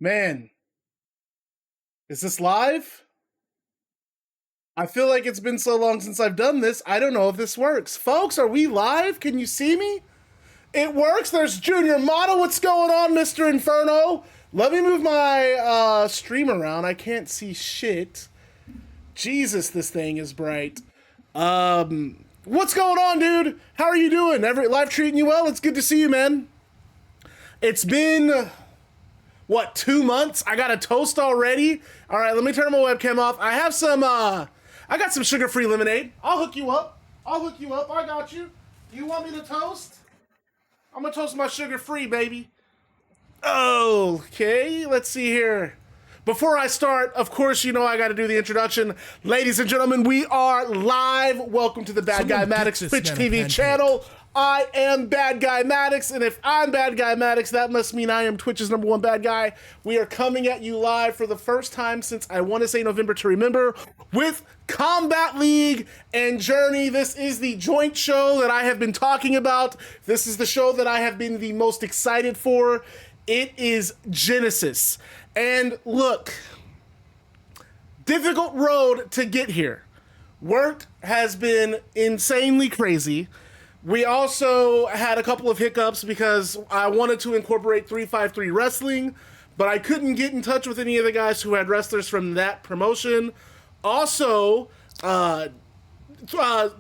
Man, is this live? I feel like it's been so long since I've done this. I don't know if this works. Folks, are we live? Can you see me? It works. There's Junior Model. What's going on, Mr. Inferno? Let me move my stream around. I can't see shit. Jesus, this thing is bright. What's going on, dude? How are you doing? Life treating you well? It's good to see you, man. It's been... what, 2 months? I got a toast already. All right, let me turn my webcam off. I have some, I got some sugar-free lemonade. I'll hook you up. I got you. You want me to toast? I'm gonna toast my sugar-free, baby. Okay, let's see here. Before I start, of course, you know I gotta do the introduction. Ladies and gentlemen, we are live. Welcome to the Bad Guy Maddox Twitch TV channel. I am Bad Guy Maddox, and if I'm Bad Guy Maddox, that must mean I am Twitch's #1 bad guy. We are coming at you live for the first time since I want to say November to Remember with Combat League and Journey. This is the joint show that I have been talking about. This is the show that I have been the most excited for. It is Genesis. And look, difficult road to get here. Work has been insanely crazy. We also had a couple of hiccups because I wanted to incorporate 353 Wrestling, but I couldn't get in touch with any of the guys who had wrestlers from that promotion. Also,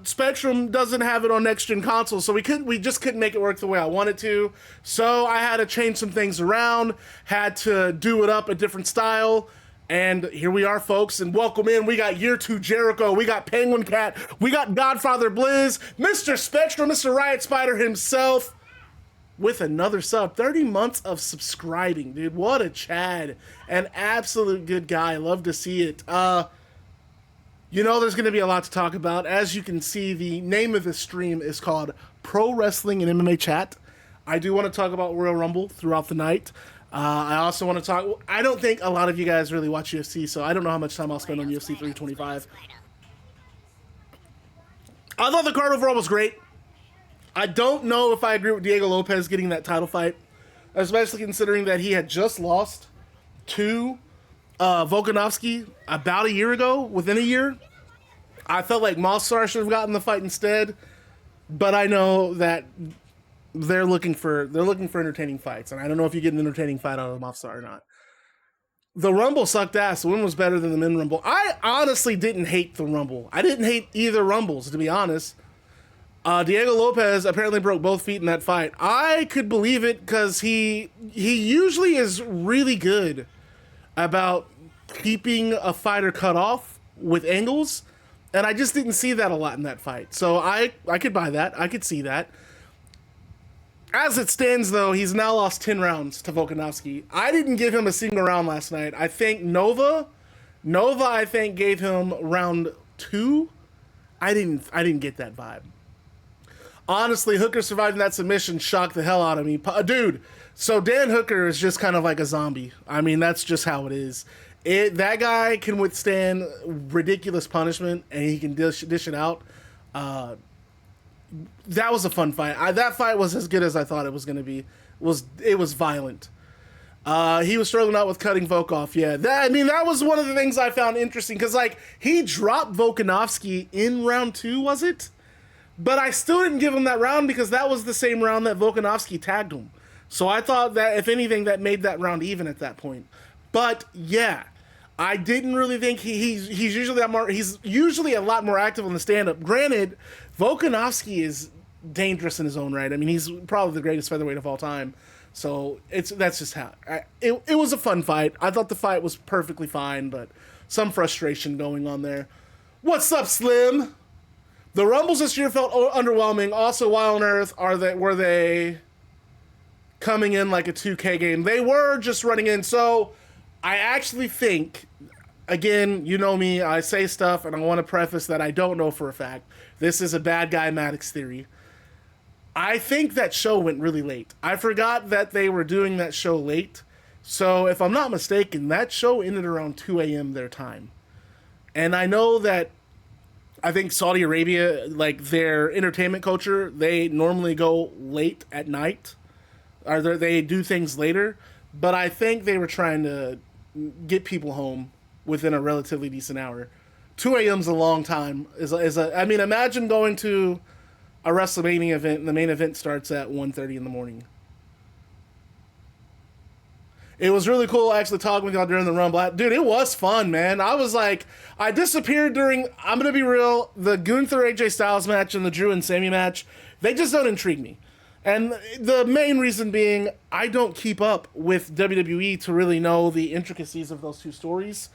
Spectrum doesn't have it on next-gen consoles, so we just couldn't make it work the way I wanted to. So I had to change some things around, had to do it up a different style. And here we are, folks, and welcome in. We got Year 2 Jericho, we got Penguin Cat, we got Godfather Blizz, Mr. Spectrum, Mr. Riot Spider himself, with another sub. 30 months of subscribing, dude. What a Chad. An absolute good guy. Love to see it. You know there's going to be a lot to talk about. As you can see, the name of the stream is called Pro Wrestling and MMA Chat. I do want to talk about Royal Rumble throughout the night. I also want to talk... I don't think a lot of you guys really watch UFC, so I don't know how much time I'll spend on UFC 325. I thought the card overall was great. I don't know if I agree with Diego Lopez getting that title fight, especially considering that he had just lost to Volkanovski about a year ago, within a year. I felt like Mossar should have gotten the fight instead, but I know that... They're looking for entertaining fights, and I don't know if you get an entertaining fight out of Mossar or not. The Rumble sucked ass. The win was better than the men Rumble. I honestly didn't hate the Rumble. I didn't hate either Rumbles, to be honest. Diego Lopez apparently broke both feet in that fight. I could believe it because he usually is really good about keeping a fighter cut off with angles, and I just didn't see that a lot in that fight. So I could buy that. I could see that. As it stands, though, he's now lost 10 rounds to Volkanovski. I didn't give him a single round last night. I think Nova, I think, gave him round 2. I didn't get that vibe. Honestly, Hooker surviving that submission shocked the hell out of me. Dude, so Dan Hooker is just kind of like a zombie. I mean, that's just how it is. That guy can withstand ridiculous punishment, and he can dish it out. That was a fun fight. That fight was as good as I thought it was going to be. It was violent. He was struggling out with cutting Volk off. Yeah, that was one of the things I found interesting because he dropped Volkanovski in round 2, was it? But I still didn't give him that round because that was the same round that Volkanovski tagged him. So I thought that if anything, that made that round even at that point. But yeah, I didn't really think he's usually a lot more active on the stand-up. Granted, Volkanovski is dangerous in his own right. I mean, he's probably the greatest featherweight of all time. So that's just how it was a fun fight. I thought the fight was perfectly fine, but some frustration going on there. What's up, Slim? The Rumbles this year felt underwhelming. Also, why on earth were they coming in like a 2K game? They were just running in. So I actually think, again, you know me, I say stuff and I want to preface that I don't know for a fact. This is a Bad Guy Maddox theory. I think that show went really late. I forgot that they were doing that show late. So if I'm not mistaken, that show ended around 2 a.m. their time. And I know that I think Saudi Arabia, like their entertainment culture, they normally go late at night. Or they do things later. but I think they were trying to get people home within a relatively decent hour. 2 a.m. is a long time. I mean, imagine going to a WrestleMania event and the main event starts at 1:30 in the morning. It was really cool actually talking with y'all during the Rumble. Dude, it was fun, man. I was like, I disappeared during, I'm going to be real, the Gunther AJ Styles match and the Drew and Sammy match, they just don't intrigue me. And the main reason being, I don't keep up with WWE to really know the intricacies of those two stories.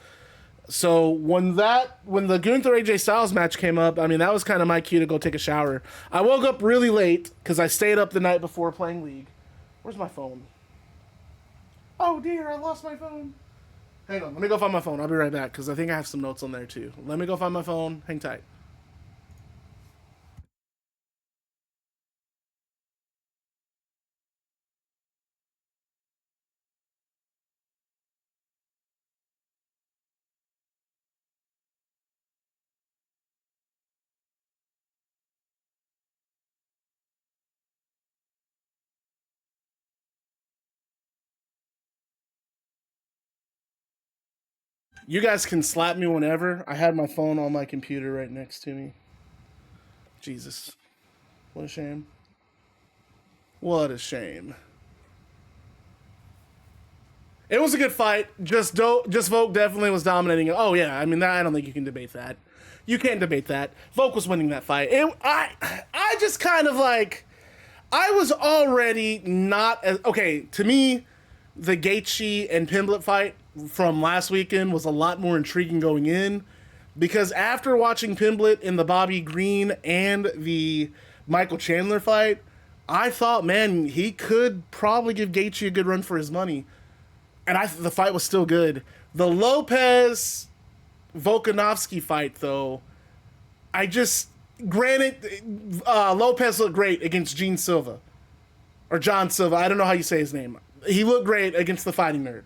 So when the Gunther AJ Styles match came up, I mean, that was kind of my cue to go take a shower. I woke up really late because I stayed up the night before playing League. Where's my phone? Oh dear, I lost my phone. Hang on, let me go find my phone. I'll be right back because I think I have some notes on there too. Let me go find my phone. Hang tight. You guys can slap me whenever. I had my phone on my computer right next to me. Jesus. What a shame. What a shame. It was a good fight. Just Volk definitely was dominating it. Oh yeah, I mean I don't think you can debate that. You can't debate that. Volk was winning that fight. I just kind of like I was already not as okay, to me the Gaethje and Pimblett fight from last weekend was a lot more intriguing going in because after watching Pimblett in the Bobby Green and the Michael Chandler fight, I thought, man, he could probably give Gaethje a good run for his money. And the fight was still good. The Lopez Volkanovski fight, though, granted, Lopez looked great against Gene Silva. Or John Silva, I don't know how you say his name. He looked great against the Fighting Nerd.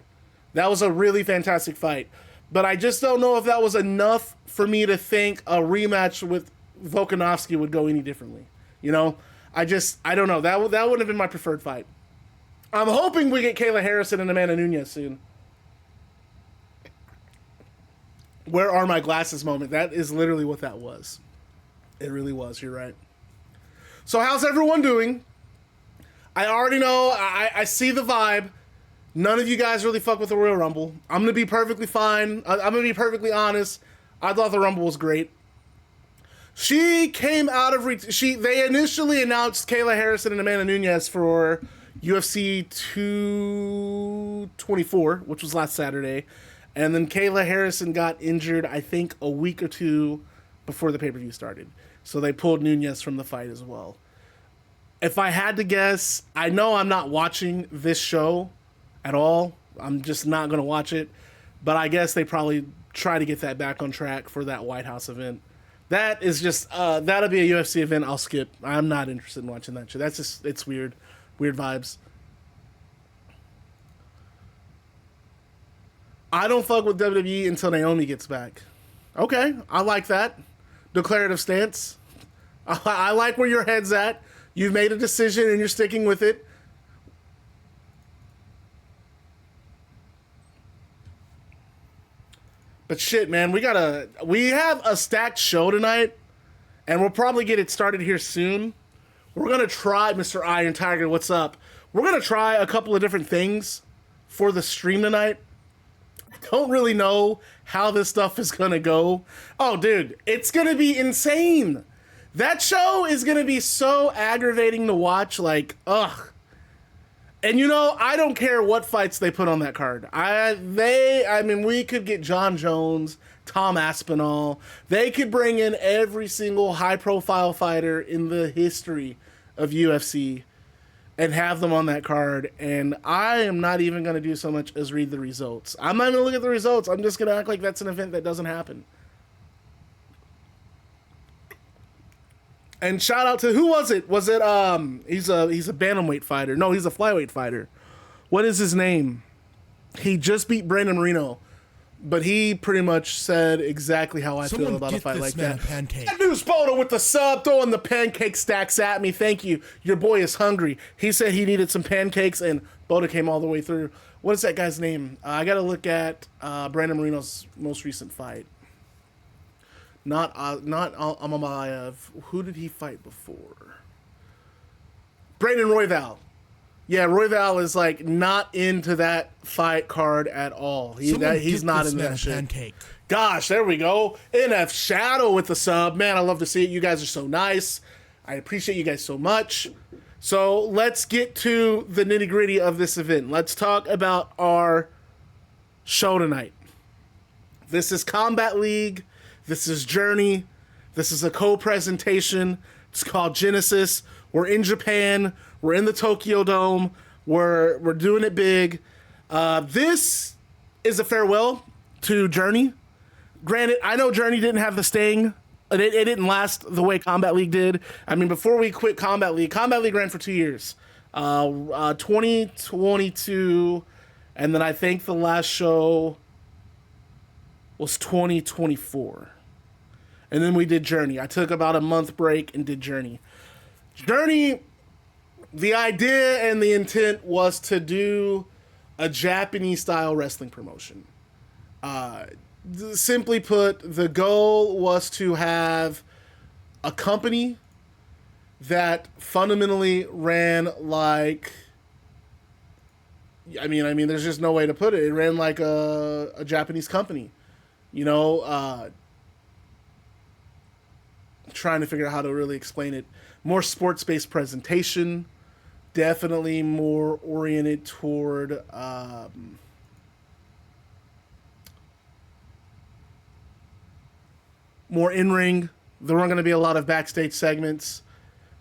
That was a really fantastic fight. But I just don't know if that was enough for me to think a rematch with Volkanovski would go any differently. You know? I don't know. That wouldn't have been my preferred fight. I'm hoping we get Kayla Harrison and Amanda Nunes soon. Where are my glasses moment? That is literally what that was. It really was. You're right. So how's everyone doing? I already know. I see the vibe. None of you guys really fuck with the Royal Rumble. I'm going to be perfectly fine. I'm going to be perfectly honest. I thought the Rumble was great. She came out of... They initially announced Kayla Harrison and Amanda Nunes for UFC 224, which was last Saturday. And then Kayla Harrison got injured, I think, a week or two before the pay-per-view started. So they pulled Nunes from the fight as well. If I had to guess, I know I'm not watching this show at all. I'm just not going to watch it. But I guess they probably try to get that back on track for that White House event. That is just, that'll be a UFC event I'll skip. I'm not interested in watching that shit. That's just, it's weird. Weird vibes. I don't fuck with WWE until Naomi gets back. Okay, I like that. Declarative stance. I like where your head's at. You've made a decision and you're sticking with it. But shit, man, we have a stacked show tonight, and we'll probably get it started here soon. We're gonna try, Mr. Iron Tiger, what's up? We're gonna try a couple of different things for the stream tonight. I don't really know how this stuff is gonna go. Oh, dude, it's gonna be insane. That show is gonna be so aggravating to watch, like, ugh. And you know, I don't care what fights they put on that card. I mean, we could get John Jones, Tom Aspinall. They could bring in every single high-profile fighter in the history of UFC and have them on that card. And I am not even going to do so much as read the results. I'm not going to look at the results. I'm just going to act like that's an event that doesn't happen. And shout out to, who was it? Was it, he's a bantamweight fighter. No, he's a flyweight fighter. What is his name? He just beat Brandon Moreno. But he pretty much said exactly how I feel about a fight like that. That dude's Bodo with the sub, throwing the pancake stacks at me. Thank you. Your boy is hungry. He said he needed some pancakes, and Bodo came all the way through. What is that guy's name? I got to look at Brandon Moreno's most recent fight. Not Amamayev. Who did he fight before? Brandon Royval. Yeah, Royval is like not into that fight card at all. He's not into that shit. Pancake. Gosh, there we go. NF Shadow with the sub. Man, I love to see it. You guys are so nice. I appreciate you guys so much. So let's get to the nitty gritty of this event. Let's talk about our show tonight. This is Combat League. This is Journey. This is a co-presentation. It's called Genesis. We're in Japan. We're in the Tokyo Dome. We're doing it big. This is a farewell to Journey. Granted, I know Journey didn't have the sting. It didn't last the way Combat League did. I mean, before we quit Combat League ran for 2 years. 2022, and then I think the last show was 2024. And then we did Journey. I took about a month break and did Journey. Journey, the idea and the intent was to do a Japanese-style wrestling promotion. Simply put, the goal was to have a company that fundamentally ran like... I mean, there's just no way to put it. It ran like a Japanese company. You know, trying to figure out how to really explain it. More sports-based presentation, definitely more oriented toward more in-ring. There weren't going to be a lot of backstage segments.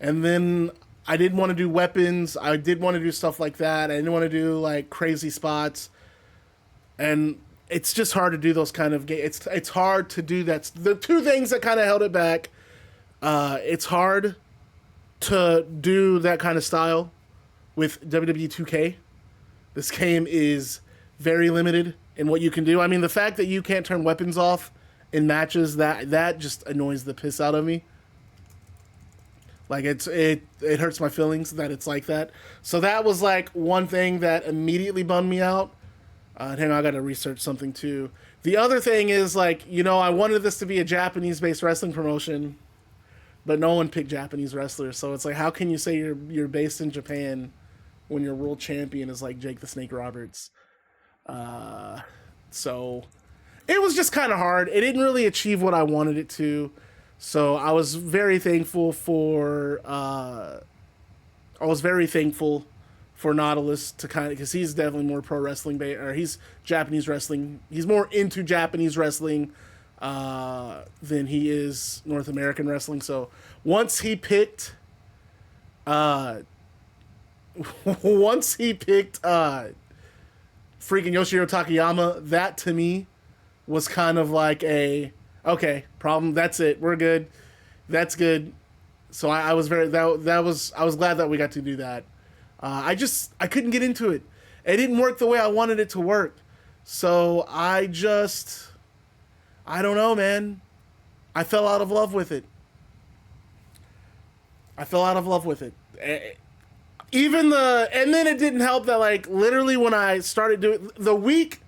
And then I didn't want to do weapons. I did want to do stuff like that. I didn't want to do like crazy spots. And it's just hard to do those kind of games. It's hard to do that. The two things that kind of held it back. It's hard to do that kind of style with WWE 2K. This game is very limited in what you can do. I mean, the fact that you can't turn weapons off in matches, that just annoys the piss out of me. Like, it hurts my feelings that it's like that. So that was like one thing that immediately bummed me out. Hang on, I got to research something too. The other thing is, like, you know, I wanted this to be a Japanese-based wrestling promotion, but no one picked Japanese wrestlers. So it's like, how can you say you're based in Japan when your world champion is like Jake the Snake Roberts? So it was just kind of hard. It didn't really achieve what I wanted it to. So I was very thankful for Nautilus to kind of, because he's definitely more pro wrestling or he's Japanese wrestling. He's more into Japanese wrestling than he is North American wrestling. So once he picked freaking Yoshihiro Takayama, that to me was kind of like okay, problem. That's it. We're good. That's good. So I was glad that we got to do that. I couldn't get into it. It didn't work the way I wanted it to work. So I don't know, man. I fell out of love with it. And then it didn't help that, like, literally when I started doing the week,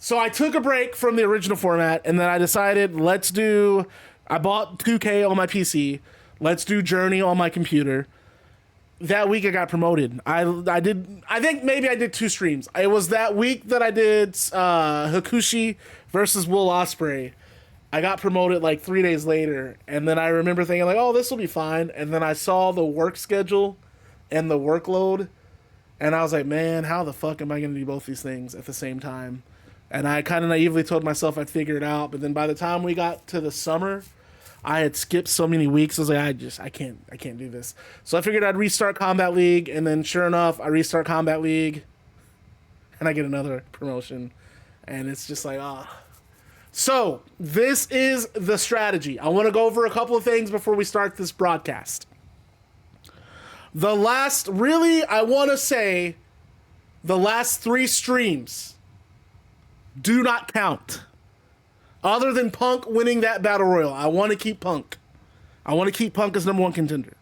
so I took a break from the original format, and then I decided, I bought 2K on my PC, let's do Journey on my computer. That week I got promoted. I think maybe I did 2 streams. It was that week that I did Hakushi versus Will Ospreay. I got promoted like 3 days later, and then I remember thinking like, oh, this will be fine. And then I saw the work schedule and the workload, and I was like, man, how the fuck am I going to do both these things at the same time? And I kind of naively told myself I'd figure it out. But then by the time we got to the summer, I had skipped so many weeks. I was like, I can't do this. So I figured I'd restart Combat League, and then sure enough, I restart Combat League, and I get another promotion, and it's just like, So this is the strategy. I want to go over a couple of things before we start this broadcast. The last 3 streams, do not count. Other than Punk winning that Battle Royal, I want to keep Punk. I want to keep Punk as number one contender.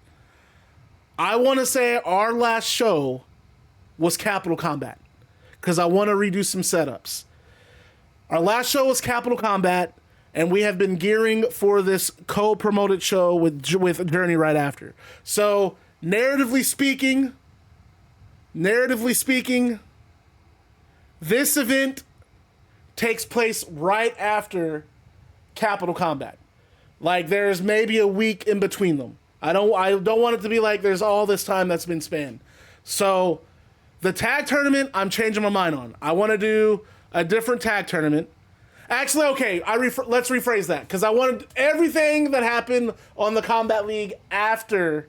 I want to say our last show was Capital Combat because I want to redo some setups. Our last show was Capital Combat, and we have been gearing for this co-promoted show with Journey right after. So, narratively speaking, this event takes place right after Capital Combat. Like, there's maybe a week in between them. I don't want it to be like there's all this time that's been spanned. So, the tag tournament, I'm changing my mind on. I want to do a different tag tournament. Actually, okay, let's rephrase that, because I wanted everything that happened on the Combat League after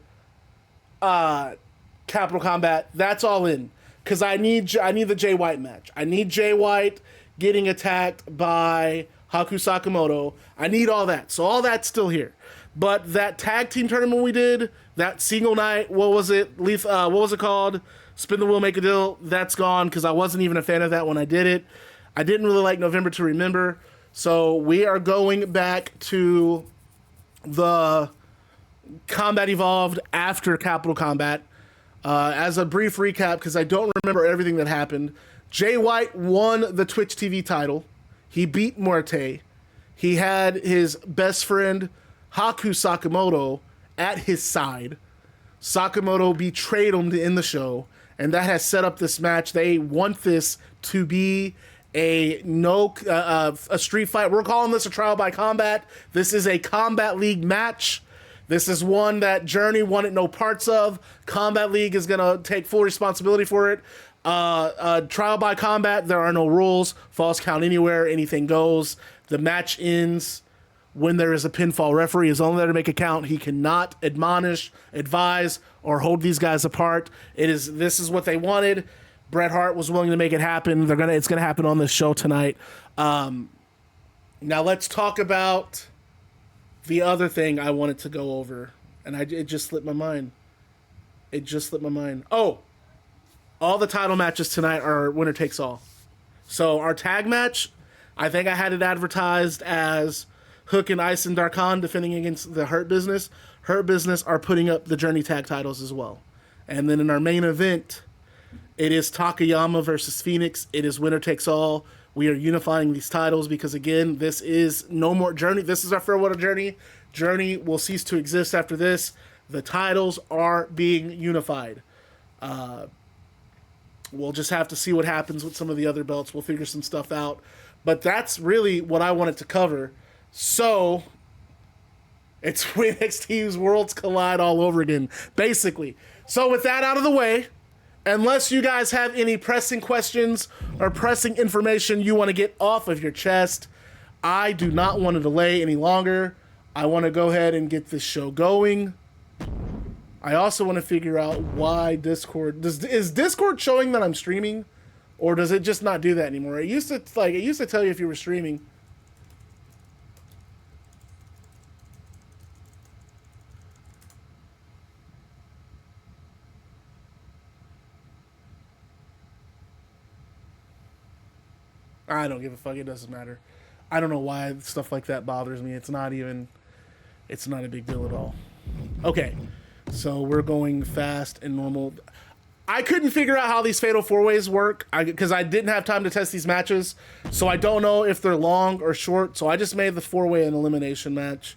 Capital Combat, that's all in. Because I need the Jay White match. I need Jay White getting attacked by Haku Sakamoto. I need all that. So all that's still here. But that tag team tournament we did, that single night, what was it called? Spin the wheel, make a deal. That's gone because I wasn't even a fan of that when I did it. I didn't really like November to Remember. So we are going back to the Combat Evolved after Capital Combat. As a brief recap, because I don't remember everything that happened, Jay White won the Twitch TV title. He beat Muerte. He had his best friend, Haku Sakamoto, at his side. Sakamoto betrayed him to end the show, and that has set up this match. They want this to be a street fight. We're calling this a trial by combat. This is a Combat League match. This is one that Journey wanted no parts of. Combat League is going to take full responsibility for it. Trial by combat, there are no rules. False count anywhere, anything goes. The match ends when there is a pinfall. Referee is only there to make a count. He cannot admonish, advise, or hold these guys apart. This is what they wanted. Bret Hart was willing to make it happen. It's gonna happen on this show tonight. Now let's talk about the other thing I wanted to go over, and it just slipped my mind. Oh, all the title matches tonight are winner takes all. So our tag match, I think I had it advertised as Hook and Aysen Darkhan defending against the Hurt Business. Hurt Business are putting up the Journey tag titles as well. And then in our main event, it is Takayama versus Fenix. It is winner takes all. We are unifying these titles because, again, this is no more Journey. This is our farewell to Journey. Journey will cease to exist after this. The titles are being unified. We'll just have to see what happens with some of the other belts. We'll figure some stuff out. But that's really what I wanted to cover. So, it's when NXT's Worlds Collide all over again, basically. So with that out of the way, unless you guys have any pressing questions or pressing information you want to get off of your chest, I do not want to delay any longer. I want to go ahead and get this show going. I also want to figure out why Discord... Is Discord showing that I'm streaming? Or does it just not do that anymore? It used to tell you if you were streaming. I don't give a fuck. It doesn't matter. I don't know why stuff like that bothers me. It's not a big deal at all. Okay, so we're going fast and normal. I couldn't figure out how these Fatal 4-Ways work because I didn't have time to test these matches, so I don't know if they're long or short, so I just made the 4-way an elimination match.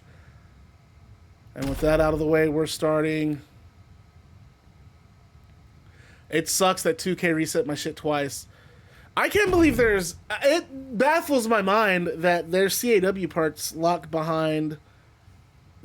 And with that out of the way, we're starting. It sucks that 2K reset my shit twice. I can't believe it baffles my mind that there's CAW parts locked behind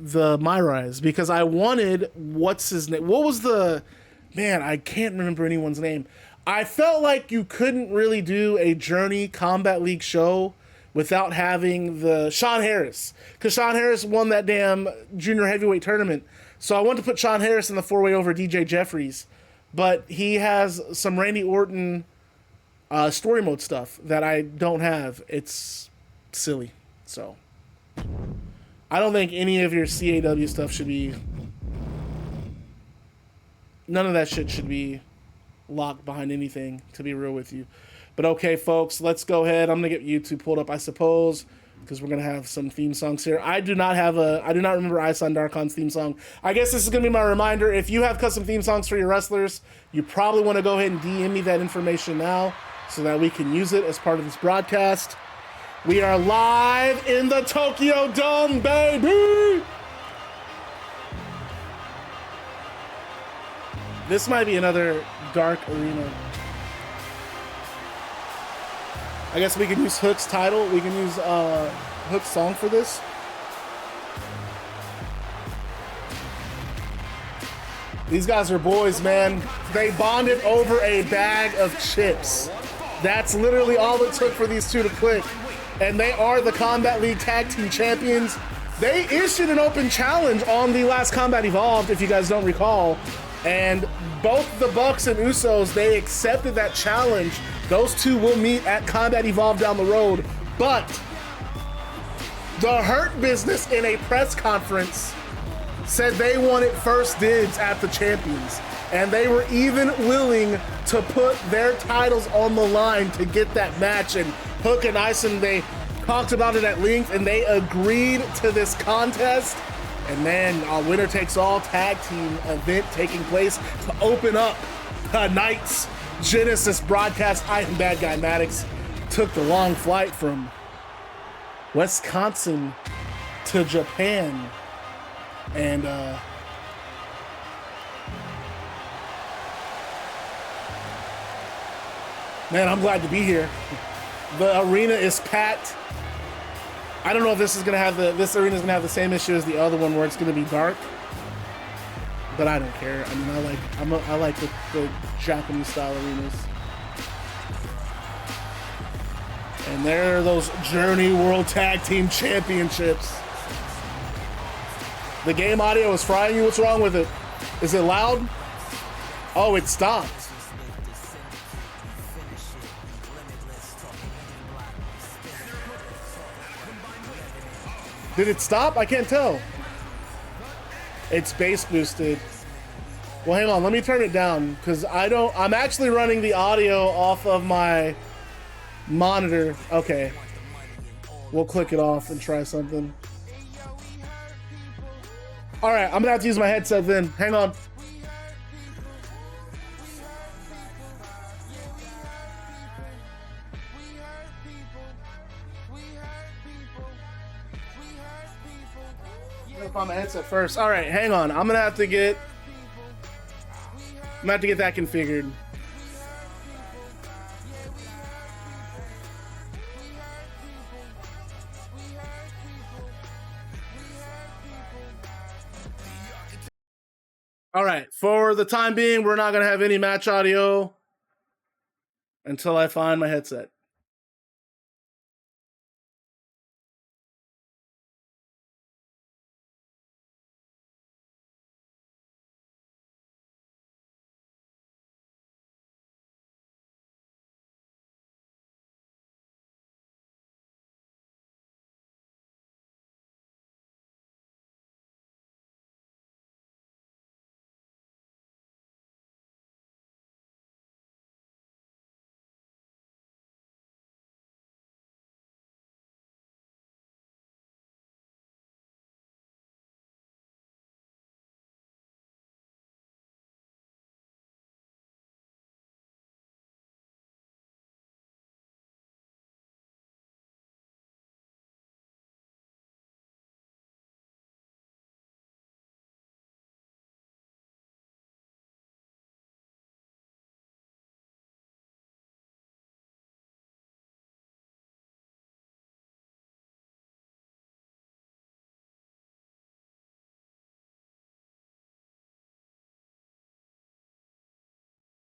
the MyRise because I wanted, what's his name? What was I can't remember anyone's name. I felt like you couldn't really do a Journey Combat League show without having the Sean Harris, because Sean Harris won that damn junior heavyweight tournament. So I wanted to put Sean Harris in the 4-way over DJ Jeffries, but he has some Randy Orton story mode stuff that I don't have. It's silly. So I don't think any of your CAW stuff should be... None of that shit should be locked behind anything, to be real with you. But okay, folks, let's go ahead. I'm gonna get YouTube pulled up, I suppose, because we're gonna have some theme songs here. I do not remember Aysen Darkhan's theme song. I guess this is gonna be my reminder. If you have custom theme songs for your wrestlers, you probably want to go ahead and DM me that information now so that we can use it as part of this broadcast. We are live in the Tokyo Dome, baby! This might be another dark arena. I guess we can use Hook's title. We can use Hook's song for this. These guys are boys, man. They bonded over a bag of chips. That's literally all it took for these two to click. And they are the Combat League Tag Team Champions. They issued an open challenge on the last Combat Evolved, if you guys don't recall. And both the Bucks and Usos, they accepted that challenge. Those two will meet at Combat Evolved down the road. But the Hurt Business in a press conference said they wanted first dibs at the champions. And they were even willing to put their titles on the line to get that match. And Hook and Aysen, they talked about it at length and they agreed to this contest. And then a winner takes all tag team event taking place to open up tonight's Genesis broadcast. I am Bad Guy Maddox. Took the long flight from Wisconsin to Japan. And man, I'm glad to be here. The arena is packed. I don't know if this is gonna have this arena is gonna have the same issue as the other one where it's gonna be dark, but I don't care. I mean, I like the Japanese style arenas. And there are those Journey World Tag Team Championships. The game audio is frying you. What's wrong with it? Is it loud? Oh, it stopped. Did it stop? I can't tell. It's bass boosted. Well, hang on. Let me turn it down because I'm actually running the audio off of my monitor. Okay. We'll click it off and try something. All right. I'm going to have to use my headset then. Hang on. On my headset first. All right, hang on. I'm gonna have to get that configured. All right, for the time being, we're not gonna have any match audio until I find my headset.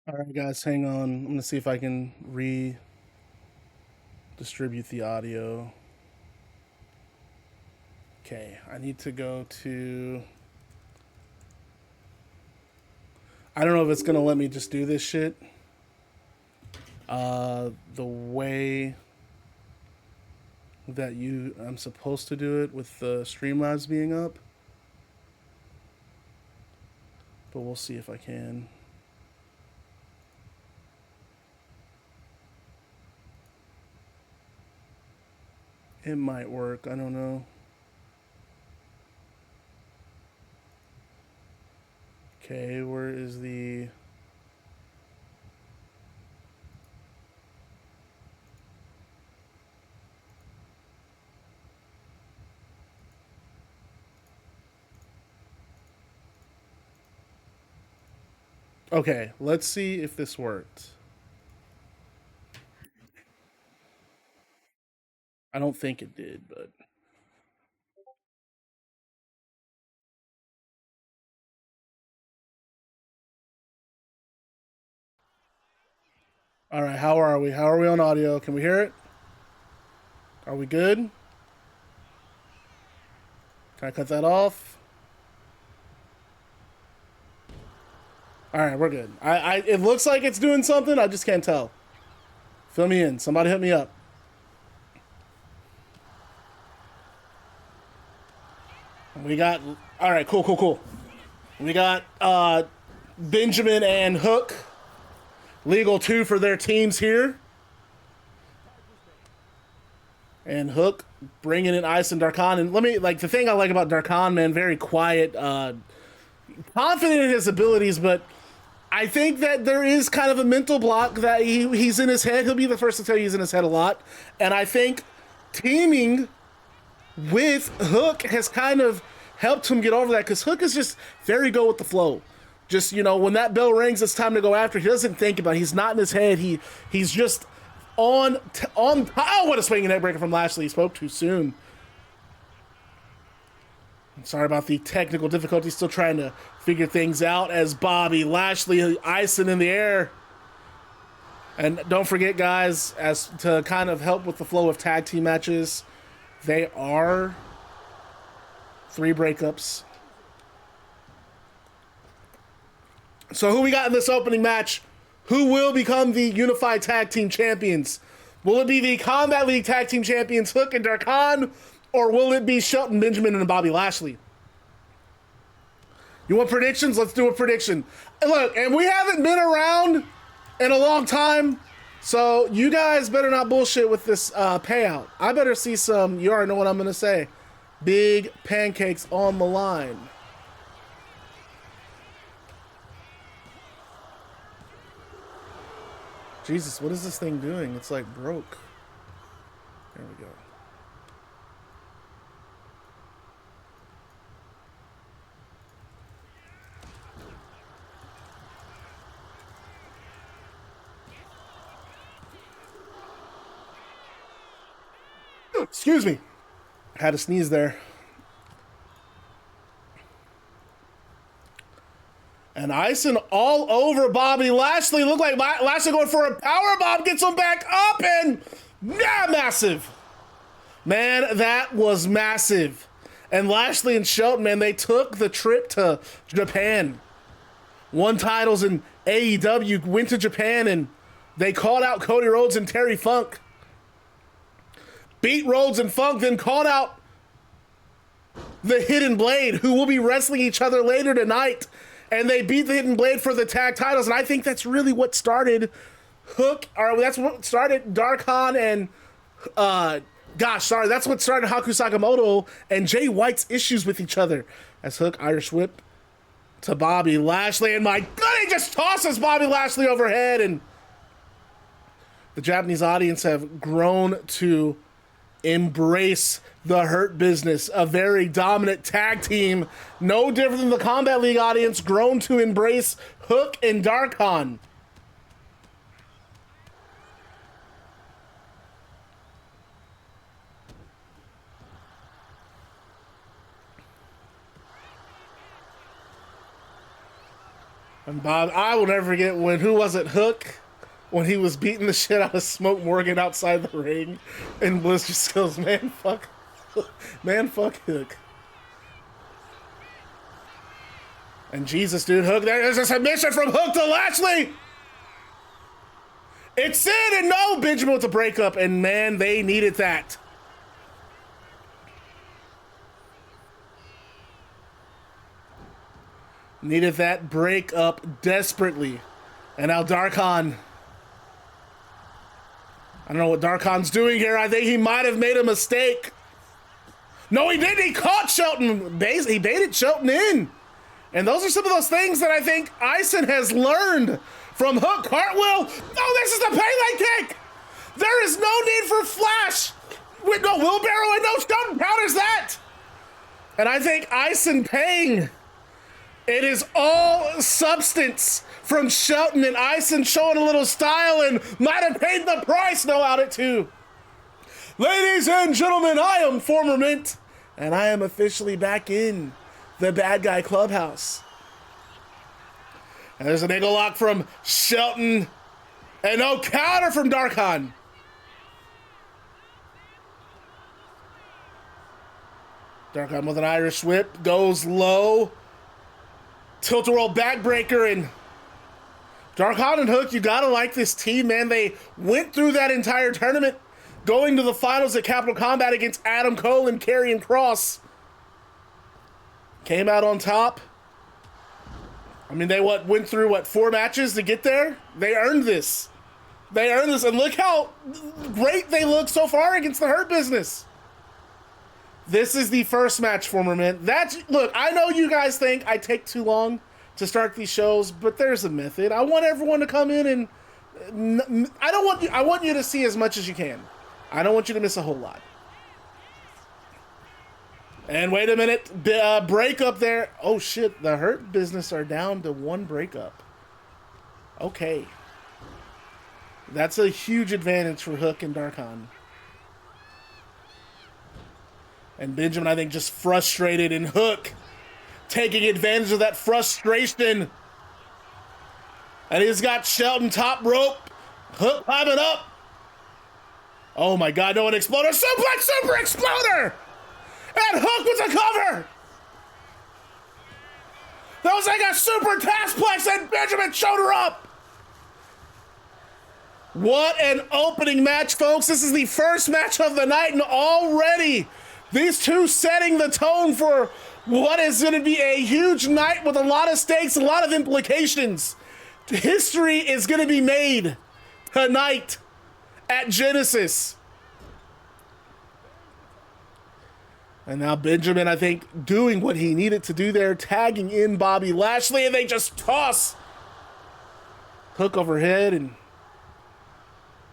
All right, guys, hang on. I'm gonna see if I can redistribute the audio. Okay, I need to go to... I don't know if it's gonna let me just do this shit the way that I'm supposed to do it with the Streamlabs being up. But we'll see if I can. It might work. I don't know. Okay, where is the... Okay, let's see if this worked. I don't think it did, but... All right, how are we? How are we on audio? Can we hear it? Are we good? Can I cut that off? All right, we're good. It looks like it's doing something. I just can't tell. Fill me in. Somebody hit me up. We got... All right, cool. We got Benjamin and Hook. Legal 2 for their teams here. And Hook bringing in Aysen Darkhan. And let me... Like, the thing I like about Darkhan, man, very quiet. Confident in his abilities, but... I think that there is kind of a mental block that he's in his head. He'll be the first to tell you he's in his head a lot. And I think teaming with Hook has kind of helped him get over that, because Hook is just very go with the flow. Just, you know, when that bell rings, it's time to go after. He doesn't think about it. He's not in his head. He's just on. Oh, what a swinging neck breaker from Lashley. He spoke too soon. Sorry about the technical difficulties. Still trying to figure things out as Bobby Lashley, Aysen in the air. And don't forget, guys, as to kind of help with the flow of tag team matches, they are 3 breakups. So who we got in this opening match? Who will become the unified tag team champions? Will it be the Combat League tag team champions, Hook and Darkhan? Or will it be Shelton Benjamin and Bobby Lashley? You want predictions? Let's do a prediction. Look, and we haven't been around in a long time, so you guys better not bullshit with this payout. I better see some, you already know what I'm going to say, big pancakes on the line. Jesus, what is this thing doing? It's like broke. There we go. Excuse me. I had to sneeze there. And Aysen all over Bobby Lashley. Looked like Lashley going for a power bomb. Gets him back up and... Yeah, massive. Man, that was massive. And Lashley and Shelton, man, they took the trip to Japan. Won titles in AEW. Went to Japan and they called out Cody Rhodes and Terry Funk. Beat Rhodes and Funk, then called out the Hidden Blade, who will be wrestling each other later tonight. And they beat the Hidden Blade for the tag titles. And I think that's really what started that's what started Darkhan and, that's what started Haku Sakamoto and Jay White's issues with each other. As Hook, Irish Whip to Bobby Lashley. And my God, he just tosses Bobby Lashley overhead. And the Japanese audience have grown to embrace the Hurt Business, a very dominant tag team, no different than the Combat League audience, grown to embrace Hook and Darkhan. And Bob, I will never forget when, who was it, Hook? When he was beating the shit out of Smoke Morgan outside the ring, and Bliss just goes, man, fuck Hook. And Jesus, dude, Hook, there's a submission from Hook to Lashley. It's in, and no, Benjamin with the breakup, and man, they needed that. Needed that breakup desperately. And now Darkhan I don't know what Darkhan's doing here. I think he might have made a mistake. No, he didn't. He caught Shelton. He baited Shelton in. And those are some of those things that I think Aysen has learned from Hook. Cartwheel. No, this is the Pele kick. There is no need for flash. With no wheelbarrow and no Shelton counters that. And I think Aysen paying. It is all substance from Shelton, and Aysen showing a little style and might have paid the price. No, out at 2. Ladies and gentlemen, I am former Mint, and I am officially back in the bad guy clubhouse. And there's an ankle lock from Shelton, and no counter from Darkhan. Darkhan with an Irish whip, goes low. Tilt-a-whirl backbreaker, and Darkhan and Hook, you gotta like this team, man. They went through that entire tournament, going to the finals at Capital Combat against Adam Cole and Karrion Kross. Came out on top. I mean, they went through 4 matches to get there? They earned this. They earned this, and look how great they look so far against the Hurt Business. This is the first match, former Mint. Look, I know you guys think I take too long to start these shows, but there's a method. I want everyone to come in and I want you to see as much as you can. I don't want you to miss a whole lot. And wait a minute, breakup there. Oh shit, the Hurt Business are down to 1 breakup. Okay. That's a huge advantage for Hook and Darkhan. And Benjamin, I think, just frustrated, and Hook taking advantage of that frustration. And he's got Shelton top rope. Hook climbing up. Oh my God, no, an exploder. Suplex super exploder! And Hook with the cover! That was like a super taskplex, and Benjamin showed her up! What an opening match, folks. This is the first match of the night, and already these two setting the tone for what is going to be a huge night with a lot of stakes, a lot of implications. History is going to be made tonight at Genesis. And now Benjamin, I think, doing what he needed to do there, tagging in Bobby Lashley, and they just toss Hook overhead. And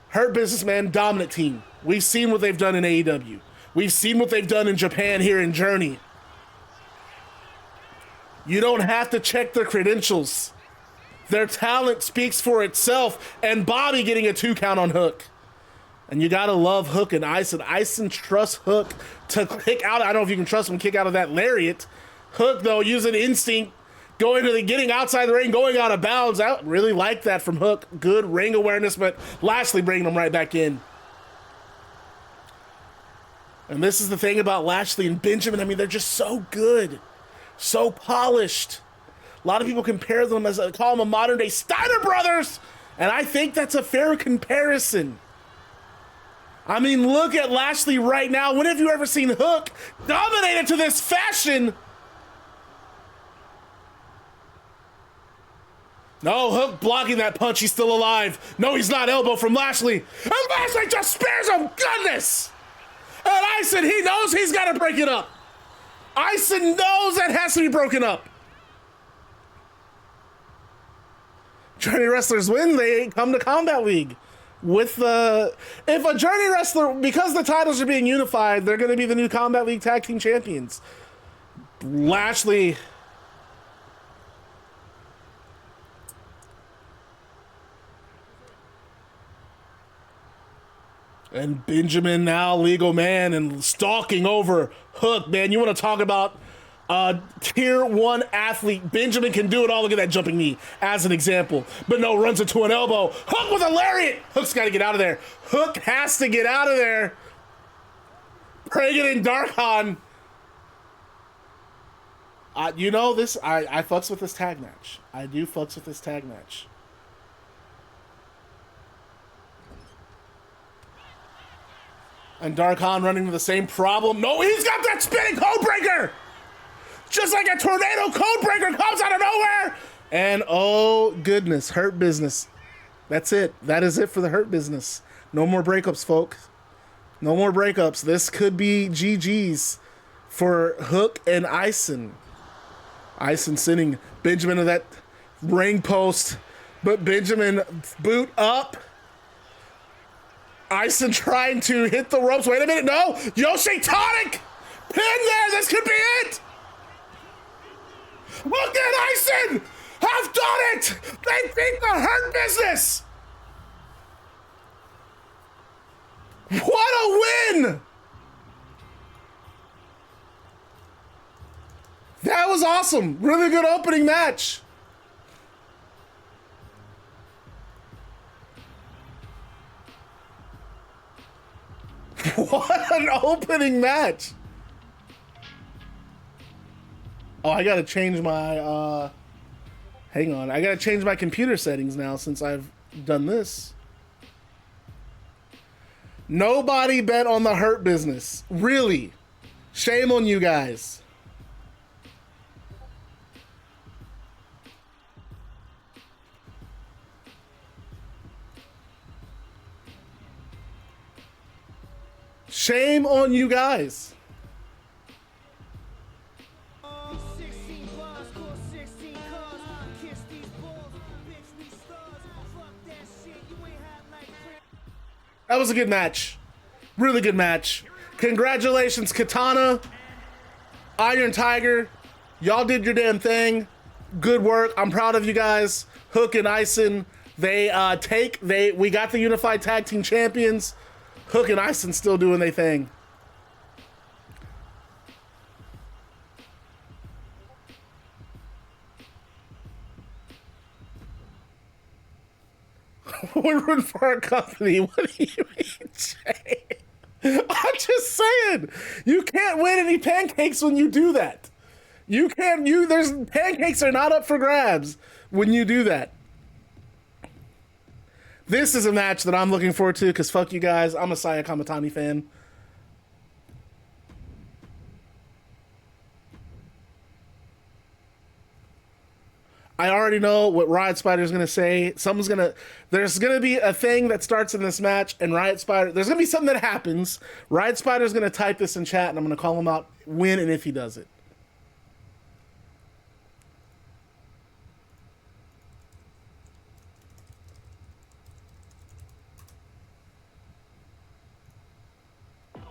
Hurt Business, man, dominant team. We've seen what they've done in AEW. We've seen what they've done in Japan here in Journey. You don't have to check their credentials. Their talent speaks for itself, and Bobby getting a 2 count on Hook. And you gotta love Hook and Aysen. Aysen trusts Hook to kick out. I don't know if you can trust him to kick out of that lariat. Hook, though, using instinct, getting outside the ring, going out of bounds. I really like that from Hook. Good ring awareness, but Lashley bringing him right back in. And this is the thing about Lashley and Benjamin. I mean, they're just so good, so polished. A lot of people compare them call them a modern day Steiner Brothers. And I think that's a fair comparison. I mean, look at Lashley right now. When have you ever seen Hook dominated to this fashion? No, Hook blocking that punch. He's still alive. No, he's not. Elbow from Lashley. And Lashley just spares him. Goodness. And Aysen, he knows he's got to break it up. Aysen knows that has to be broken up. Journey wrestlers win, they come to Combat League. If a Journey wrestler, because the titles are being unified, they're going to be the new Combat League Tag Team Champions. Lashley. And Benjamin now legal man and stalking over Hook, man. You want to talk about tier 1 athlete. Benjamin can do it all. Look at that jumping knee as an example. But no, runs into an elbow. Hook with a lariat. Hook's got to get out of there. Hook has to get out of there. Pragan and Darkhan. You know this, I fucks with this tag match. I do fucks with this tag match. And Darkhan running into the same problem. No, he's got that spinning code breaker! Just like a tornado code breaker comes out of nowhere! And oh goodness, Hurt Business. That's it. That is it for the Hurt Business. No more breakups, folks. No more breakups. This could be GG's for Hook and Aysen. Aysen sending Benjamin to that ring post, but Benjamin boot up. Aysen trying to hit the ropes. Wait a minute, no! Yoshihiro! Pin there, this could be it! Look at Aysen! Have done it! They think the Hurt Business! What a win! That was awesome. Really good opening match. What an opening match. Oh, I gotta change my, hang on. I gotta change my computer settings now since I've done this. Nobody bet on the Hurt Business. Really. Shame on you guys. Shame on you guys. That was a good match. Really good match. Congratulations, Katana, Iron Tiger. Y'all did your damn thing. Good work. I'm proud of you guys. Hook and Aysen. We got the Unified Tag Team Champions. Hook and Aysen still doing their thing. We're rooting for our company. What do you mean, Jay? I'm just saying. You can't win any pancakes when you do that. There's pancakes are not up for grabs when you do that. This is a match that I'm looking forward to because fuck you guys. I'm a Saya Kamitani fan. I already know what Riot Spider's gonna say. There's gonna be a thing that starts in this match, and there's gonna be something that happens. Riot Spider's gonna type this in chat, and I'm gonna call him out when and if he does it.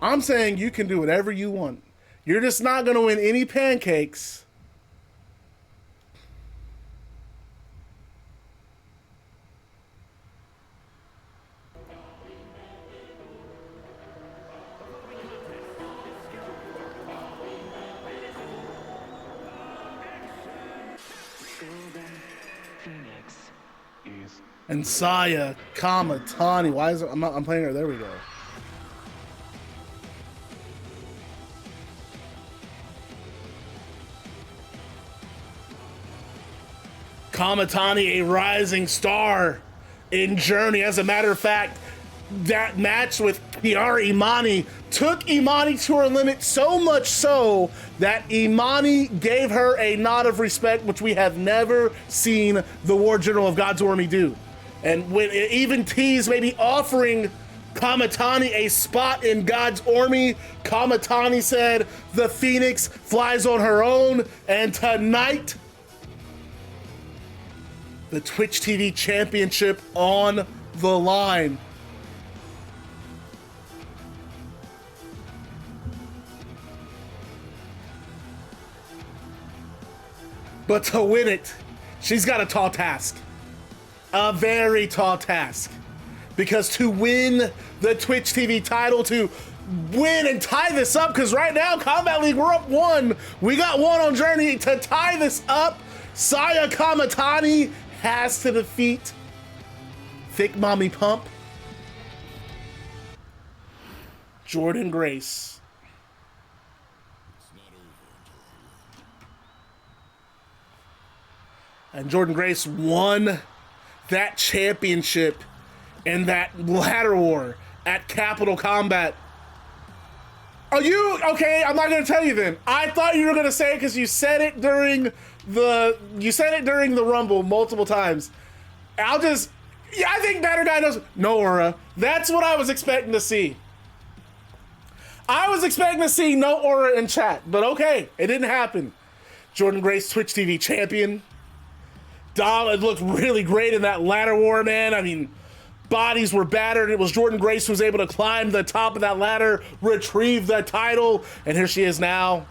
I'm saying you can do whatever you want. You're just not gonna win any pancakes. And Saya Kamitani. Why is it? I'm playing her. There we go. Kamitani, a rising star in Journey. As a matter of fact, that match with Kiara Imani took Imani to her limit, so much so that Imani gave her a nod of respect, which we have never seen the War General of God's Army do. And when it even teased maybe offering Kamitani a spot in God's Army, Kamitani said the Phoenix flies on her own, and tonight, the Twitch TV Championship on the line. But to win it, she's got a tall task. A very tall task. Because to win the Twitch TV title, to win and tie this up, because right now, Combat League, we're up 1. We got 1 on Journey. To tie this up, Saya Kamitani has to defeat Thick Mommy Pump, Jordynne Grace. And Jordynne Grace won that championship in that ladder war at Capital Combat. Are you okay? I'm not gonna tell you then. I thought you were gonna say it because you said it during the Rumble multiple times. Yeah, I think Better Guy knows. No aura. That's what I was expecting to see. I was expecting to see no aura in chat, but okay, it didn't happen. Jordynne Grace, Twitch TV champion. Dom, it looked really great in that ladder war, man. I mean, bodies were battered. It was Jordynne Grace who was able to climb the top of that ladder, retrieve the title, and here she is now.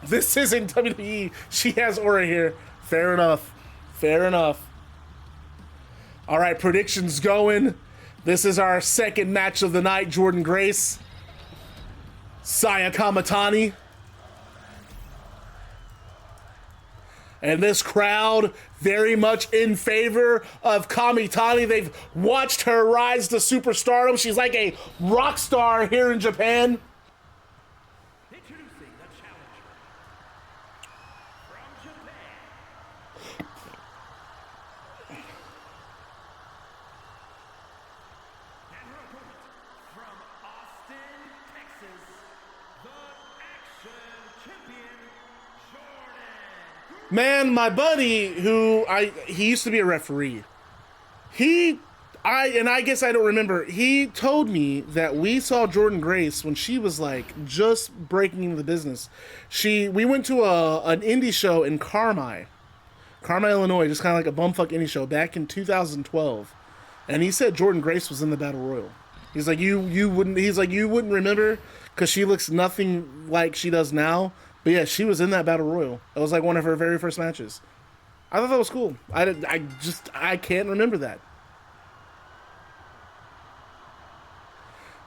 This isn't WWE. She has aura here. Fair enough. Fair enough. All right, predictions going. This is our second match of the night. Jordynne Grace, Saya Kamitani. And this crowd very much in favor of Kamitani. They've watched her rise to superstardom. She's like a rock star here in Japan. Introducing the challenger from Japan. And her opponent from Austin, Texas, the Action Champion, Jordynne. Man, my buddy, he used to be a referee. I guess I don't remember. He told me that we saw Jordynne Grace when she was like just breaking into the business. We went to an indie show in Carmi, Illinois, just kind of like a bumfuck indie show back in 2012. And he said Jordynne Grace was in the Battle Royal. He's like, you wouldn't remember because she looks nothing like she does now. But yeah, she was in that Battle Royal. It was like one of her very first matches. I thought that was cool. I can't remember that.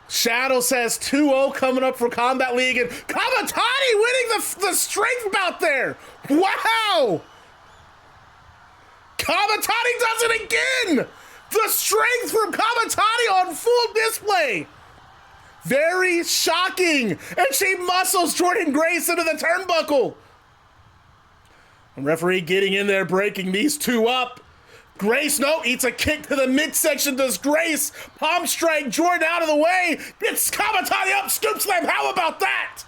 Shadow says 2-0 coming up for Combat League, and Kamitani winning the strength bout there. Wow! Kamitani does it again! The strength from Kamitani on full display. Very shocking. And she muscles Jordynne Grace into the turnbuckle. And referee getting in there, breaking these two up. Grace, no, eats a kick to the midsection, does Grace. Palm strike, Jordynne out of the way. Gets Kamitani up, scoop slam, how about that?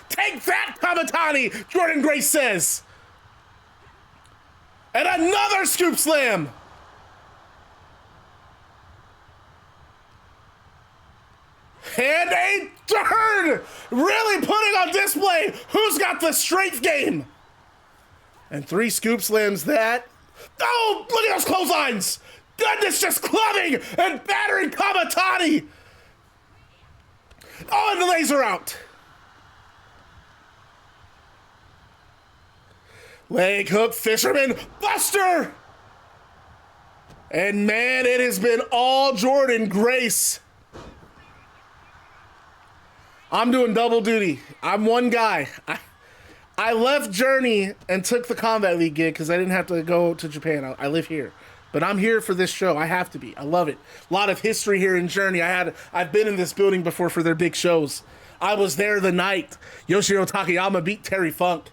Take that, Kamitani, Jordynne Grace says. And another scoop slam. And a third, really putting on display who's got the strength game. And 3 scoop slams that. Oh, look at those clotheslines. Goodness, just clubbing and battering Kamitani. Oh, and the laser out. Leg hook, fisherman, buster. And man, it has been all Jordynne Grace. I'm doing double duty. I'm one guy. I left Journey and took the Combat League gig because I didn't have to go to Japan. I live here. But I'm here for this show. I have to be. I love it. A lot of history here in Journey. I've been in this building before for their big shows. I was there the night Yoshihiro Takayama beat Terry Funk.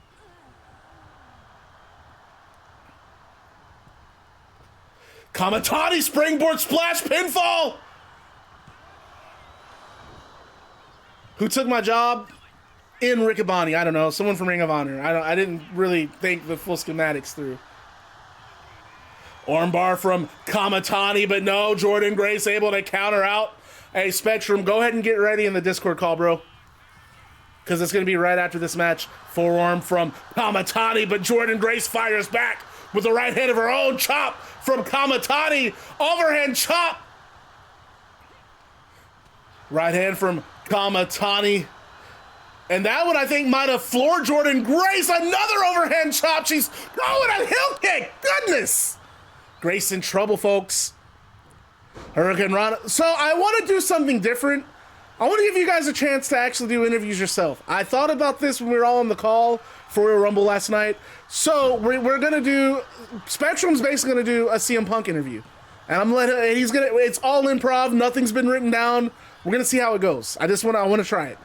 Kamitani springboard splash pinfall. Who took my job? In Riccaboni, I don't know, someone from Ring of Honor. I didn't really think the full schematics through. Armbar from Kamitani, but no, Jordynne Grace able to counter out. Hey, Spectrum, go ahead and get ready in the Discord call, bro. Because it's going to be right after this match. Forearm from Kamitani, but Jordynne Grace fires back with the right hand of her own. Chop from Kamitani. Overhand chop. Right hand from Kamitani. And that one, I think, might have floored Jordynne Grace. Another overhand chop. She's going a heel kick. Goodness. Grace in trouble, folks. Hurricane Rana. So I want to do something different. I want to give you guys a chance to actually do interviews yourself. I thought about this when we were all on the call for Royal Rumble last night. So we're going to do... Spectrum's basically going to do a CM Punk interview. And it's all improv. Nothing's been written down. We're going to see how it goes. I want to try it.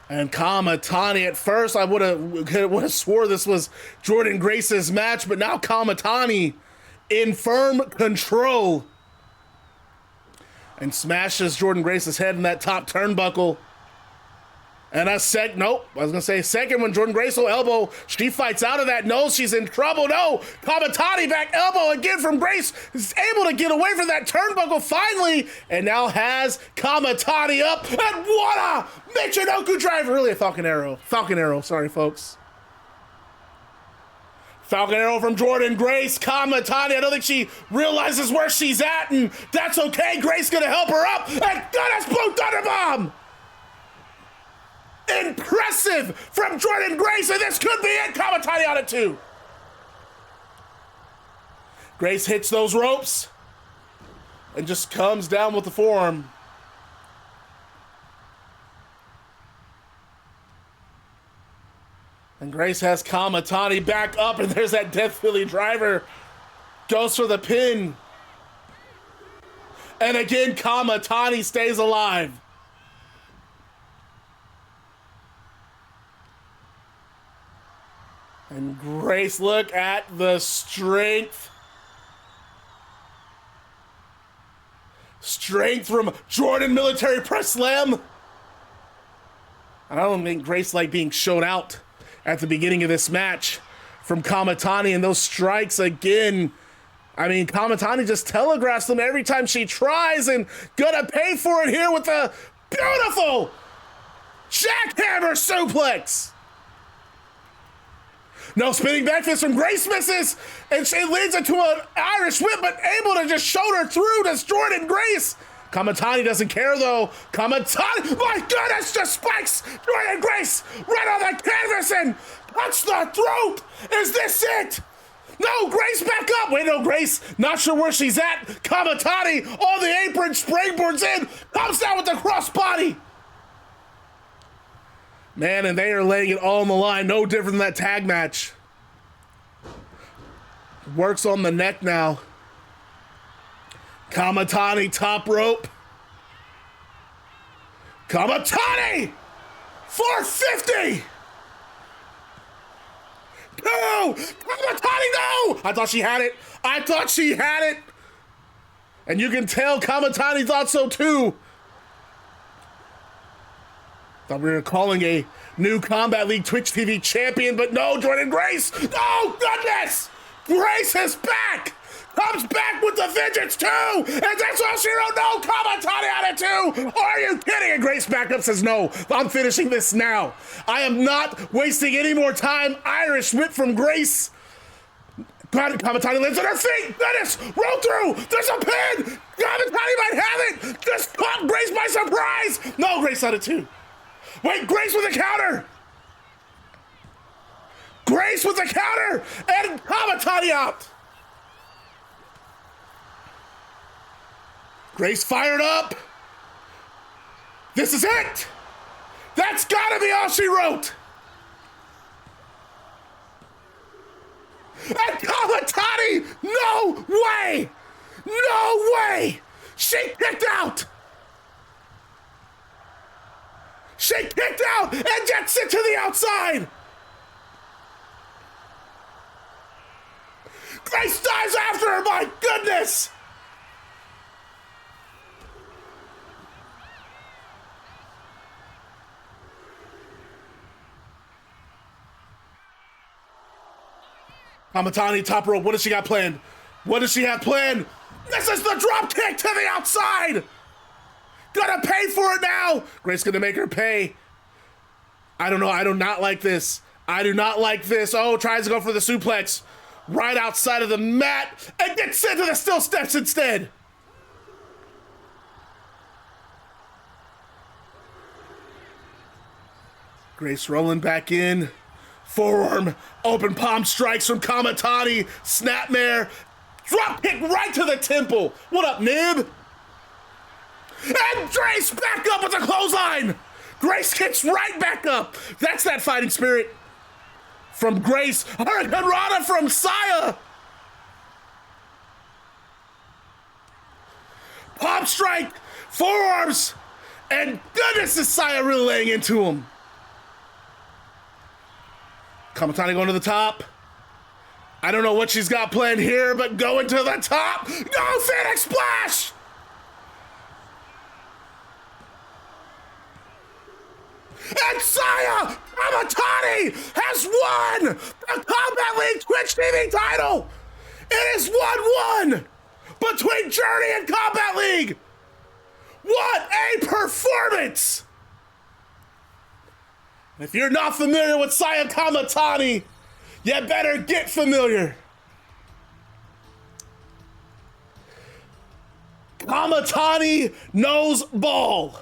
And Kamitani, at first, I would have swore this was Jordynne Grace's match, but now Kamitani in firm control. And smashes Jordynne Grace's head in that top turnbuckle. And nope, I was gonna say second when Jordynne Grace will elbow. She fights out of that. No, she's in trouble. No, Kamitani back elbow again from Grace. Is able to get away from that turnbuckle finally, and now has Kamitani up. And what a Michinoku drive. Really a Falcon Arrow. Falcon Arrow, sorry folks. Falcon Arrow from Jordynne Grace. Kamitani, I don't think she realizes where she's at, and that's okay. Grace gonna help her up. And goodness, Blue Thunder Bomb. Impressive from Jordynne Grace, and this could be it. Kamitani on it too. Grace hits those ropes and just comes down with the forearm. And Grace has Kamitani back up, and there's that Death Philly driver. Goes for the pin. And again, Kamitani stays alive. And Grace, look at the strength. Strength from Jordynne military press slam. I don't think Grace liked being showed out at the beginning of this match from Kamitani, and those strikes again. I mean, Kamitani just telegraphs them every time she tries, and gonna pay for it here with a beautiful jackhammer suplex. No, spinning back fist from Grace misses, and she leads it to an Irish whip, but able to just shoulder through to Jordynne Grace. Kamitani doesn't care though. Kamitani, my goodness, just spikes Jordynne Grace right on the canvas and cuts the throat. Is this it? No, Grace back up. Wait, no, Grace, not sure where she's at. Kamitani on the apron, springboards in, comes down with the crossbody. Man, and they are laying it all on the line. No different than that tag match. Works on the neck now. Kamitani top rope. Kamitani! 450! No! Kamitani, no! I thought she had it. I thought she had it. And you can tell Kamitani thought so too. Thought we were calling a new Combat League Twitch TV champion, but no, Jordynne Grace. Oh, goodness! Grace is back! Comes back with the vengeance too! And that's Yoshihiro, no! Kamitani on it too! Are you kidding? And Grace back up says, no, I'm finishing this now. I am not wasting any more time. Irish whip from Grace. Kamitani lands on her feet. Goodness, roll through. There's a pin. Kamitani might have it. Just caught Grace by surprise. No, Grace on it too. Wait, Grace with a counter! Grace with a counter! And Kamitani out! Grace fired up! This is it! That's gotta be all she wrote! And Kamitani! No way! No way! She kicked out! She kicked out and gets it to the outside. Grace dives after her, my goodness. Kamitani top rope, what does she got planned? What does she have planned? This is the drop kick to the outside. Gotta pay for it now! Grace gonna make her pay. I don't know, I do not like this. I do not like this. Oh, tries to go for the suplex. Right outside of the mat and gets into the steel steps instead. Grace rolling back in. Forearm, open palm strikes from Kamitani. Snapmare. Drop kick right to the temple. What up, Nib? And Grace back up with a clothesline. Grace kicks right back up. That's that fighting spirit from Grace. Hurricane Rana from Saya. Pop strike, forearms, and goodness is Saya really laying into him. Kamitani going to the top. I don't know what she's got planned here, but going to the top. No, Fenix splash! And Saya Kamitani has won the Combat League Twitch TV title. It is 1-1 between Journey and Combat League. What a performance! If you're not familiar with Saya Kamitani, you better get familiar. Kamitani knows ball.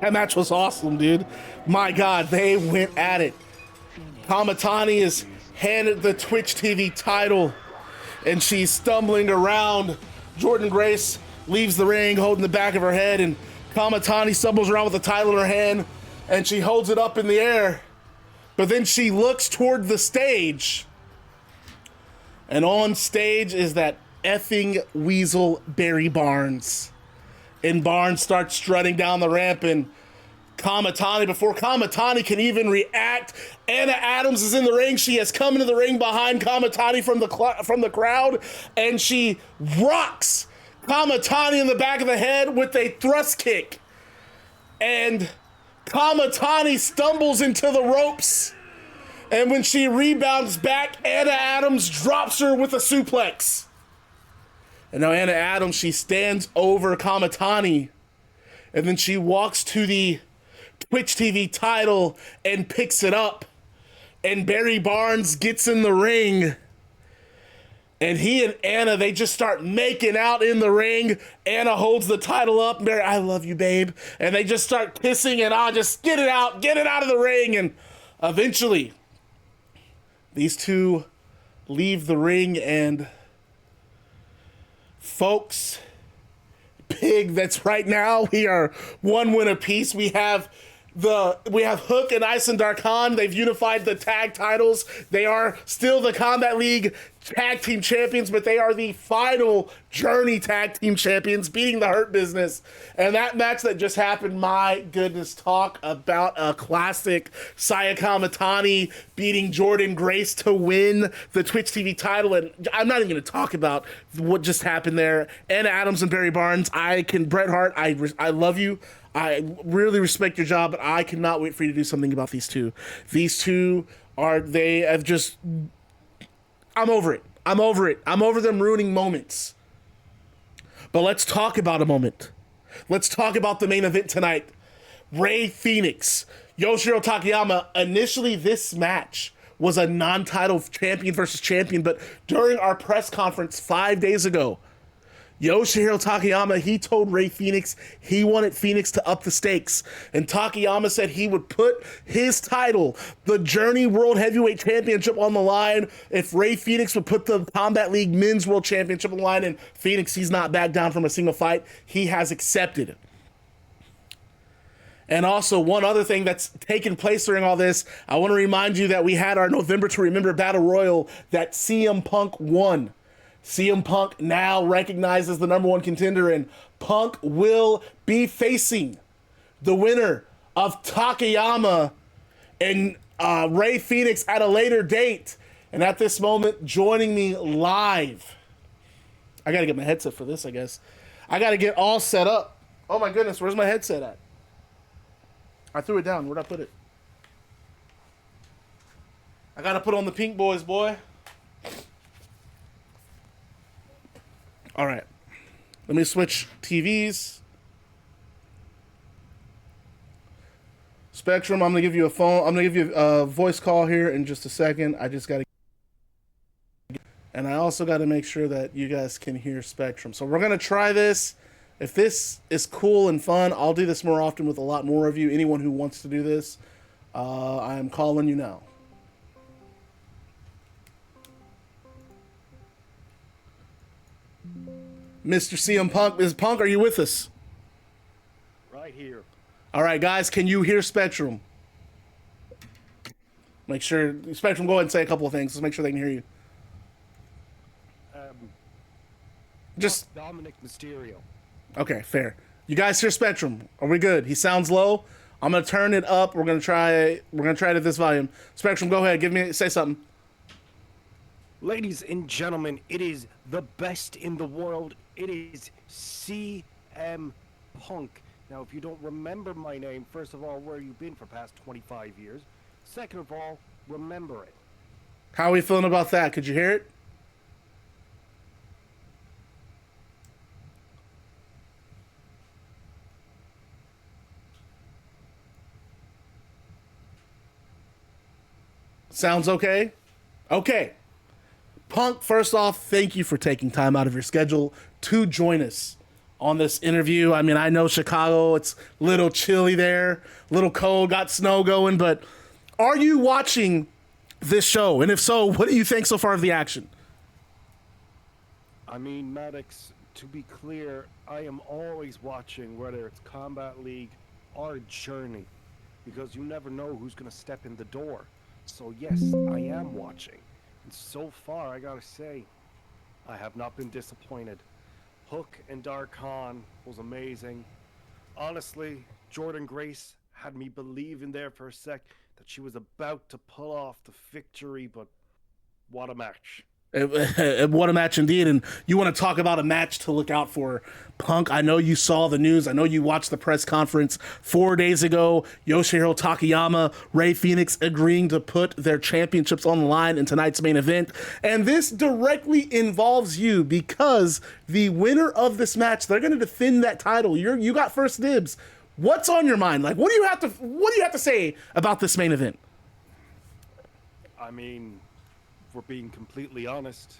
That match was awesome, dude. My God, they went at it. Kamitani is handed the Twitch TV title, and she's stumbling around. Jordynne Grace leaves the ring holding the back of her head, and Kamitani stumbles around with the title in her hand, and she holds it up in the air. But then she looks toward the stage, and on stage is that effing weasel Barry Barnes. And Barnes starts strutting down the ramp, and Kamitani, before Kamitani can even react, Anna Adams is in the ring. She has come into the ring behind Kamitani from the crowd, and she rocks Kamitani in the back of the head with a thrust kick. And Kamitani stumbles into the ropes, and when she rebounds back, Anna Adams drops her with a suplex. And now Anna Adams, she stands over Kamitani, and then she walks to the Twitch TV title and picks it up. And Barry Barnes gets in the ring, and he and Anna, they just start making out in the ring. Anna holds the title up. Barry, I love you, babe. And they just start kissing, and I'll just get it out of the ring. And eventually, these two leave the ring, and folks, big, that's right now. We are 1 win apiece. We have Hook and Aysen Darkhan. They've unified the tag titles. They are still the Combat League tag team champions, but they are the final Journey tag team champions, beating the Hurt Business. And that match that just happened, my goodness, talk about a classic. Saya Kamitani beating Jordynne Grace to win the Twitch TV title. And I'm not even going to talk about what just happened there. Anna Adams and Barry Barnes, Bret Hart, I love you. I really respect your job, but I cannot wait for you to do something about these two. These two they have just, I'm over it. I'm over them ruining moments. But let's talk about a moment. Let's talk about the main event tonight. Rey Fenix, Yoshihiro Takayama. Initially, this match was a non-title champion versus champion, but during our press conference 5 days ago, Yoshihiro Takayama, he told Rey Fenix he wanted Fenix to up the stakes. And Takayama said he would put his title, the Journey World Heavyweight Championship, on the line if Rey Fenix would put the Combat League Men's World Championship on the line. And Fenix, he's not backed down from a single fight. He has accepted. And also, one other thing that's taken place during all this, I want to remind you that we had our November to Remember Battle Royal that CM Punk won. CM Punk now recognized as the #1 contender, and Punk will be facing the winner of Takayama and Rey Fenix at a later date. And at this moment, joining me live, I gotta get my headset for this, I guess. I gotta get all set up. Oh my goodness, where's my headset at? I threw it down. Where'd I put it? I gotta put on the Pink Boys, boy. All right, let me switch TVs. Spectrum, I'm gonna give you a phone. I'm gonna give you a voice call here in just a second. I just gotta, and I also gotta make sure that you guys can hear Spectrum. So we're gonna try this. If this is cool and fun, I'll do this more often with a lot more of you. Anyone who wants to do this, I am calling you now. Mr. CM Punk, Ms. Punk, are you with us? Right here. All right, guys, can you hear Spectrum? Make sure, Spectrum, go ahead and say a couple of things. Let's make sure they can hear you. Just Dominic Mysterio. Okay, fair. You guys hear Spectrum? Are we good? He sounds low. I'm gonna turn it up. We're gonna try it at this volume. Spectrum, go ahead. Say something. Ladies and gentlemen, it is the best in the world. It is CM Punk. Now, if you don't remember my name, first of all, where you been for past 25 years? Second of all, remember it. How are we feeling about that? Could you hear it? Sounds okay? Okay. Punk, first off, thank you for taking time out of your schedule to join us on this interview. I mean, I know Chicago, it's a little chilly there, a little cold, got snow going, but are you watching this show? And if so, what do you think so far of the action? I mean, Maddox, to be clear, I am always watching, whether it's Combat League or Journey, because you never know who's going to step in the door. So yes, I am watching. And so far, I gotta say, I have not been disappointed. Hook and Darkhan was amazing. Honestly, Jordynne Grace had me believing there for a sec that she was about to pull off the victory, but what a match. What a match indeed. And you want to talk about a match to look out for, Punk. I know you saw the news. I know you watched the press conference 4 days ago. Yoshihiro Takayama, Rey Fenix agreeing to put their championships on the line in tonight's main event. And this directly involves you because the winner of this match, they're going to defend that title. You got first dibs. What's on your mind? Like, what do you have to say about this main event? I mean, if we're being completely honest,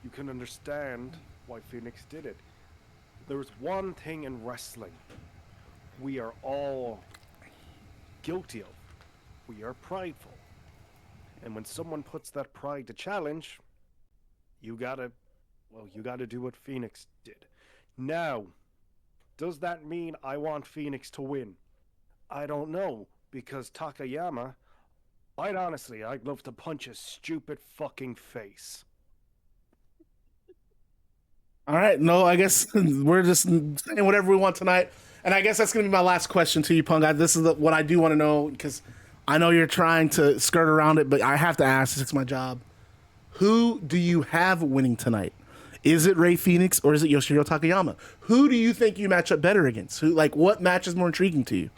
you can understand why Fenix did it. There's one thing in wrestling we are all guilty of. We are prideful. And when someone puts that pride to challenge, you gotta do what Fenix did. Now, does that mean I want Fenix to win? I don't know, because Takayama, quite honestly, I'd love to punch his stupid fucking face. All right, no, I guess we're just saying whatever we want tonight. And I guess that's going to be my last question to you, Punk. This is what I do want to know, because I know you're trying to skirt around it, but I have to ask, it's my job. Who do you have winning tonight? Is it Rey Fenix or is it Yoshihiro Takayama? Who do you think you match up better against? What match is more intriguing to you?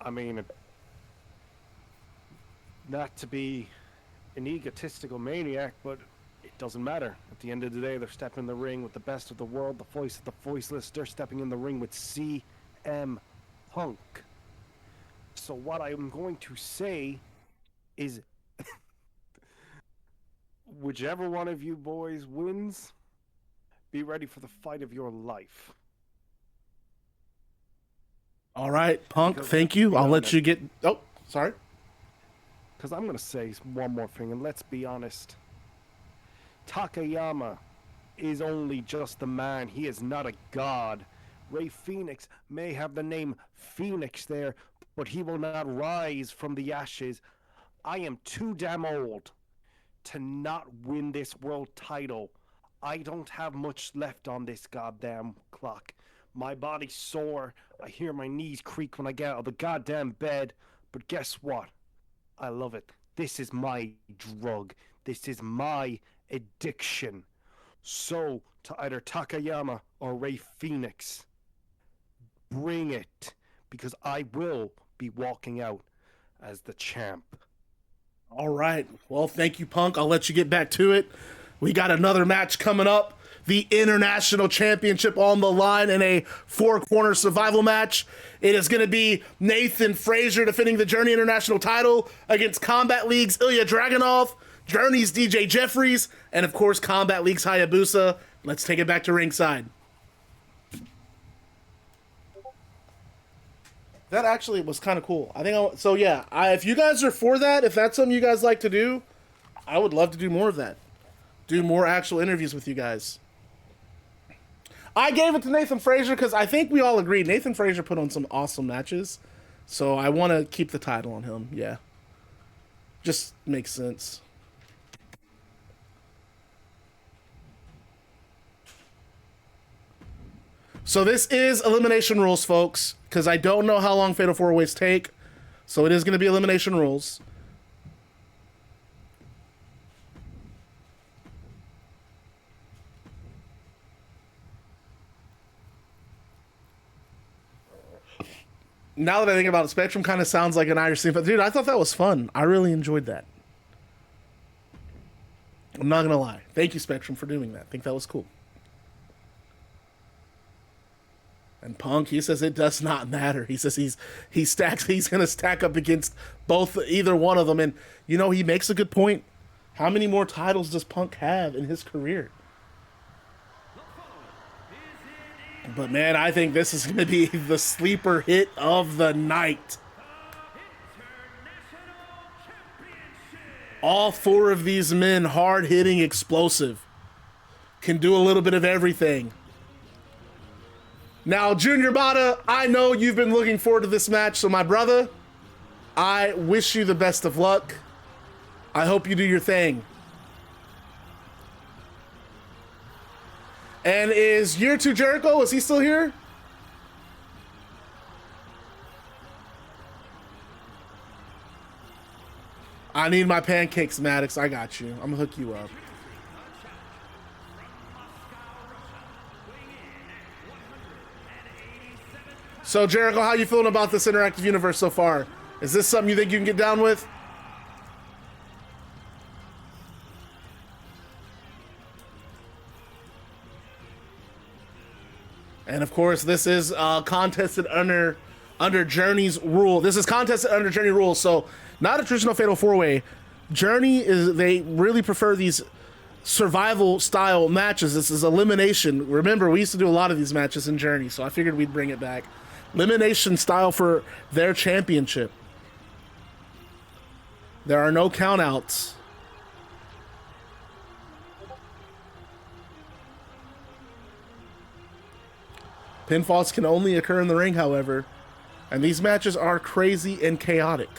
I mean, not to be an egotistical maniac, but it doesn't matter. At the end of the day, they're stepping in the ring with the best of the world, the voice of the voiceless. They're stepping in the ring with CM Punk. So what I'm going to say is, whichever one of you boys wins, be ready for the fight of your life. All right, Punk, thank you. I'll let you get... Oh, sorry. Because I'm going to say one more thing, and let's be honest. Takayama is only just a man. He is not a god. Rey Fenix may have the name Phoenix there, but he will not rise from the ashes. I am too damn old to not win this world title. I don't have much left on this goddamn clock. My body's sore. I hear my knees creak when I get out of the goddamn bed. But guess what? I love it. This is my drug. This is my addiction. So, to either Takayama or Rey Fenix, bring it, because I will be walking out as the champ. All right. Well, thank you, Punk. I'll let you get back to it. We got another match coming up. The International Championship on the line in a four-corner survival match. It is going to be Nathan Frazier defending the Journey International title against Combat League's Ilja Dragunov, Journey's DJ Jeffries, and of course Combat League's Hayabusa. Let's take it back to ringside. That actually was kind of cool. If you guys are for that, if that's something you guys like to do, I would love to do more of that. Do more actual interviews with you guys. I gave it to Nathan Frazier because I think we all agreed Nathan Frazier put on some awesome matches. So I want to keep the title on him. Yeah. Just makes sense. So this is elimination rules, folks, because I don't know how long Fatal 4-Ways take. So it is going to be elimination rules. now that I think about it, Spectrum kind of sounds like an Irish theme. But dude, I thought that was fun. I really enjoyed that. I'm not gonna lie. Thank you, Spectrum, for doing that. I think that was cool. And Punk, he says it does not matter. He says he's gonna stack up against either one of them. And you know, he makes a good point. How many more titles does Punk have in his career? But man, I think this is gonna be the sleeper hit of the night. All four of these men, hard-hitting, explosive, can do a little bit of everything. Now, Junior Bada, I know you've been looking forward to this match, so my brother, I wish you the best of luck. I hope you do your thing. And is Year 2 Jericho, is he still here? I need my pancakes, Maddox. I got you. I'm gonna hook you up. So, Jericho, how you feeling about this interactive universe so far? Is this something you think you can get down with? And of course, this is contested under Journey's rule. This is contested under Journey rules, so not a traditional Fatal 4-Way. Journey they really prefer these survival style matches. This is elimination. Remember, we used to do a lot of these matches in Journey, so I figured we'd bring it back. Elimination style for their championship. There are no countouts. Pinfalls can only occur in the ring, however, and these matches are crazy and chaotic.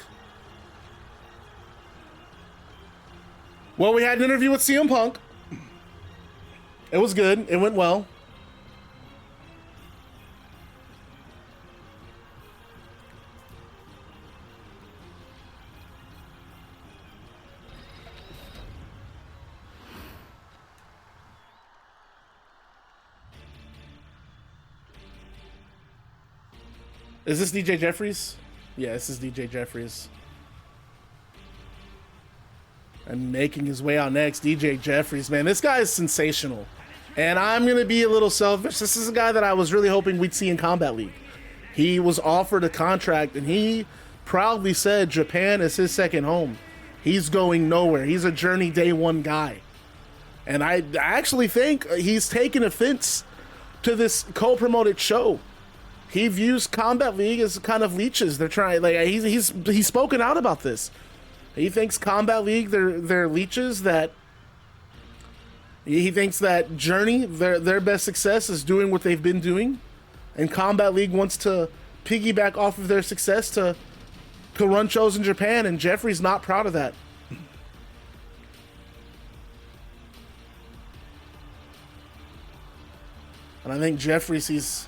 Well, we had an interview with CM Punk. It was good. It went well. Is this DJ Jeffries? Yeah, this is DJ Jeffries. And making his way out next, DJ Jeffries, man. This guy is sensational. And I'm going to be a little selfish. This is a guy that I was really hoping we'd see in Combat League. He was offered a contract, and he proudly said Japan is his second home. He's going nowhere. He's a Journey Day 1 guy. And I actually think he's taken offense to this co-promoted show. He views Combat League as kind of leeches. They're trying, like, he's spoken out about this. He thinks Combat League, they're leeches. That he thinks that Journey, their best success is doing what they've been doing, and Combat League wants to piggyback off of their success to run shows in Japan, and Jeffrey's not proud of that. And I think Jeffrey sees,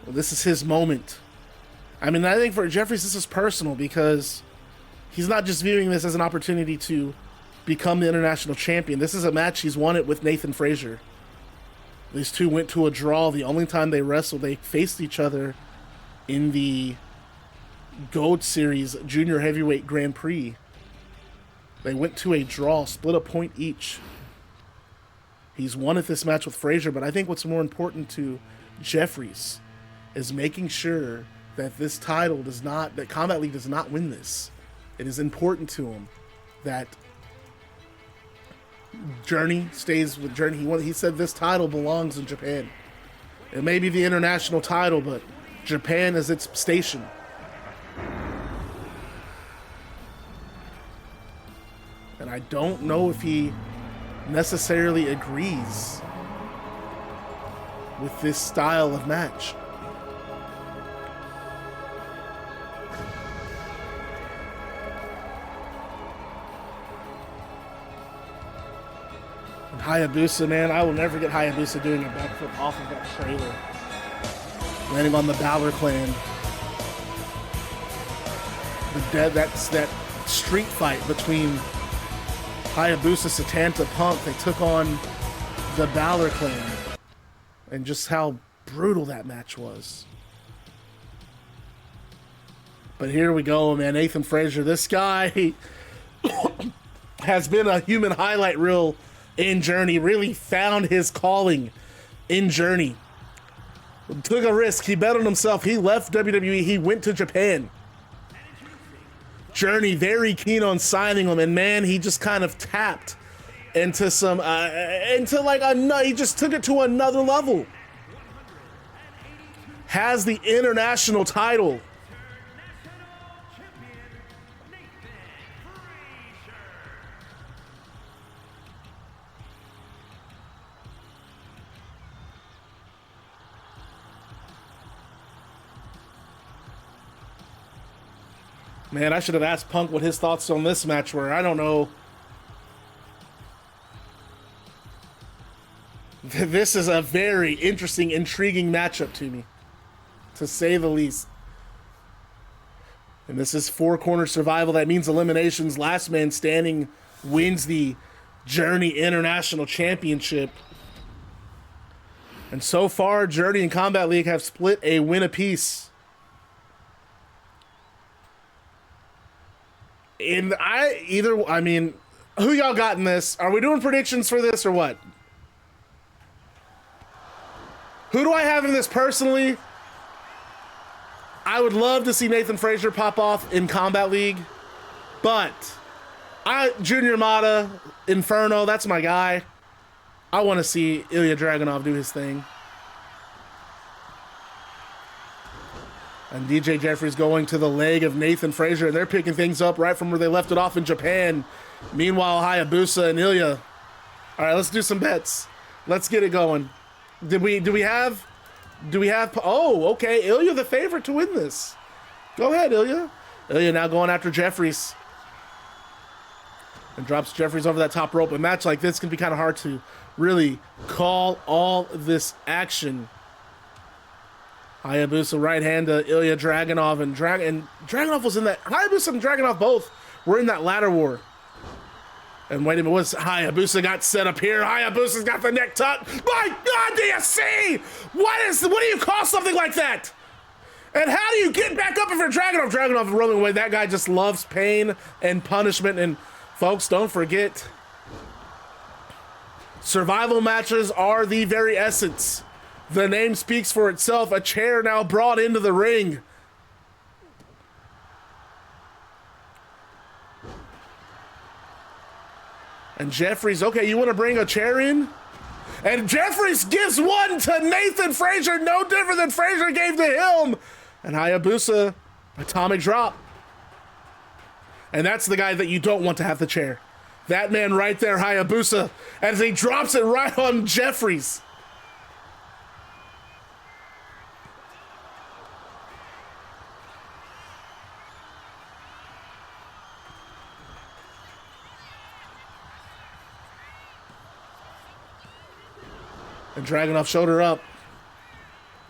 well, this is his moment. I mean, I think for Jeffries, this is personal because he's not just viewing this as an opportunity to become the international champion. This is a match he's won it with Nathan Frazier. These two went to a draw. The only time they wrestled, they faced each other in the Gold Series Junior Heavyweight Grand Prix. They went to a draw, split a point each. He's won at this match with Frazier, but I think what's more important to Jeffries is making sure that this title that Combat League does not win this. It is important to him that Journey stays with Journey. He said this title belongs in Japan. It may be the international title, but Japan is its station. And I don't know if he necessarily agrees with this style of match. Hayabusa, man, I will never get Hayabusa doing a backflip off of that trailer. Landing on the Balor clan. That's that street fight between Hayabusa, Setanta, Punk. They took on the Balor clan. And just how brutal that match was. But here we go, man. Nathan Frazier, this guy has been a human highlight reel in Journey. Really found his calling in Journey. Took a risk. He bet on himself. He left WWE. He went to Japan. Journey very keen on signing him, and man, he just kind of tapped into some, he just took it to another level. Has the international title. Man, I should have asked Punk what his thoughts on this match were. I don't know. This is a very interesting, intriguing matchup to me, to say the least. And this is four-corner survival. That means eliminations. Last man standing wins the Journey International Championship. And so far, Journey and Combat League have split a win apiece. Who y'all got in this? Are we doing predictions for this or what? Who do I have in this personally? I would love to see Nathan Frazier pop off in Combat League, but Junior Mata, Inferno, that's my guy. I want to see Ilja Dragunov do his thing. And DJ Jeffries going to the leg of Nathan Frazier, and they're picking things up right from where they left it off in Japan. Meanwhile, Hayabusa and Ilja. All right, let's do some bets. Let's get it going. Do we have? Oh, okay. Ilja the favorite to win this. Go ahead, Ilja. Ilja now going after Jeffries. And drops Jeffries over that top rope. A match like this can be kind of hard to really call all this action. Hayabusa right hand to Ilja Dragunov, and Dragunov was in that. Hayabusa and Dragunov both were in that ladder war. And wait a minute, Hayabusa got set up here? Hayabusa's got the neck tucked. My God, do you see? What do you call something like that? And how do you get back up if you're Dragunov? Dragunov rolling away. That guy just loves pain and punishment. And folks, don't forget, survival matches are the very essence. The name speaks for itself. A chair now brought into the ring. And Jeffries, okay, you want to bring a chair in? And Jeffries gives one to Nathan Frazier, no different than Frazier gave to him. And Hayabusa, atomic drop. And that's the guy that you don't want to have the chair. That man right there, Hayabusa, as he drops it right on Jeffries. And Dragunov showed her up.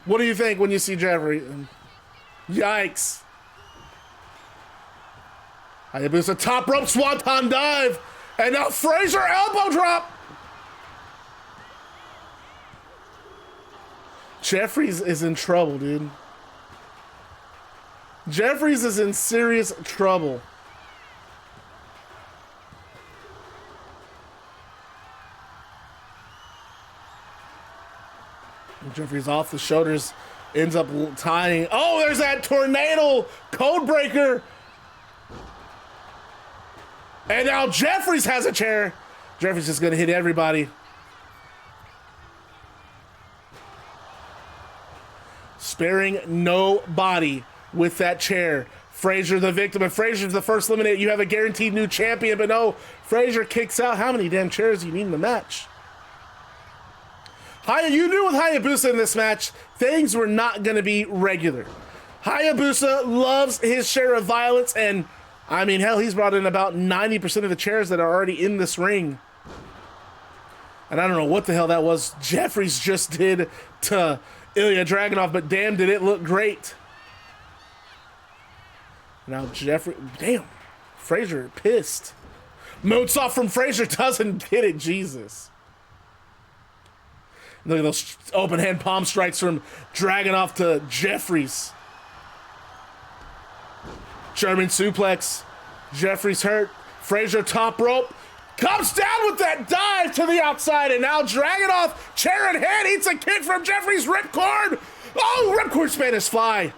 What do you think when you see Jeffrey? Yikes. Hayabusa top rope swanton dive. And now Frazier elbow drop. Jeffries is in trouble, dude. Jeffries is in serious trouble. Jeffries off the shoulders, ends up tying. Oh, there's that tornado code breaker. And now Jeffries has a chair. Jeffries is going to hit everybody. Sparing nobody with that chair. Frazier the victim, and Frazier's the first eliminated. You have a guaranteed new champion, but no, Frazier kicks out. How many damn chairs do you need in the match? You knew with Hayabusa in this match, things were not going to be regular. Hayabusa loves his share of violence, and I mean, hell, he's brought in about 90% of the chairs that are already in this ring. And I don't know what the hell that was Jeffries just did to Ilja Dragunov, but damn, did it look great. Now damn, Frazier pissed. Moonsault from Frazier doesn't get it, Jesus. Look at those open hand palm strikes from Dragunov to Jeffries. German suplex. Jeffries hurt. Frazier top rope. Comes down with that dive to the outside, and now Dragunov, chair in hand, eats a kick from Jeffries' ripcord. Oh, ripcord Spanish fly.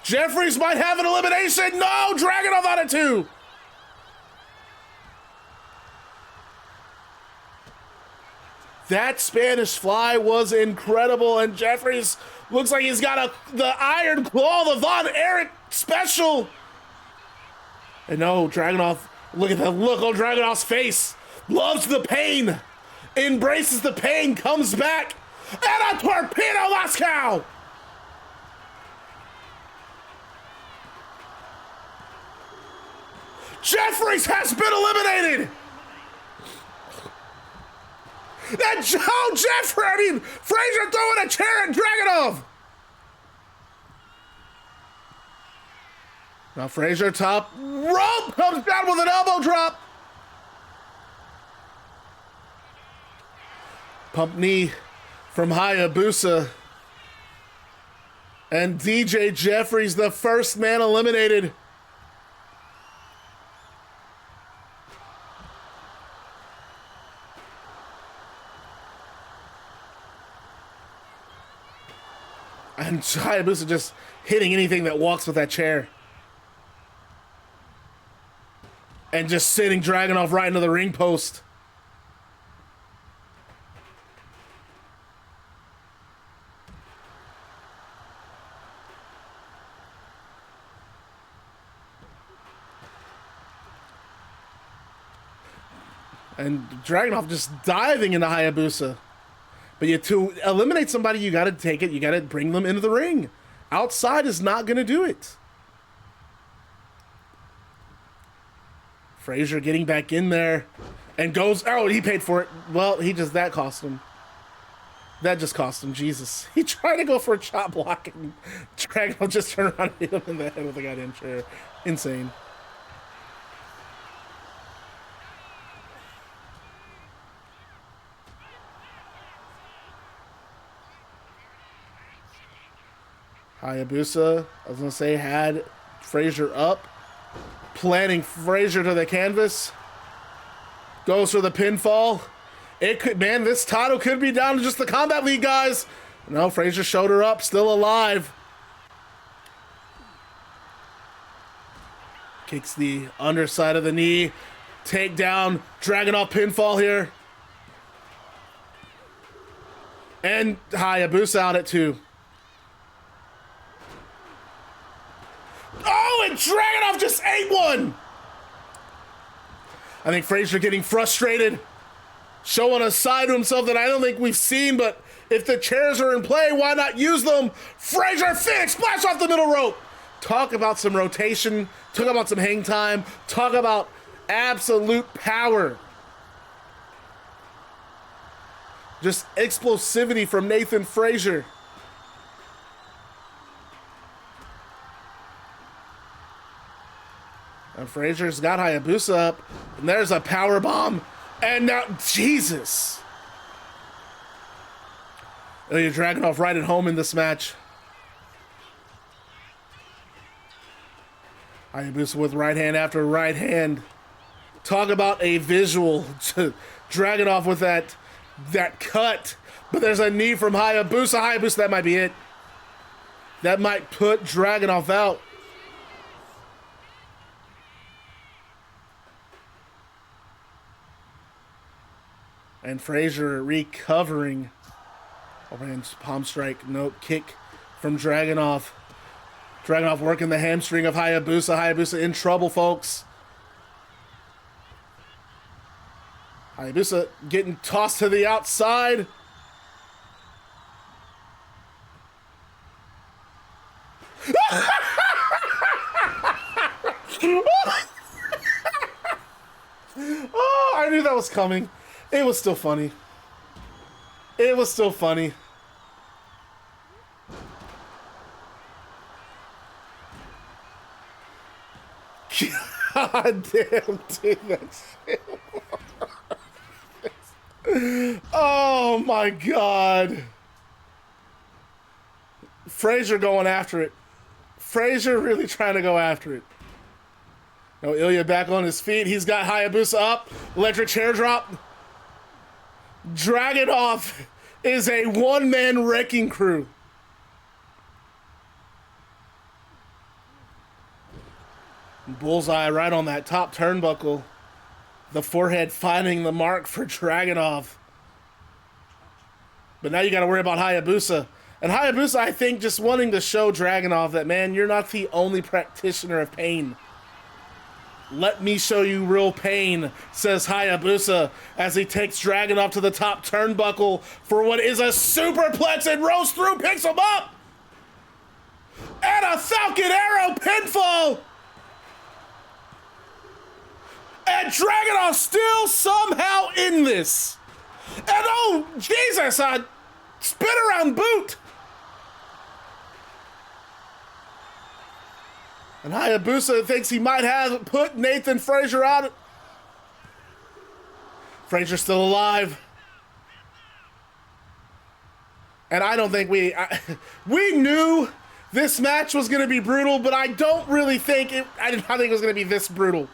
Jeffries might have an elimination. No, Dragunov on it too. That Spanish fly was incredible, and Jeffries looks like he's got the Iron Claw, the Von Erich special. And no, Dragunov, look at the look on Dragunov's face. Loves the pain, embraces the pain, comes back, and a torpedo Moscow. Jeffries has been eliminated. And Frazier throwing a chair at Dragunov. Now Frazier top rope comes down with an elbow drop. Pump knee from Hayabusa. And DJ Jeffries, the first man eliminated. And Hayabusa just hitting anything that walks with that chair. And just sitting Dragunov right into the ring post. And Dragunov just diving into Hayabusa. But to eliminate somebody, you got to take it. You got to bring them into the ring. Outside is not going to do it. Frazier getting back in there and goes. Oh, he paid for it. Well, that cost him. That just cost him. Jesus. He tried to go for a chop block and Dragunov just turned around and hit him in the head with a goddamn chair. Insane. Hayabusa, I was going to say, had Frazier up. Planting Frazier to the canvas. Goes for the pinfall. It could, man, this title could be down to just the Combat League guys. No, Frazier showed her up, still alive. Kicks the underside of the knee. Takedown, Dragunov pinfall here. And Hayabusa out at 2. Oh, and Dragunov just ate one! I think Frazier getting frustrated. Showing a side to himself that I don't think we've seen, but if the chairs are in play, why not use them? Frazier, Fenix, splash off the middle rope. Talk about some rotation. Talk about some hang time. Talk about absolute power. Just explosivity from Nathan Frazier. And Frazier's got Hayabusa up, and there's a power bomb, and now Jesus. Ilja Dragunov right at home in this match. Hayabusa with right hand after right hand. Talk about a visual to Dragunov with that cut, but there's a knee from Hayabusa. Hayabusa, that might be it. That might put Dragunov out. And Frazier recovering. Overhand palm strike, nope, kick from Dragunov. Dragunov working the hamstring of Hayabusa. Hayabusa in trouble, folks. Hayabusa getting tossed to the outside. Oh, I knew that was coming. It was still funny. It was still funny. God damn, dude, that shit. Oh my God. Frazier going after it. Frazier really trying to go after it. No, Ilja back on his feet. He's got Hayabusa up. Electric chair drop. Dragunov is a one-man wrecking crew. Bullseye right on that top turnbuckle. The forehead finding the mark for Dragunov. But now you got to worry about Hayabusa. And Hayabusa, I think, just wanting to show Dragunov that, man, you're not the only practitioner of pain. Let me show you real pain, says Hayabusa as he takes Dragunov to the top turnbuckle for what is a superplex and rolls through, picks him up. And a Falcon Arrow pinfall. And Dragunov still somehow in this. And oh, Jesus, a spin around boot. And Hayabusa thinks he might have put Nathan Frazier out. Frazier's still alive. And I don't think we knew this match was going to be brutal, but I don't really think I did not think it was going to be this brutal.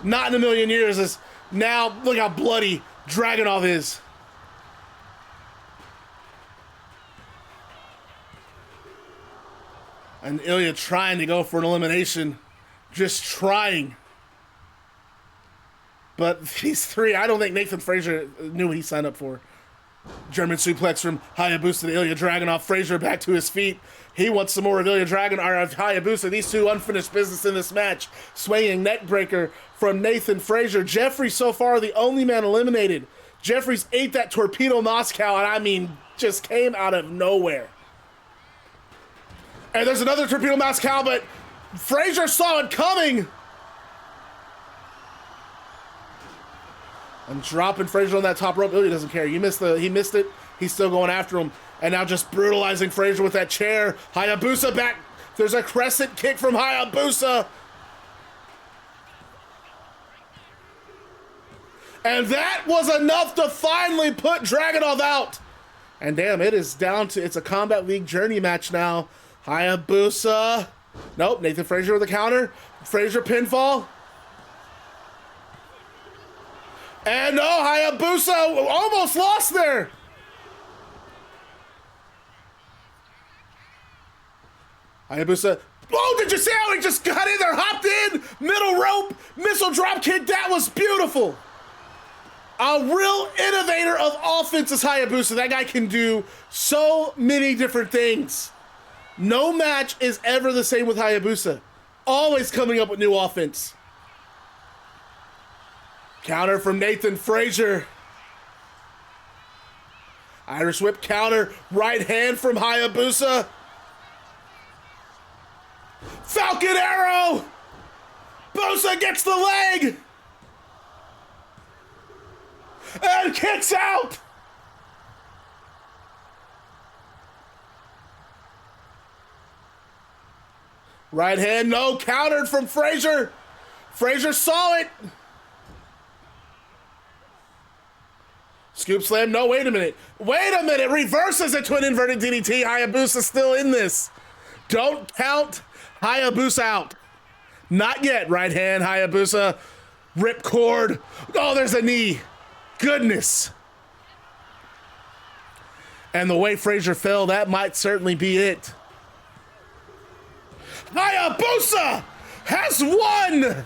Not in a million years. As now, look how bloody Dragunov is. And Ilja trying to go for an elimination. Just trying. But these three, I don't think Nathan Frazier knew what he signed up for. German suplex from Hayabusa to Ilja Dragunov. Frazier back to his feet. He wants some more of Ilja Dragunov, or of Hayabusa. These two unfinished business in this match. Swinging neck breaker from Nathan Frazier. Jeffries so far the only man eliminated. Jeffries ate that torpedo Moscow, and I mean, just came out of nowhere. And there's another torpedo Moscow, but Frazier saw it coming. I'm dropping Frazier on that top rope. Ilja doesn't care. He missed it. He's still going after him. And now just brutalizing Frazier with that chair. Hayabusa back. There's a crescent kick from Hayabusa. And that was enough to finally put Dragunov out. And damn, it is down to, it's a Combat League Journey match now. Hayabusa. Nope, Nathan Frazier with a counter. Frazier pinfall. And no, Hayabusa almost lost there. Hayabusa. Oh, did you see how he just got in there, hopped in, middle rope, missile drop kick? That was beautiful. A real innovator of offense is Hayabusa. That guy can do so many different things. No match is ever the same with Hayabusa. Always coming up with new offense. Counter from Nathan Frazier. Irish whip counter. Right hand from Hayabusa. Falcon Arrow. Busa gets the leg. And kicks out. Right hand, no, countered from Frazier. Frazier saw it. Scoop slam, no, wait a minute. Wait a minute, reverses it to an inverted DDT. Hayabusa still in this. Don't count Hayabusa out. Not yet, right hand, Hayabusa. Rip cord. Oh, there's a knee. Goodness. And the way Frazier fell, that might certainly be it. Hayabusa has won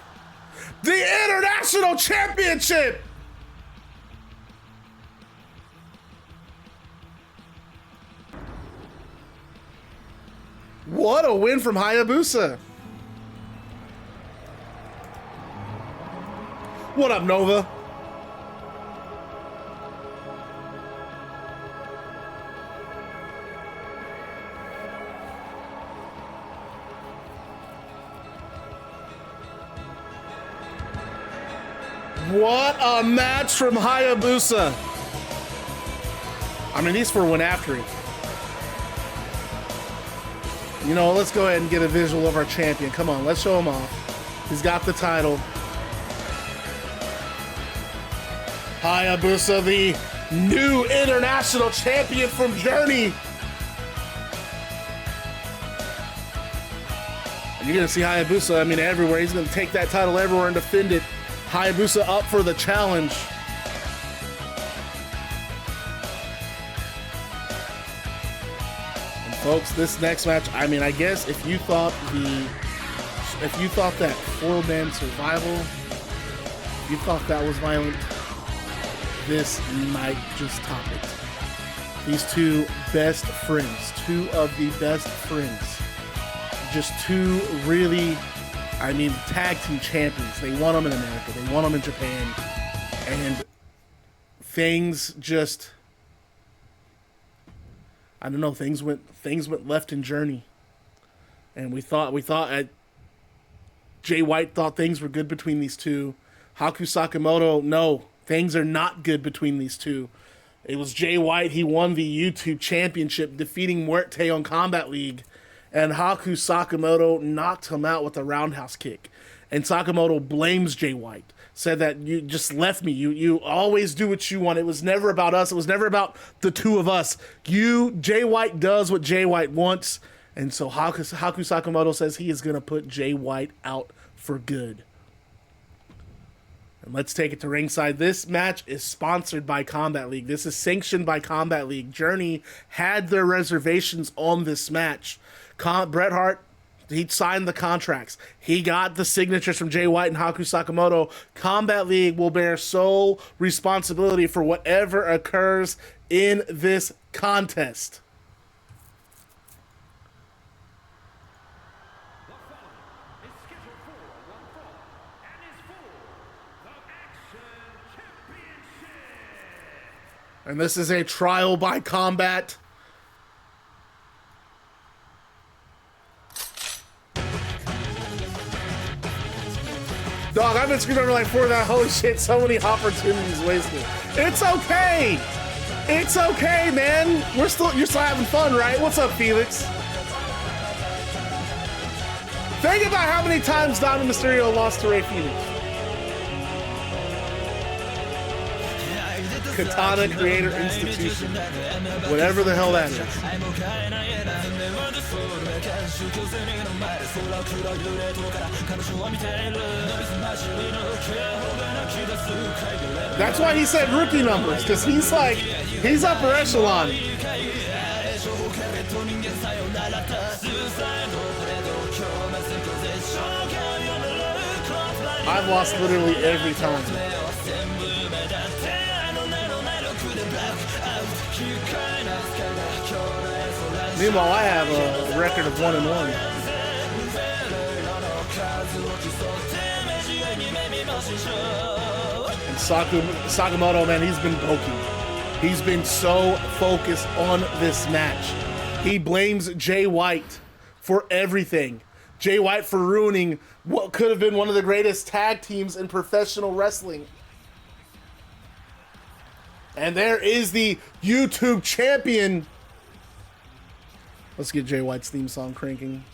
the International Championship. What a win from Hayabusa. What up, Nova? What a match from Hayabusa. I mean, these four went after it. You know, let's go ahead and get a visual of our champion. Come on, let's show him off. He's got the title. Hayabusa, the new international champion from Journey. You're going to see Hayabusa, I mean, everywhere. He's going to take that title everywhere and defend it. Hayabusa up for the challenge. And folks, this next match, I mean, I guess if you thought that four-man survival, if you thought that was violent, this might just top it. These two best friends, two of the best friends. Just two really, I mean, tag team champions. They want them in America. They want them in Japan. And things just, I don't know, things went left in Journey. And we thought Jay White thought things were good between these two. Haku Sakamoto, no, things are not good between these two. It was Jay White. He won the YouTube championship, defeating Muerte on Combat League. And Haku Sakamoto knocked him out with a roundhouse kick. And Sakamoto blames Jay White. Said that you just left me. You always do what you want. It was never about us. It was never about the two of us. Jay White does what Jay White wants. And so Haku Sakamoto says he is going to put Jay White out for good. And let's take it to ringside. This match is sponsored by Combat League. This is sanctioned by Combat League. Journey had their reservations on this match. Bret Hart, he signed the contracts. He got the signatures from Jay White and Haku Sakamoto. Combat League will bear sole responsibility for whatever occurs in this contest. And this is a trial by combat. Dog, I've been screwed over like 4 that. Holy shit, so many opportunities wasted. It's okay. It's okay, man. You're still having fun, right? What's up, Felix? Think about how many times Dominic Mysterio lost to Rey Fenix. Katana Creator Institution. Whatever the hell that is. That's why he said rookie numbers, because he's upper echelon. I've lost literally every time. Meanwhile, I have a record of 1-1. And Sakamoto, man, he's been broken. He's been so focused on this match. He blames Jay White for everything. Jay White for ruining what could have been one of the greatest tag teams in professional wrestling. And there is the YouTube champion. Let's get Jay White's theme song cranking.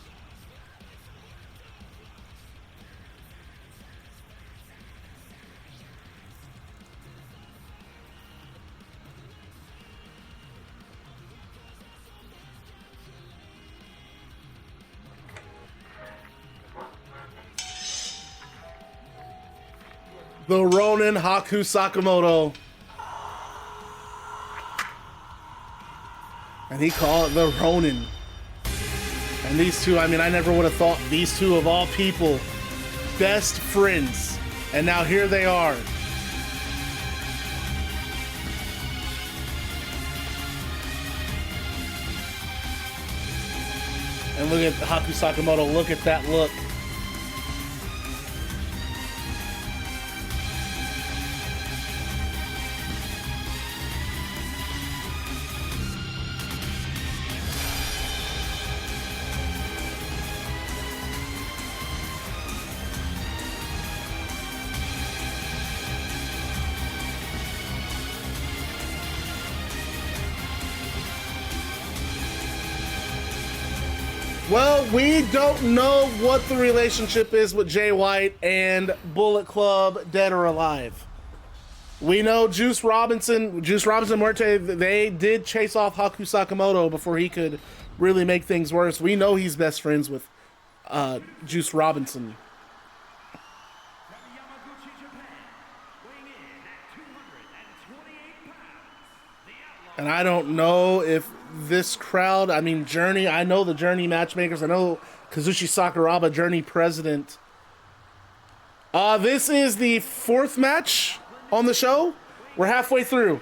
The Ronin Haku Sakamoto. And he called it the Ronin. And these two, I mean, I never would have thought these two of all people, best friends. And now here they are. And look at Haku Sakamoto, look at that look. Well, we don't know what the relationship is with Jay White and Bullet Club, Dead or Alive. We know Juice Robinson Muerte, they did chase off Haku Sakamoto before he could really make things worse. We know he's best friends with Juice Robinson. From Yamaguchi, Japan, weighing in at 228 pounds, the Outlaw. And I don't know if this crowd, I mean, Journey, I know the Journey matchmakers. I know Kazushi Sakuraba, Journey president. This is the 4th match on the show. We're halfway through.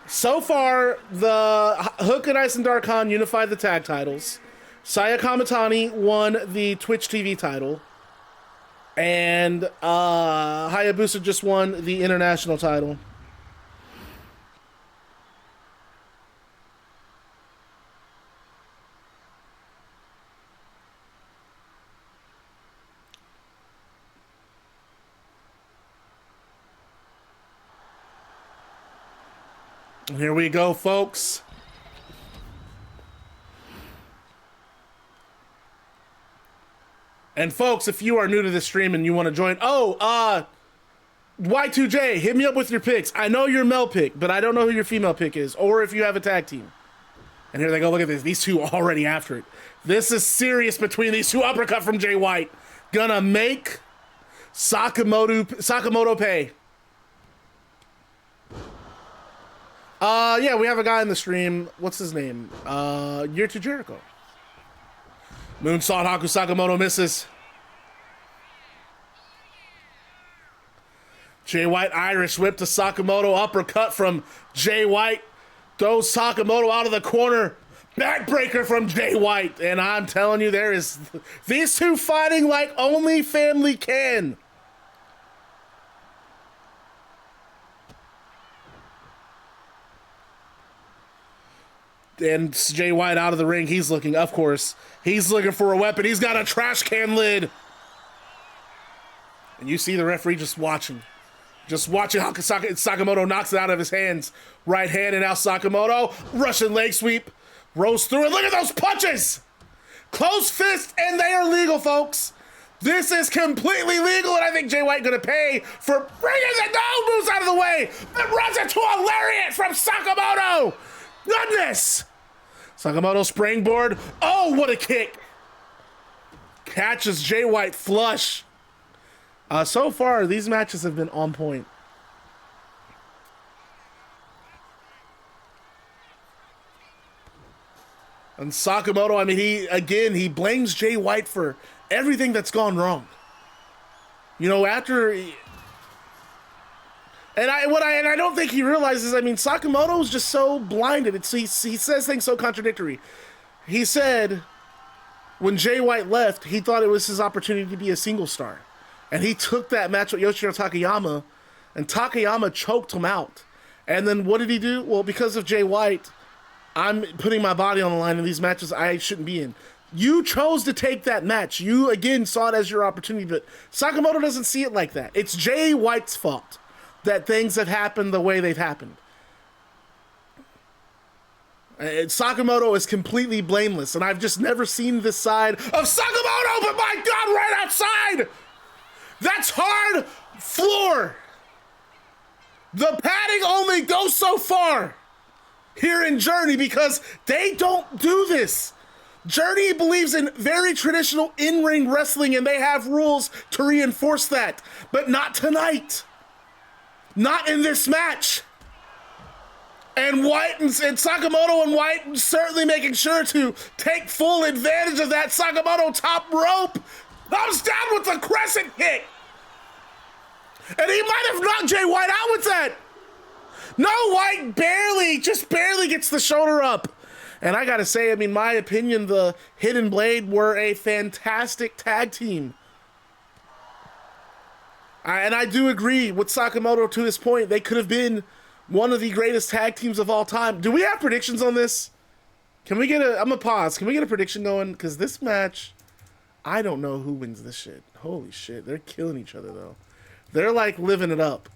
So far, the Hook and Aysen Darkhan unified the tag titles. Saya Kamitani won the Twitch TV title. And Hayabusa just won the international title. Here we go, folks. And folks, if you are new to this stream and you want to join, Y2J, hit me up with your picks. I know your male pick, but I don't know who your female pick is, or if you have a tag team. And here they go, look at this. These two already after it. This is serious between these two. Uppercut from Jay White. Gonna make Sakamoto pay. Yeah, we have a guy in the stream. What's his name? Year to Jericho. Moonsault Haku Sakamoto misses. Jay White Irish whip to Sakamoto. Uppercut from Jay White. Throws Sakamoto out of the corner. Backbreaker from Jay White. And I'm telling you, there is these two fighting like only family can. And Jay White out of the ring. He's looking, of course, he's looking for a weapon. He's got a trash can lid. And you see the referee just watching. Just watching how Sakamoto knocks it out of his hands. Right hand, and now Sakamoto. Russian leg sweep. Rolls through it. Look at those punches. Close fist, and they are legal, folks. This is completely legal, and I think Jay White gonna pay for bringing the no moves out of the way. But runs into a lariat from Sakamoto. Goodness! Sakamoto springboard. Oh, what a kick! Catches Jay White flush. So far, these matches have been on point. And Sakamoto, I mean, he blames Jay White for everything that's gone wrong. You know, after... And I don't think he realizes, I mean, Sakamoto is just so blinded. He says things so contradictory. He said when Jay White left, he thought it was his opportunity to be a single star. And he took that match with Yoshihiro Takayama, and Takayama choked him out. And then what did he do? Well, because of Jay White, I'm putting my body on the line in these matches I shouldn't be in. You chose to take that match. You, again, saw it as your opportunity, but Sakamoto doesn't see it like that. It's Jay White's fault that things have happened the way they've happened. Sakamoto is completely blameless, and I've just never seen this side of Sakamoto, but my God, right outside! That's hard floor! The padding only goes so far here in Journey because they don't do this. Journey believes in very traditional in-ring wrestling, and they have rules to reinforce that, but not tonight. Not in this match. And White and Sakamoto and White certainly making sure to take full advantage of that. Sakamoto top rope comes down with the crescent kick. And he might have knocked Jay White out with that. No, White just barely gets the shoulder up. And I gotta say, I mean, my opinion, the Hidden Blade were a fantastic tag team. And I do agree with Sakamoto to this point. They could have been one of the greatest tag teams of all time. Do we have predictions on this? Can we get I'm gonna pause. Can we get a prediction going? Because this match, I don't know who wins this shit. Holy shit. They're killing each other, though. They're, like, living it up.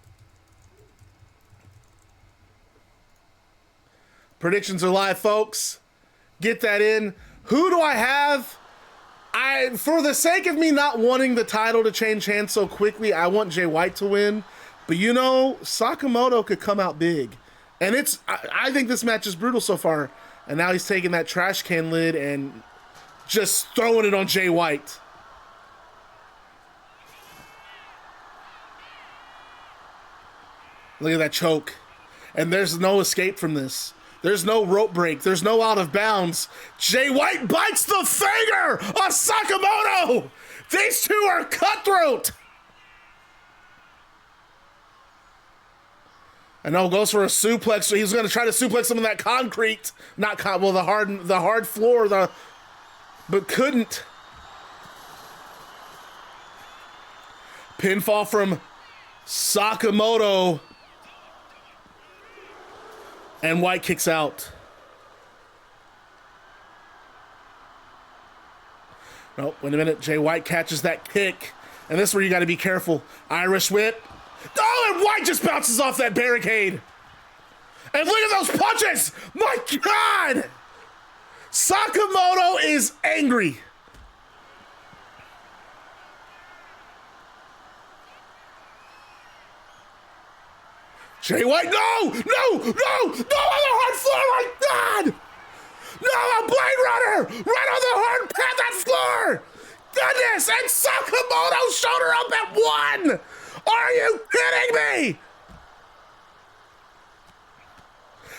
Predictions are live, folks. Get that in. Who do I have? For the sake of me not wanting the title to change hands so quickly, I want Jay White to win. But you know, Sakamoto could come out big. And I think this match is brutal so far. And now he's taking that trash can lid and just throwing it on Jay White. Look at that choke. And there's no escape from this. There's no rope break. There's no out of bounds. Jay White bites the finger of Sakamoto. These two are cutthroat. And now goes for a suplex. So he's going to try to suplex him in that concrete. The hard floor. But couldn't. Pinfall from Sakamoto. And White kicks out. No, wait a minute. Jay White catches that kick. And this is where you got to be careful. Irish whip. Oh, and White just bounces off that barricade. And look at those punches. My God. Sakamoto is angry. Jay White, no, on the hard floor, my God! No, a Blade Runner, right on the hard path, that floor! Goodness, and Sakamoto's shoulder up at 1! Are you kidding me?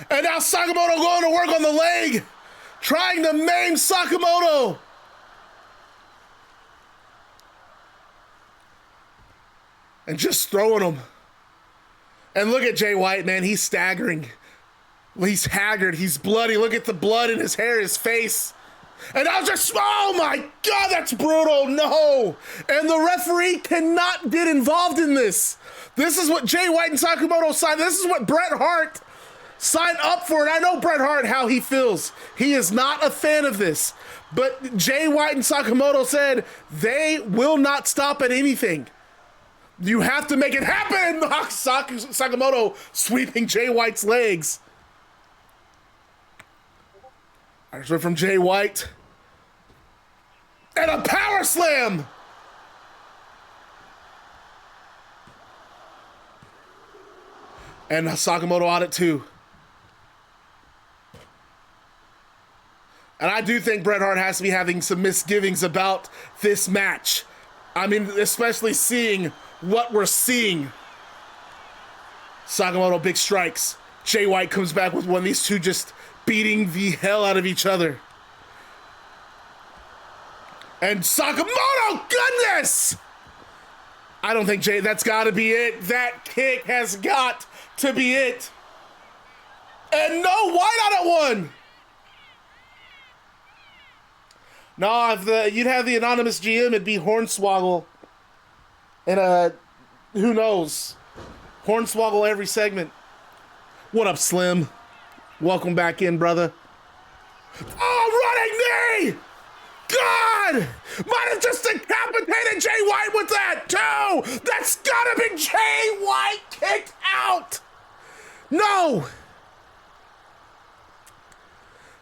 And now Sakamoto going to work on the leg, trying to maim Sakamoto. And just throwing him. And look at Jay White, man. He's staggering. He's haggard. He's bloody. Look at the blood in his hair, his face. And I was just, oh my God, that's brutal. No. And the referee cannot get involved in this. This is what Jay White and Sakamoto signed. This is what Bret Hart signed up for. And I know Bret Hart, how he feels. He is not a fan of this. But Jay White and Sakamoto said they will not stop at anything. You have to make it happen! Sakamoto sweeping Jay White's legs. Irish whip from Jay White. And a power slam! And Sakamoto on it too. And I do think Bret Hart has to be having some misgivings about this match. I mean, especially seeing what we're seeing. Sakamoto, big strikes. Jay White comes back with one. These two just beating the hell out of each other. And Sakamoto, goodness! I don't think that's got to be it. That kick has got to be it. And no, White on at 1. No, if you'd have the anonymous GM, it'd be Hornswoggle. And who knows? Hornswoggle every segment. What up, Slim? Welcome back in, brother. Oh, running knee! God! Might have just decapitated Jay White with that, too! That's gotta be Jay White kicked out! No!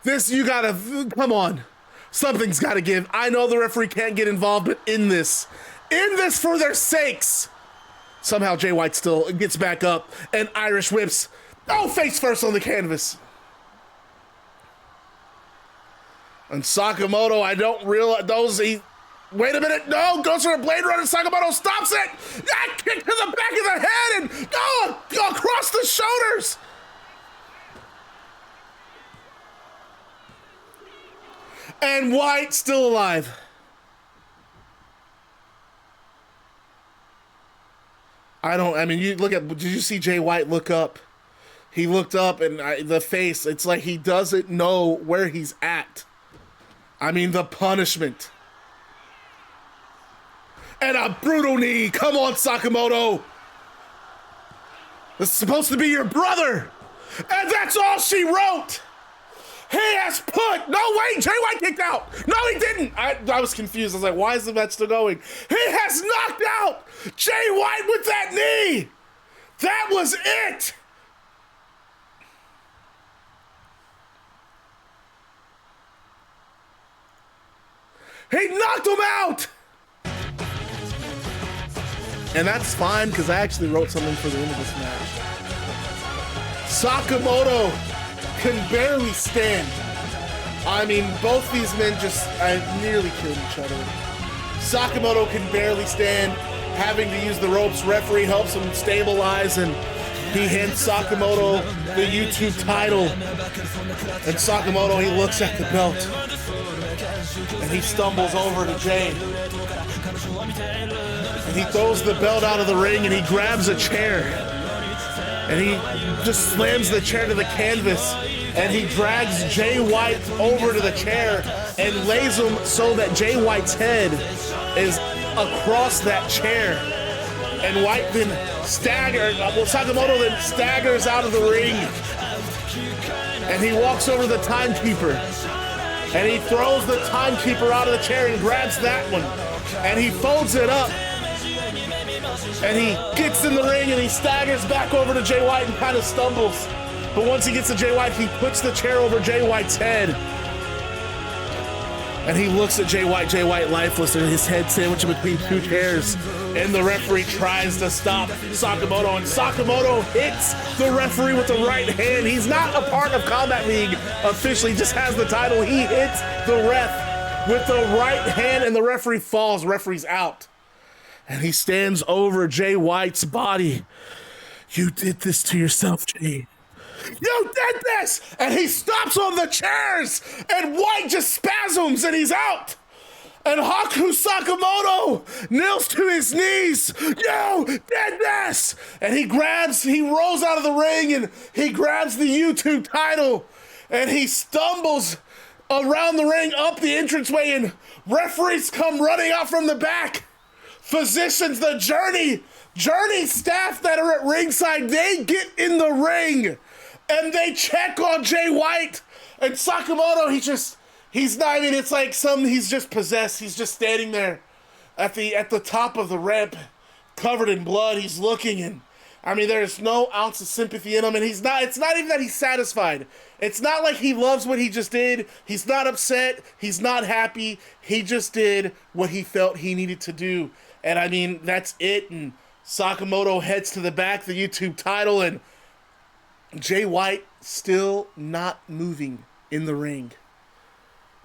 This, you gotta, come on. Something's gotta give. I know the referee can't get involved, but in this for their sakes. Somehow Jay White still gets back up and Irish whips. Oh, face first on the canvas. And Sakamoto, I don't realize wait a minute, no, goes for a Blade Runner. Sakamoto stops it. That kick to the back of the head and across the shoulders. And White still alive. You look at, did you see Jay White look up? He looked up and the face, it's like he doesn't know where he's at. I mean, the punishment. And a brutal knee. Come on, Sakamoto. This is supposed to be your brother. And that's all she wrote. He has put, no way, Jay White kicked out. No, he didn't. I was confused. I was like, why is the match still going? He has knocked out Jay White with that knee. That was it. He knocked him out. And that's fine, because I actually wrote something for the end of this match. Sakamoto can barely stand. I mean, both these men just nearly killed each other. Sakamoto can barely stand, having to use the ropes. Referee helps him stabilize, and he hands Sakamoto the YouTube title. And Sakamoto, he looks at the belt. And he stumbles over to Jay. And he throws the belt out of the ring and he grabs a chair. And he just slams the chair to the canvas. And he drags Jay White over to the chair and lays him so that Jay White's head is across that chair. And White then Sakamoto then staggers out of the ring. And he walks over to the timekeeper. And he throws the timekeeper out of the chair and grabs that one. And he folds it up. And he gets in the ring and he staggers back over to Jay White and kind of stumbles. But once he gets to Jay White, he puts the chair over Jay White's head. And he looks at Jay White lifeless, and his head sandwiched between two chairs. And the referee tries to stop Sakamoto, and Sakamoto hits the referee with the right hand. He's not a part of Combat League officially, just has the title. He hits the ref with the right hand, and the referee falls. Referee's out. And he stands over Jay White's body. You did this to yourself, Jay. You did this! And he stops on the chairs, and White just spasms, and he's out. And Haku Sakamoto kneels to his knees. You did this! And he rolls out of the ring, and he grabs the YouTube title, and he stumbles around the ring, up the entranceway, and referees come running out from the back. Physicians, the Journey staff that are at ringside, they get in the ring. And they check on Jay White, and Sakamoto, he's just possessed. He's just standing there at the top of the ramp, covered in blood. He's looking, and I mean, there's no ounce of sympathy in him, and it's not even that he's satisfied. It's not like he loves what he just did. He's not upset. He's not happy. He just did what he felt he needed to do. And I mean, that's it. And Sakamoto heads to the back, the YouTube title, and Jay White still not moving in the ring.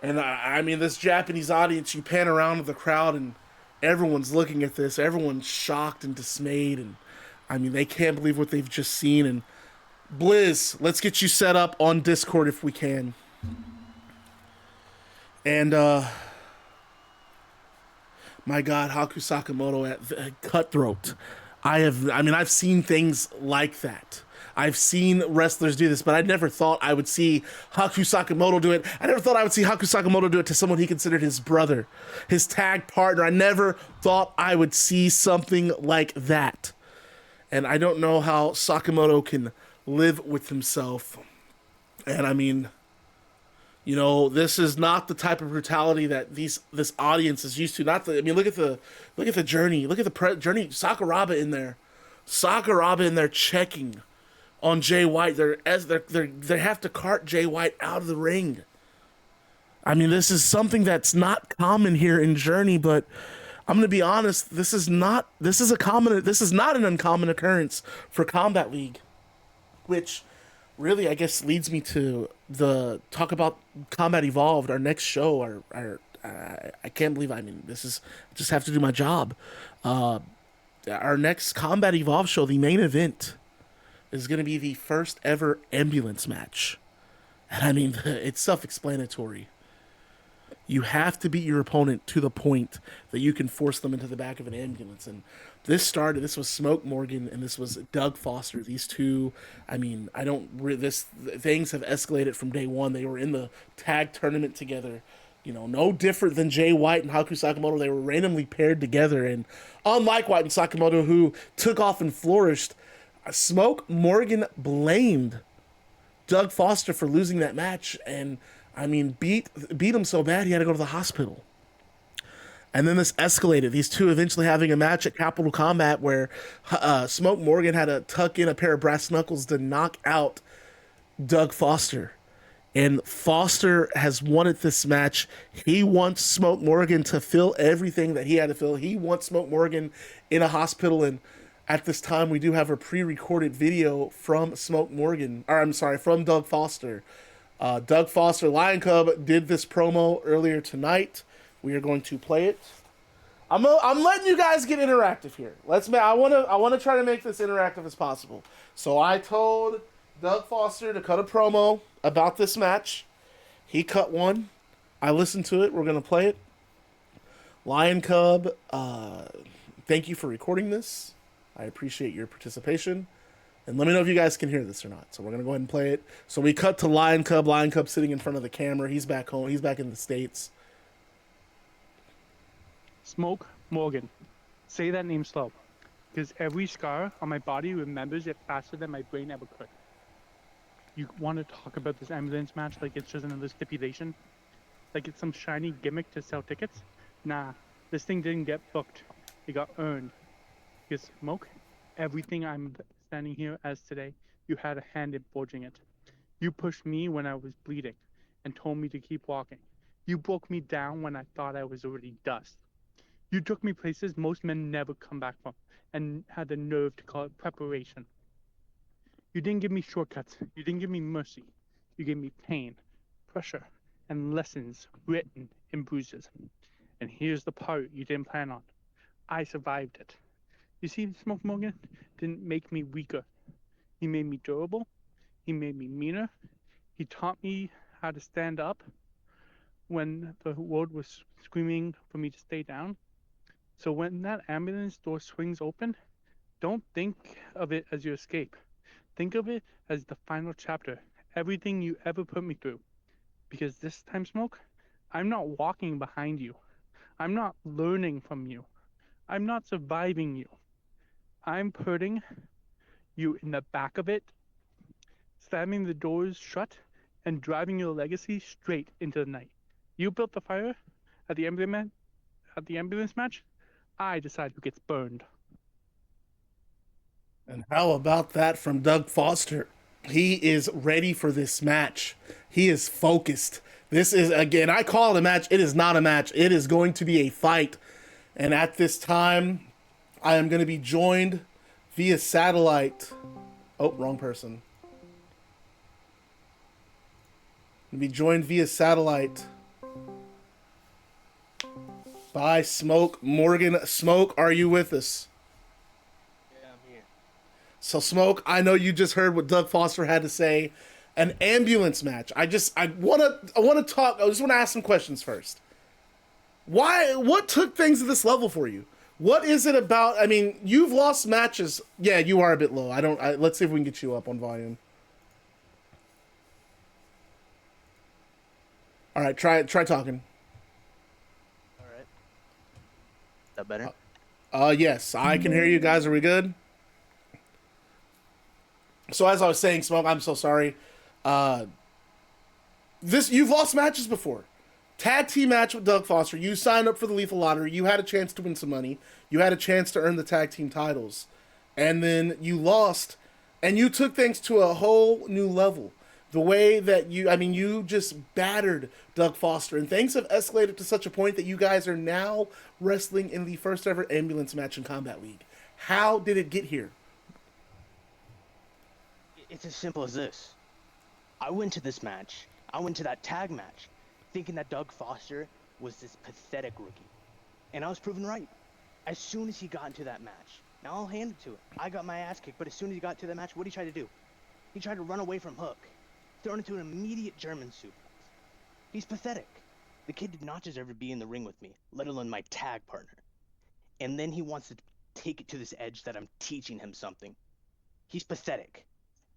And I mean, this Japanese audience, you pan around to the crowd and everyone's looking at this. Everyone's shocked and dismayed. And I mean, they can't believe what they've just seen. And Blizz, let's get you set up on Discord if we can. And, my God, Haku Sakamoto at Cutthroat. I've seen things like that. I've seen wrestlers do this, but I never thought I would see Haku Sakamoto do it. I never thought I would see Haku Sakamoto do it to someone he considered his brother, his tag partner. I never thought I would see something like that. And I don't know how Sakamoto can live with himself. And I mean, you know, this is not the type of brutality that this audience is used to. Look at the Journey. Look at the Journey. Sakuraba in there checking on Jay White. They have to cart Jay White out of the ring. I mean, this is something that's not common here in Journey, but I'm gonna be honest, this is not an uncommon occurrence for Combat League, which really, I guess, leads me to the talk about Combat Evolved, our next show. I can't believe, I just have to do my job. Our next Combat Evolved show, the main event, is going to be the first ever ambulance match. And I mean, it's self-explanatory. You have to beat your opponent to the point that you can force them into the back of an ambulance. And this was Smoke Morgan and this was Doug Foster. These two, things have escalated from day one. They were in the tag tournament together. You know, no different than Jay White and Haku Sakamoto. They were randomly paired together. And unlike White and Sakamoto, who took off and flourished, Smoke Morgan blamed Doug Foster for losing that match, and beat him so bad he had to go to the hospital. And then this escalated. These two eventually having a match at Capital Combat where Smoke Morgan had to tuck in a pair of brass knuckles to knock out Doug Foster. And Foster has wanted this match. He wants Smoke Morgan to feel everything that he had to feel. He wants Smoke Morgan in a hospital, and at this time, we do have a pre-recorded video from from Doug Foster. Doug Foster, Lion Cub, did this promo earlier tonight. We are going to play it. I'm letting you guys get interactive here. I want to try to make this interactive as possible. So I told Doug Foster to cut a promo about this match. He cut one. I listened to it. We're gonna play it. Lion Cub, thank you for recording this. I appreciate your participation. And let me know if you guys can hear this or not. So we're going to go ahead and play it. So we cut to Lion Cub. Lion Cub sitting in front of the camera. He's back home. He's back in the States. Smoke Morgan. Say that name slow. Because every scar on my body remembers it faster than my brain ever could. You want to talk about this ambulance match like it's just another stipulation? Like it's some shiny gimmick to sell tickets? Nah, this thing didn't get booked. It got earned. Because Smoke, everything I'm standing here as today, you had a hand in forging it. You pushed me when I was bleeding and told me to keep walking. You broke me down when I thought I was already dust. You took me places most men never come back from and had the nerve to call it preparation. You didn't give me shortcuts. You didn't give me mercy. You gave me pain, pressure, and lessons written in bruises. And here's the part you didn't plan on. I survived it. You see, Smoke Morgan didn't make me weaker. He made me durable. He made me meaner. He taught me how to stand up when the world was screaming for me to stay down. So when that ambulance door swings open, don't think of it as your escape. Think of it as the final chapter, everything you ever put me through. Because this time, Smoke, I'm not walking behind you. I'm not learning from you. I'm not surviving you. I'm putting you in the back of it, slamming the doors shut, and driving your legacy straight into the night. You built the fire at the ambulance match. I decide who gets burned. And how about that from Doug Foster? He is ready for this match. He is focused. This is, again, I call it a match. It is not a match. It is going to be a fight. And at this time, I am going to be joined via satellite. Oh, wrong person. I'm going to be joined via satellite by Smoke Morgan. Smoke, are you with us? Yeah, I'm here. So, Smoke, I know you just heard what Doug Foster had to say. An ambulance match. I want to talk. I just want to ask some questions first. What took things to this level for you? What is it about? I mean, you've lost matches. Yeah, you are a bit low. Let's see if we can get you up on volume. All right, try talking. All right. Is that better? Yes, I can hear you guys. Are we good? So as I was saying, Smoke, I'm so sorry. You've lost matches before. Tag team match with Doug Foster. You signed up for the Lethal Lottery. You had a chance to win some money. You had a chance to earn the tag team titles. And then you lost. And you took things to a whole new level. The way that you just battered Doug Foster. And things have escalated to such a point that you guys are now wrestling in the first ever ambulance match in Combat League. How did it get here? It's as simple as this. I went to this match. I went to that tag match thinking that Doug Foster was this pathetic rookie. And I was proven right. As soon as he got into that match, now I'll hand it to him. I got my ass kicked, but as soon as he got to that match, what did he try to do? He tried to run away from Hook, thrown into an immediate German suplex. He's pathetic. The kid did not deserve to be in the ring with me, let alone my tag partner. And then he wants to take it to this edge that I'm teaching him something. He's pathetic.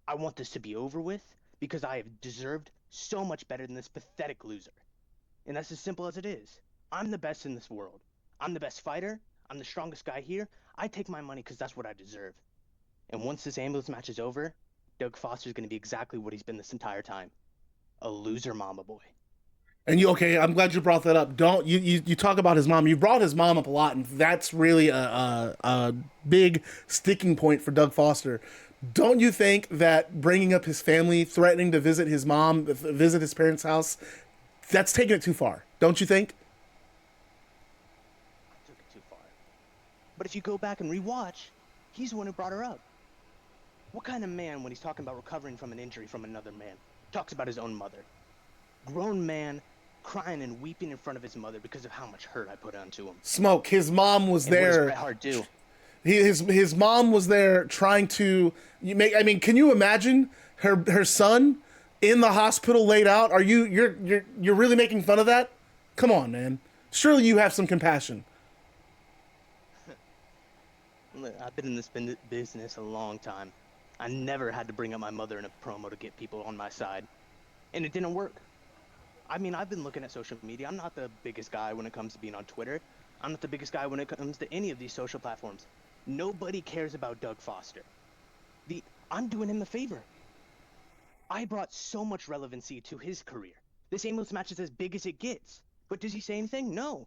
I want this to be over with because I have deserved so much better than this pathetic loser. And that's as simple as it is. I'm the best in this world. I'm the best fighter. I'm the strongest guy here. I take my money because that's what I deserve. And once this ambulance match is over, Doug Foster's going to be exactly what he's been this entire time. A loser mama boy. And I'm glad you brought that up. You talk about his mom. You brought his mom up a lot, and that's really a big sticking point for Doug Foster. Don't you think that bringing up his family, threatening to visit his mom, visit his parents' house, that's taking it too far? Don't you think? I took it too far. But if you go back and rewatch, he's the one who brought her up. What kind of man, when he's talking about recovering from an injury from another man, talks about his own mother? Grown man crying and weeping in front of his mother because of how much hurt I put onto him. Smoke, his mom was And what does there. Bret Hart do? His mom was there trying to make. I mean, can you imagine her son in the hospital laid out? You're really making fun of that? Come on, man. Surely you have some compassion. Look, I've been in this business a long time. I never had to bring up my mother in a promo to get people on my side, and it didn't work. I mean, I've been looking at social media. I'm not the biggest guy when it comes to being on Twitter. I'm not the biggest guy when it comes to any of these social platforms. Nobody cares about Doug Foster. I'm doing him a favor. I brought so much relevancy to his career. This ambulance match is as big as it gets. But does he say anything? No.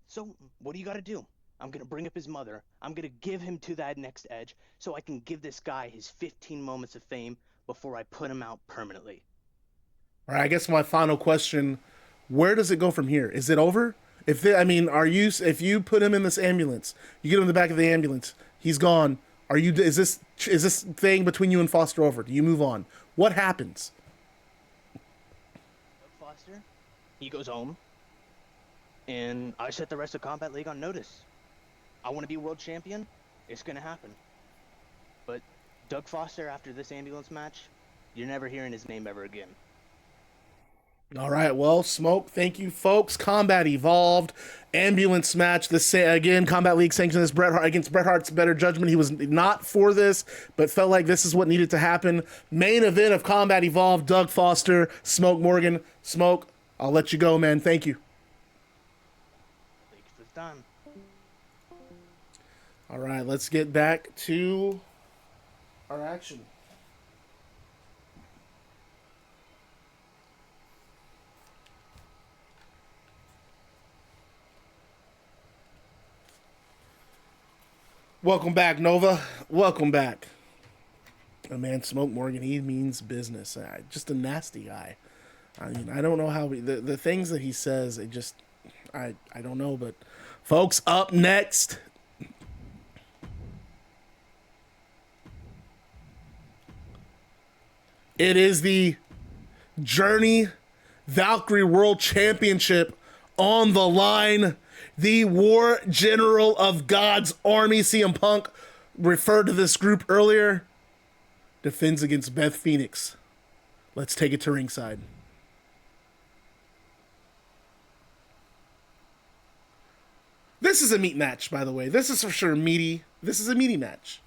So what do you got to do? I'm going to bring up his mother. I'm going to give him to that next edge so I can give this guy his 15 moments of fame before I put him out permanently. All right, I guess my final question, where does it go from here? Is it over? If you put him in this ambulance, you get him in the back of the ambulance, he's gone. Is this thing between you and Foster over? Do you move on? What happens? Doug Foster, he goes home, and I set the rest of Combat League on notice. I want to be world champion. It's going to happen. But Doug Foster, after this ambulance match, you're never hearing his name ever again. All right, well, Smoke, thank you, folks. Combat Evolved, ambulance match. Again, Combat League sanctioned this against Bret Hart's better judgment. He was not for this, but felt like this is what needed to happen. Main event of Combat Evolved, Doug Foster, Smoke Morgan. Smoke, I'll let you go, man. Thank you. Thank you for the time. All right, let's get back to our action. Welcome back, Nova. Welcome back. Oh, man, Smoke Morgan, he means business. Just a nasty guy. I mean, I don't know how the things that he says, I don't know. But, folks, up next, it is the Journey Valkyrie World Championship on the line. The War General of God's Army, CM Punk referred to this group earlier, defends against Beth Phoenix. Let's take it to ringside. This is a meat match, by the way. This is for sure meaty. This is a meaty match.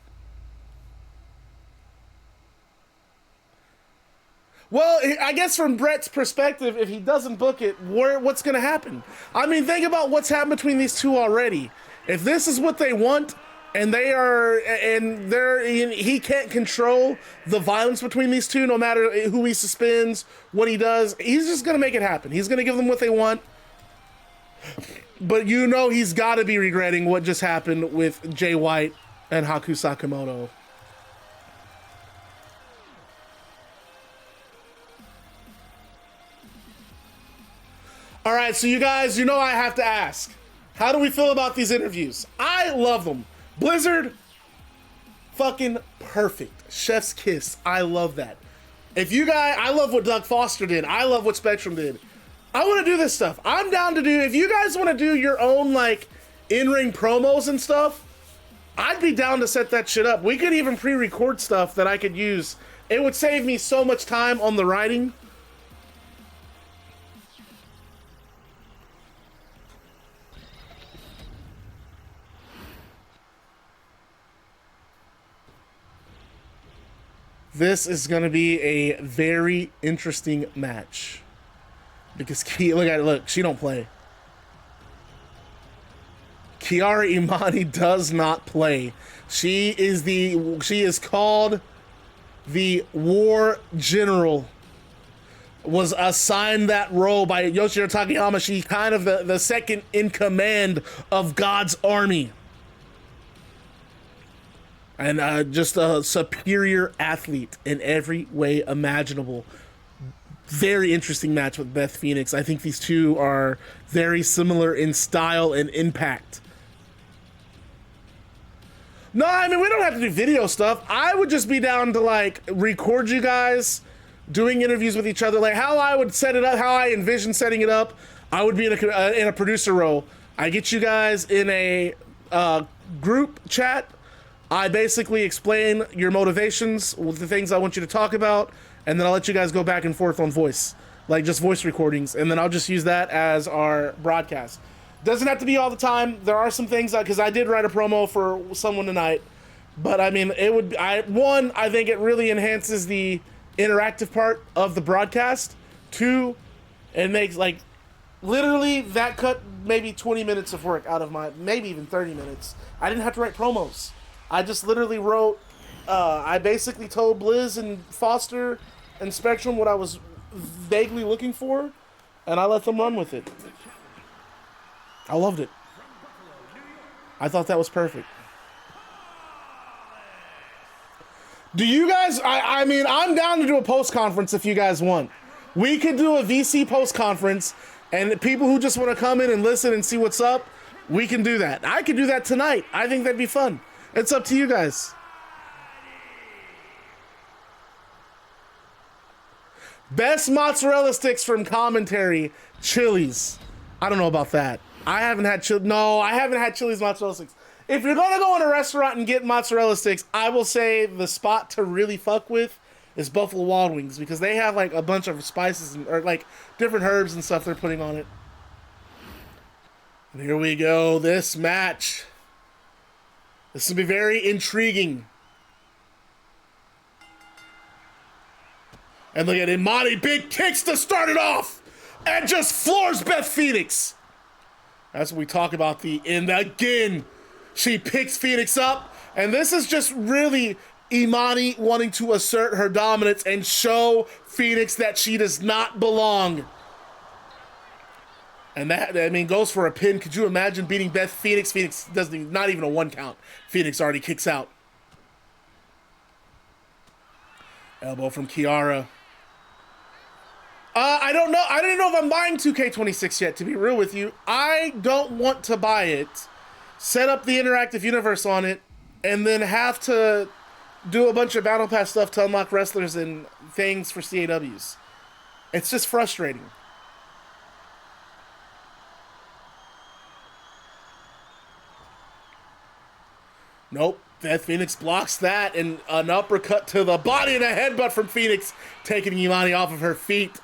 Well, I guess from Bret's perspective, if he doesn't book it, what's going to happen? I mean, think about what's happened between these two already. If this is what they want, and he can't control the violence between these two, no matter who he suspends, what he does, he's just going to make it happen. He's going to give them what they want. But he's got to be regretting what just happened with Jay White and Haku Sakamoto. All right, so you guys, I have to ask, how do we feel about these interviews? I love them. Blizzard, fucking perfect. Chef's kiss. I love that. I love what Doug Foster did. I love what Spectrum did. I want to do this stuff. I'm down to do, if you guys want to do your own, in-ring promos and stuff, I'd be down to set that shit up. We could even pre-record stuff that I could use. It would save me so much time on the writing. This is going to be a very interesting match. Because, look, she don't play. Kiara Imani does not play. She is called the War General. Was assigned that role by Yoshihiro Takayama. She's kind of the second in command of God's Army. And just a superior athlete in every way imaginable. Very interesting match with Beth Phoenix. I think these two are very similar in style and impact. No, I mean, we don't have to do video stuff. I would just be down to record you guys doing interviews with each other, like how I would set it up, how I envision setting it up. I would be in a producer role. I get you guys in a group chat. I basically explain your motivations with the things I want you to talk about, and then I'll let you guys go back and forth on voice, like just voice recordings, and then I'll just use that as our broadcast. Doesn't have to be all the time. There are some things because I did write a promo for someone tonight, but I mean, it would. I think it really enhances the interactive part of the broadcast. 2, it makes like literally that cut maybe 20 minutes of work out of maybe even 30 minutes. I didn't have to write promos. I just literally wrote. I basically told Blizz and Foster and Spectrum what I was vaguely looking for, and I let them run with it. I loved it. I thought that was perfect. Do you guys, I mean, I'm down to do a post-conference if you guys want. We could do a VC post-conference, and people who just want to come in and listen and see what's up, we can do that. I could do that tonight. I think that'd be fun. It's up to you guys. Best mozzarella sticks from commentary, Chili's. I don't know about that. I haven't had Chili's mozzarella sticks. If you're gonna go in a restaurant and get mozzarella sticks, I will say the spot to really fuck with is Buffalo Wild Wings, because they have like a bunch of spices or like different herbs and stuff they're putting on it. And here we go, this match. This will be very intriguing. And look at Imani, big kicks to start it off, and just floors Beth Phoenix. That's what we talk about, and again, she picks Phoenix up, and this is just really Imani wanting to assert her dominance and show Phoenix that she does not belong. And that, I mean, goes for a pin. Could you imagine beating Beth Phoenix? Phoenix not even a 1 count. Phoenix already kicks out. Elbow from Kiara. I don't know. I don't know if I'm buying 2K26 yet, to be real with you. I don't want to buy it, set up the interactive universe on it, and then have to do a bunch of Battle Pass stuff to unlock wrestlers and things for CAWs. It's just frustrating. Nope. Beth Phoenix blocks that, and an uppercut to the body and a headbutt from Phoenix, taking Imani off of her feet.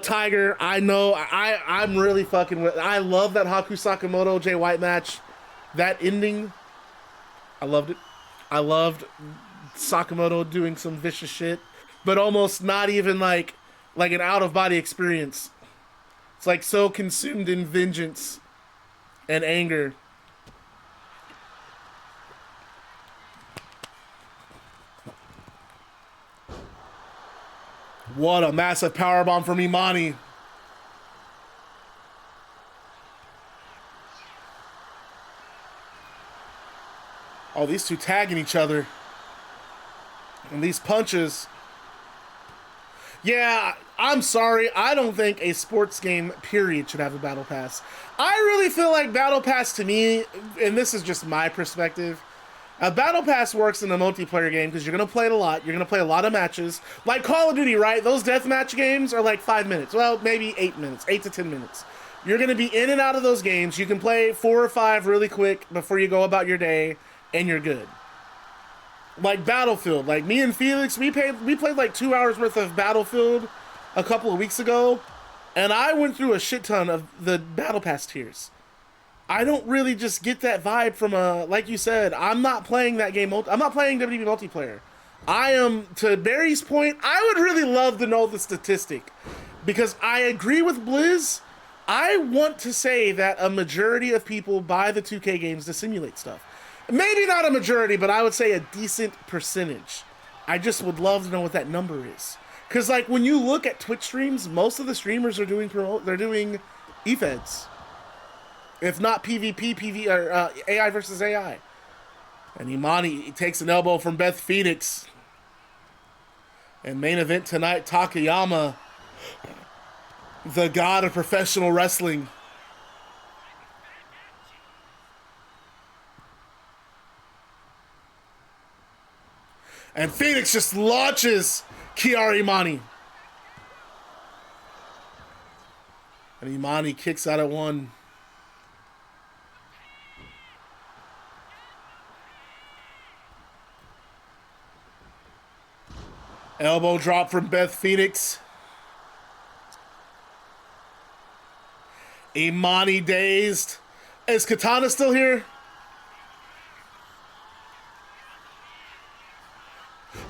Tiger, I know, I'm really fucking with. I love that Haku Sakamoto Jay White match. That ending, I loved it. I loved Sakamoto doing some vicious shit, but almost not even like an out-of-body experience. It's like so consumed in vengeance and anger. What a massive powerbomb from Imani. Oh, these two tagging each other. And these punches. Yeah, I'm sorry. I don't think a sports game, period, should have a Battle Pass. I really feel like Battle Pass to me, and this is just my perspective, a Battle Pass works in a multiplayer game because you're going to play it a lot. You're going to play a lot of matches. Like Call of Duty, right? Those deathmatch games are like 5 minutes. Well, maybe 8 minutes. 8 to 10 minutes. You're going to be in and out of those games. You can play 4 or 5 really quick before you go about your day, and you're good. Like Battlefield. Like me and Felix, we played like 2 hours worth of Battlefield a couple of weeks ago, and I went through a shit ton of the Battle Pass tiers. I don't really just get that vibe from like you said, I'm not playing that game. I'm not playing WWE multiplayer. I am, to Barry's point, I would really love to know the statistic, because I agree with Blizz. I want to say that a majority of people buy the 2K games to simulate stuff. Maybe not a majority, but I would say a decent percentage. I just would love to know what that number is. Because like when you look at Twitch streams, most of the streamers are doing e-feds. If not PvP, or AI versus AI. And Imani takes an elbow from Beth Phoenix. And main event tonight, Takayama, the god of professional wrestling. And Phoenix just launches Kiara Imani. And Imani kicks out at 1. Elbow drop from Beth Phoenix. Imani dazed. Is Katana still here?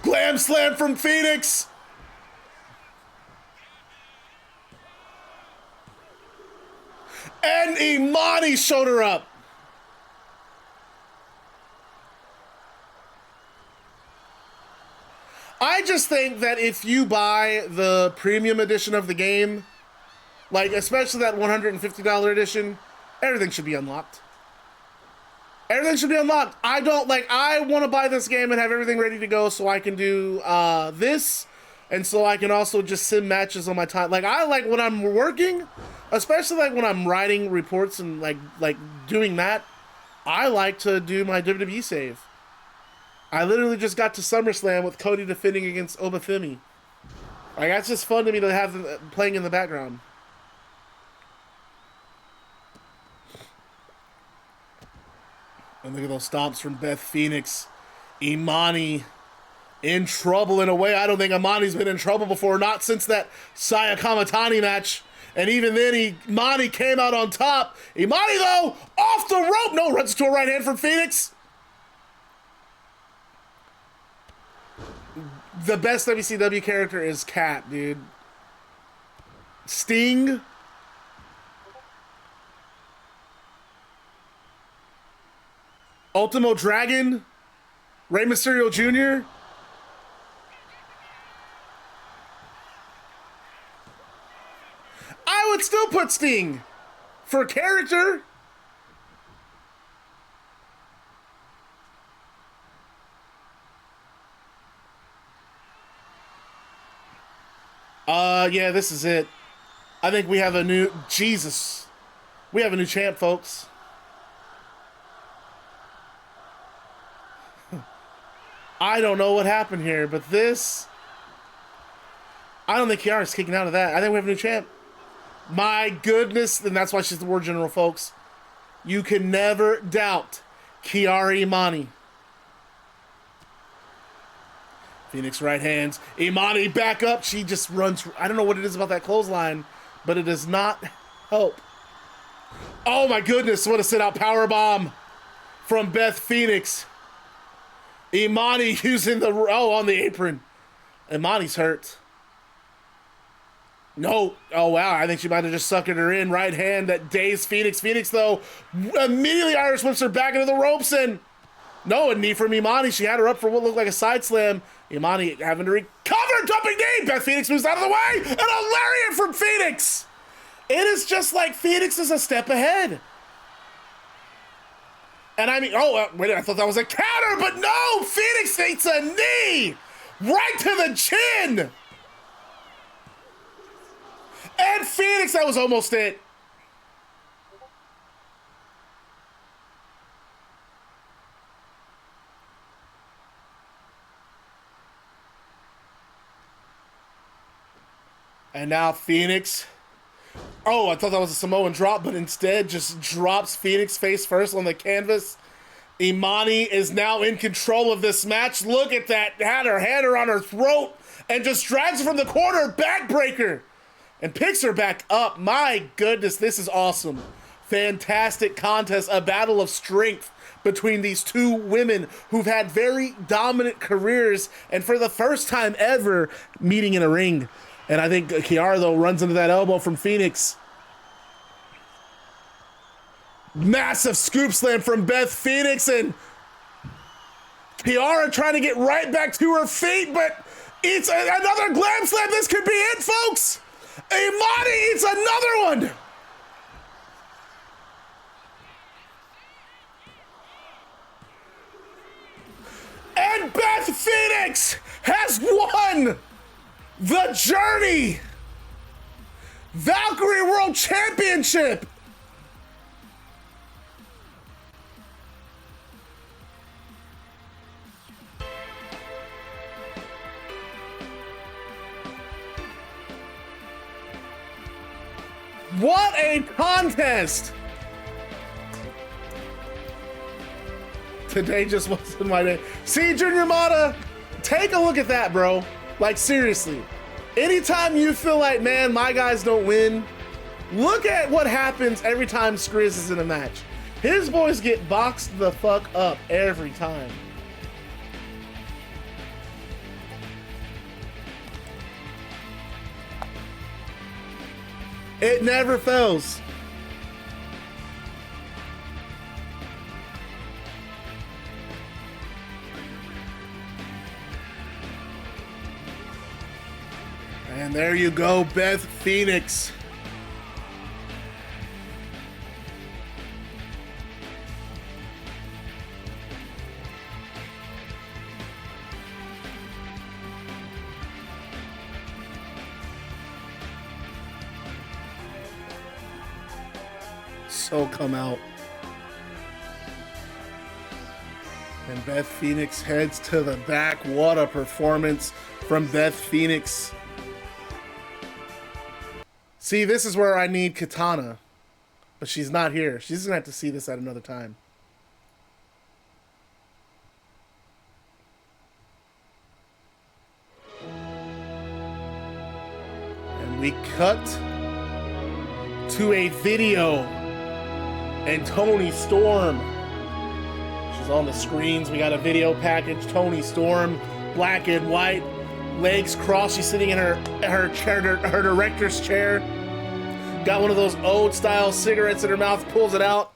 Glam slam from Phoenix. And Imani showed her up. I just think that if you buy the premium edition of the game, like especially that $150 edition, everything should be unlocked. Everything should be unlocked. I want to buy this game and have everything ready to go so I can do this, and so I can also just sim matches on my time. Like, I like when I'm working, especially like when I'm writing reports and like doing that, I like to do my WWE save. I literally just got to SummerSlam with Cody defending against Obafemi. Like, that's just fun to me to have them playing in the background. And look at those stomps from Beth Phoenix. Imani in trouble in a way I don't think Imani's been in trouble before, not since that Saya Kamitani match. And even then, Imani came out on top. Imani, though, off the rope. No, runs to a right hand from Phoenix. The best WCW character is Cat, dude. Sting. Ultimo Dragon. Rey Mysterio Jr. I would still put Sting for character. Yeah, this is it. I think we have a new... Jesus. We have a new champ, folks. I don't know what happened here, but this... I don't think Kiara's kicking out of that. I think we have a new champ. My goodness. And that's why she's the War General, folks. You can never doubt Kiara Imani. Phoenix right hands. Imani back up. She just runs. I don't know what it is about that clothesline, but it does not help. Oh my goodness. What a sit out power bomb from Beth Phoenix. Imani using the, on the apron. Imani's hurt. No. Oh, wow. I think she might have just suckered her in. Right hand that dazed Phoenix. Phoenix, though, immediately Irish whips her back into the ropes, and no, a knee from Imani. She had her up for what looked like a side slam. Imani having to recover, jumping knee. Beth Phoenix moves out of the way, and a lariat from Phoenix. It is just like Phoenix is a step ahead. And I mean, wait, I thought that was a counter, but no, Phoenix takes a knee right to the chin. And Phoenix, that was almost it. And now Phoenix. Oh, I thought that was a Samoan drop, but instead just drops Phoenix face first on the canvas. Imani is now in control of this match. Look at that. Had her hand on her throat and just drags her from the corner. Backbreaker. And picks her back up. My goodness, this is awesome. Fantastic contest. A battle of strength between these two women who've had very dominant careers and for the first time ever meeting in a ring. And I think Kiara, though, runs into that elbow from Phoenix. Massive scoop slam from Beth Phoenix, and Kiara trying to get right back to her feet, but it's another glam slam. This could be it, folks. Imani eats another one. And Beth Phoenix has won the Journey Valkyrie World Championship. What a contest! Today just wasn't my day. See, Junior Mata, take a look at that, bro. Like, seriously. Anytime you feel like, man, my guys don't win, look at what happens every time Skriz is in a match. His boys get boxed the fuck up every time. It never fails. And there you go, Beth Phoenix. So come out. And Beth Phoenix heads to the back. What a performance from Beth Phoenix. See, this is where I need Katana, but she's not here. She's gonna have to see this at another time. And we cut to a video, and Toni Storm. She's on the screens. We got a video package. Toni Storm, black and white, legs crossed. She's sitting in her chair, her director's chair. Got one of those old style cigarettes in her mouth, pulls it out.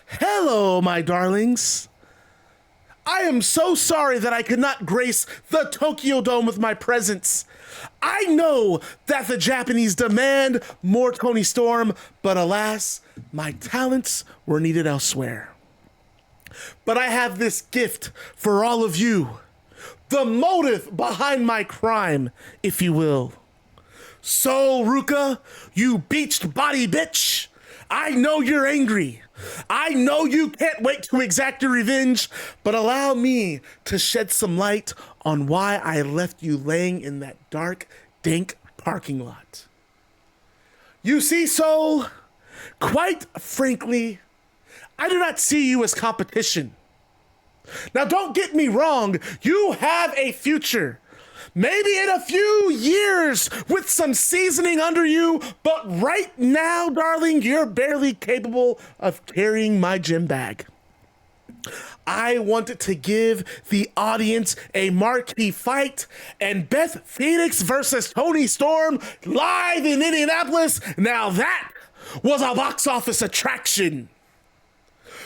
Hello, my darlings. I am so sorry that I could not grace the Tokyo Dome with my presence. I know that the Japanese demand more Toni Storm, but alas, my talents were needed elsewhere. But I have this gift for all of you. The motive behind my crime, if you will. So, Ruka, you beached body bitch, I know you're angry. I know you can't wait to exact your revenge, but allow me to shed some light on why I left you laying in that dark, dank parking lot. You see, Soul, quite frankly, I do not see you as competition. Now, don't get me wrong, you have a future. Maybe in a few years with some seasoning under you, but right now, darling, you're barely capable of carrying my gym bag. I wanted to give the audience a marquee fight, and Beth Phoenix versus Toni Storm live in Indianapolis. Now that was a box office attraction.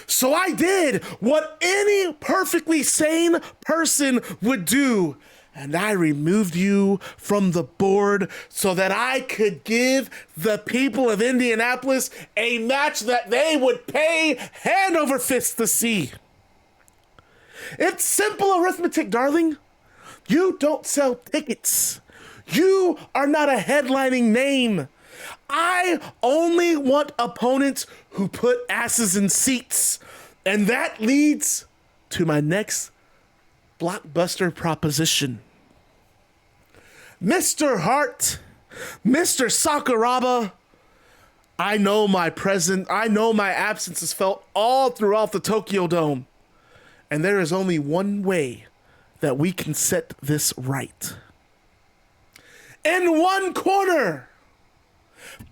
So I did what any perfectly sane person would do. And I removed you from the board so that I could give the people of Indianapolis a match that they would pay hand over fist to see. It's simple arithmetic, darling. You don't sell tickets. You are not a headlining name. I only want opponents who put asses in seats. And that leads to my next blockbuster proposition. Mr. Hart, Mr. Sakuraba, I know my absence is felt all throughout the Tokyo Dome. And there is only one way that we can set this right. In one corner,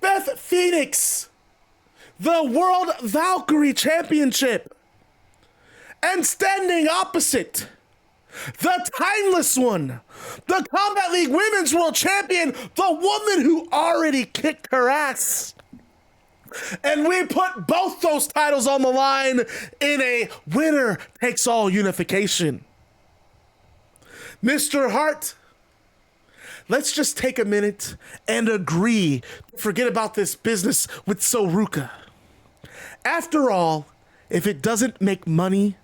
Beth Phoenix, the World Valkyrie Championship. And standing opposite, the timeless one, the Combat League Women's World Champion, the woman who already kicked her ass. And we put both those titles on the line in a winner-takes-all unification. Mr. Hart, let's just take a minute and agree to forget about this business with Soruka. After all, if it doesn't make money,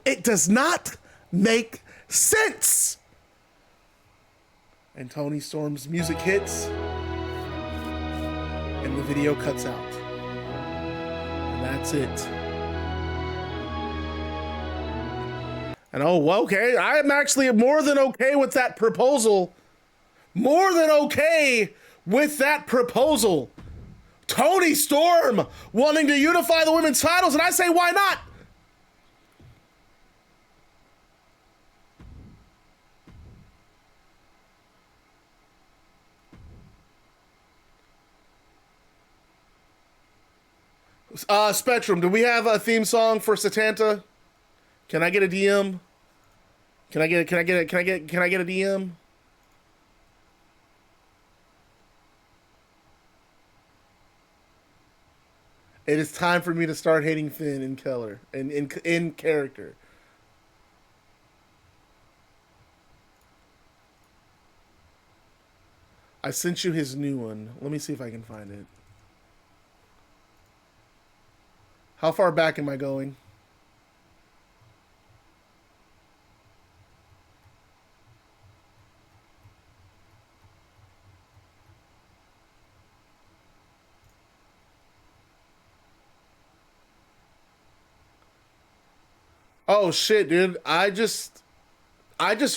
it does not make sense. And Toni Storm's music hits, and the video cuts out. And that's it. And oh, okay, I'm actually more than okay with that proposal. More than okay with that proposal. Toni Storm wanting to unify the women's titles, and I say, why not? Spectrum, do we have a theme song for Setanta? Can I get a DM? Can I get a DM? It is time for me to start hating Finn and Keller in character. I sent you his new one. Let me see if I can find it. How far back am I going? Oh shit, dude. I just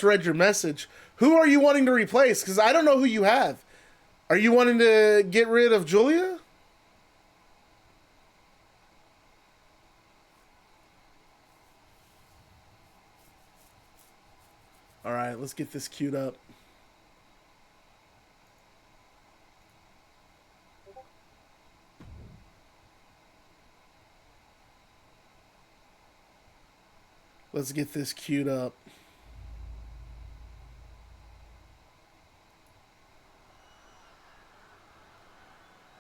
read your message. Who are you wanting to replace? Because I don't know who you have. Are you wanting to get rid of Julia? All right, let's get this queued up. Let's get this queued up.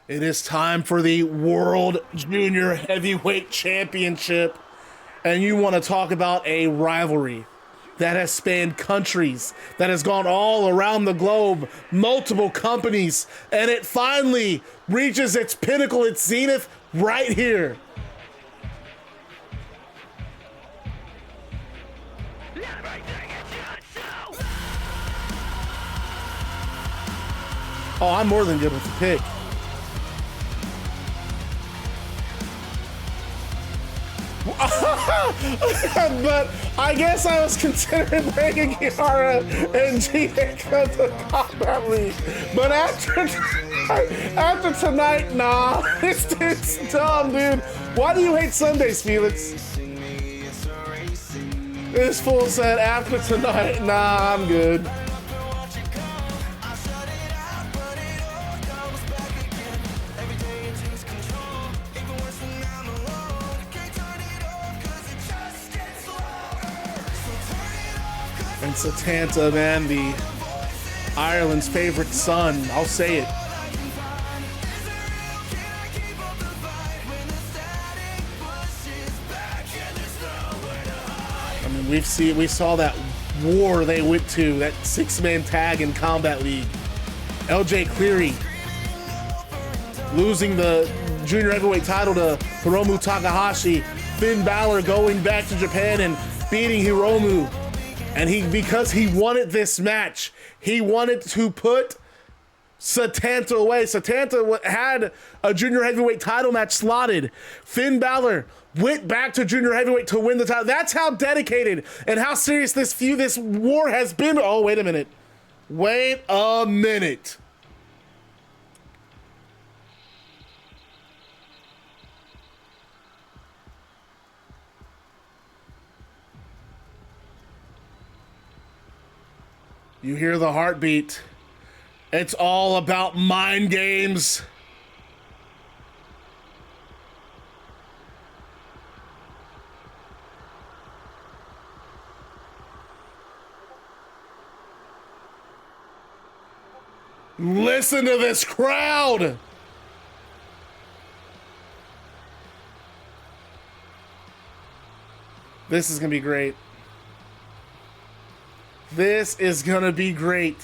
It is time for the World Junior Heavyweight Championship. And you want to talk about a rivalry that has spanned countries, that has gone all around the globe, multiple companies, and it finally reaches its pinnacle, its zenith, right here. Oh, I'm more than good with the pick. But I guess I was considering bringing Kiara and Gina to the Combat League. But after tonight, nah. This dude's dumb, dude. Why do you hate Sundays, Felix? This fool said after tonight, nah, I'm good. And Setanta, man, the Ireland's favorite son. I'll say it. I mean, we saw that war they went to, that 6-man tag in Combat League. LJ Cleary losing the junior heavyweight title to Hiromu Takahashi. Finn Balor going back to Japan and beating Hiromu. And because he wanted this match, he wanted to put Setanta away. Setanta had a junior heavyweight title match slotted. Finn Balor went back to junior heavyweight to win the title. That's how dedicated and how serious this war has been. Oh, wait a minute. Wait a minute. You hear the heartbeat. It's all about mind games. Listen to this crowd. This is gonna be great. This is gonna be great.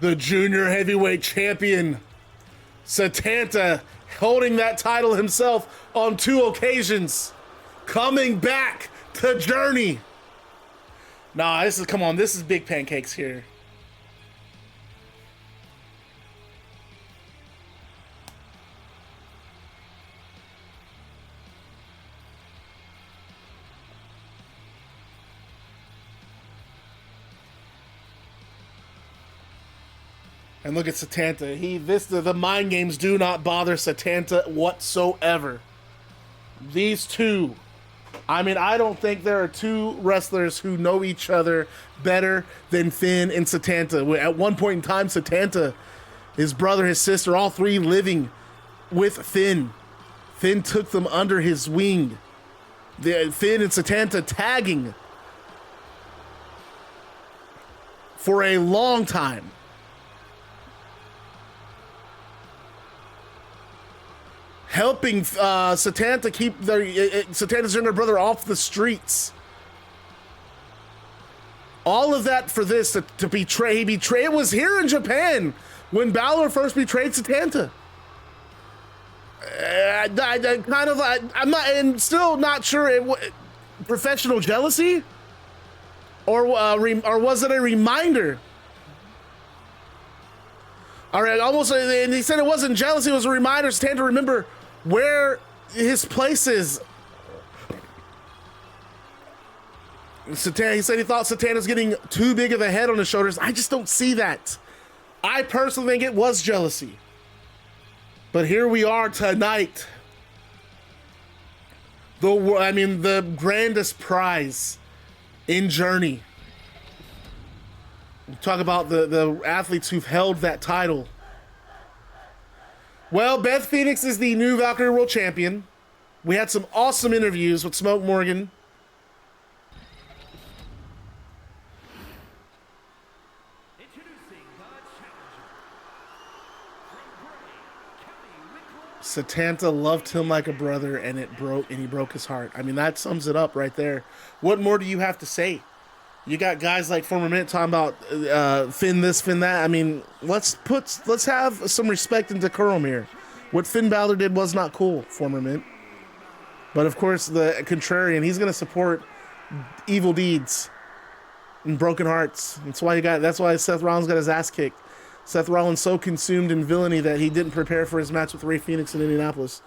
The junior heavyweight champion, Setanta, holding that title himself on 2 occasions, coming back to Journey. Nah, come on, this is big pancakes here. And look at Setanta. The mind games do not bother Setanta whatsoever. These two. I mean, I don't think there are two wrestlers who know each other better than Finn and Setanta. At one point in time, Setanta, his brother, his sister, all three living with Finn. Finn took them under his wing. Finn and Setanta tagging for a long time. Helping Setanta keep Setanta's younger brother off the streets. All of that for this to betray. He betrayed. It was here in Japan when Balor first betrayed Setanta. I'm not, and still not sure. Professional jealousy, or was it a reminder? All right, almost. And he said it wasn't jealousy; it was a reminder. Setanta to remember where his place is. He said he thought Satana's getting too big of a head on his shoulders. I just don't see that. I personally think it was jealousy. But here we are tonight. The grandest prize in Journey. Talk about the athletes who've held that title. Well, Beth Phoenix is the new Valkyrie World Champion. We had some awesome interviews with Smoke Morgan. Introducing the challenger. Setanta loved him like a brother, and he broke his heart. I mean, that sums it up right there. What more do you have to say? You got guys like former Mint talking about Finn this, Finn that. I mean, let's have some respect and decorum here. What Finn Balor did was not cool, former Mint. But of course, the contrarian, he's going to support evil deeds and broken hearts. That's why Seth Rollins got his ass kicked. Seth Rollins so consumed in villainy that he didn't prepare for his match with Rey Fenix in Indianapolis.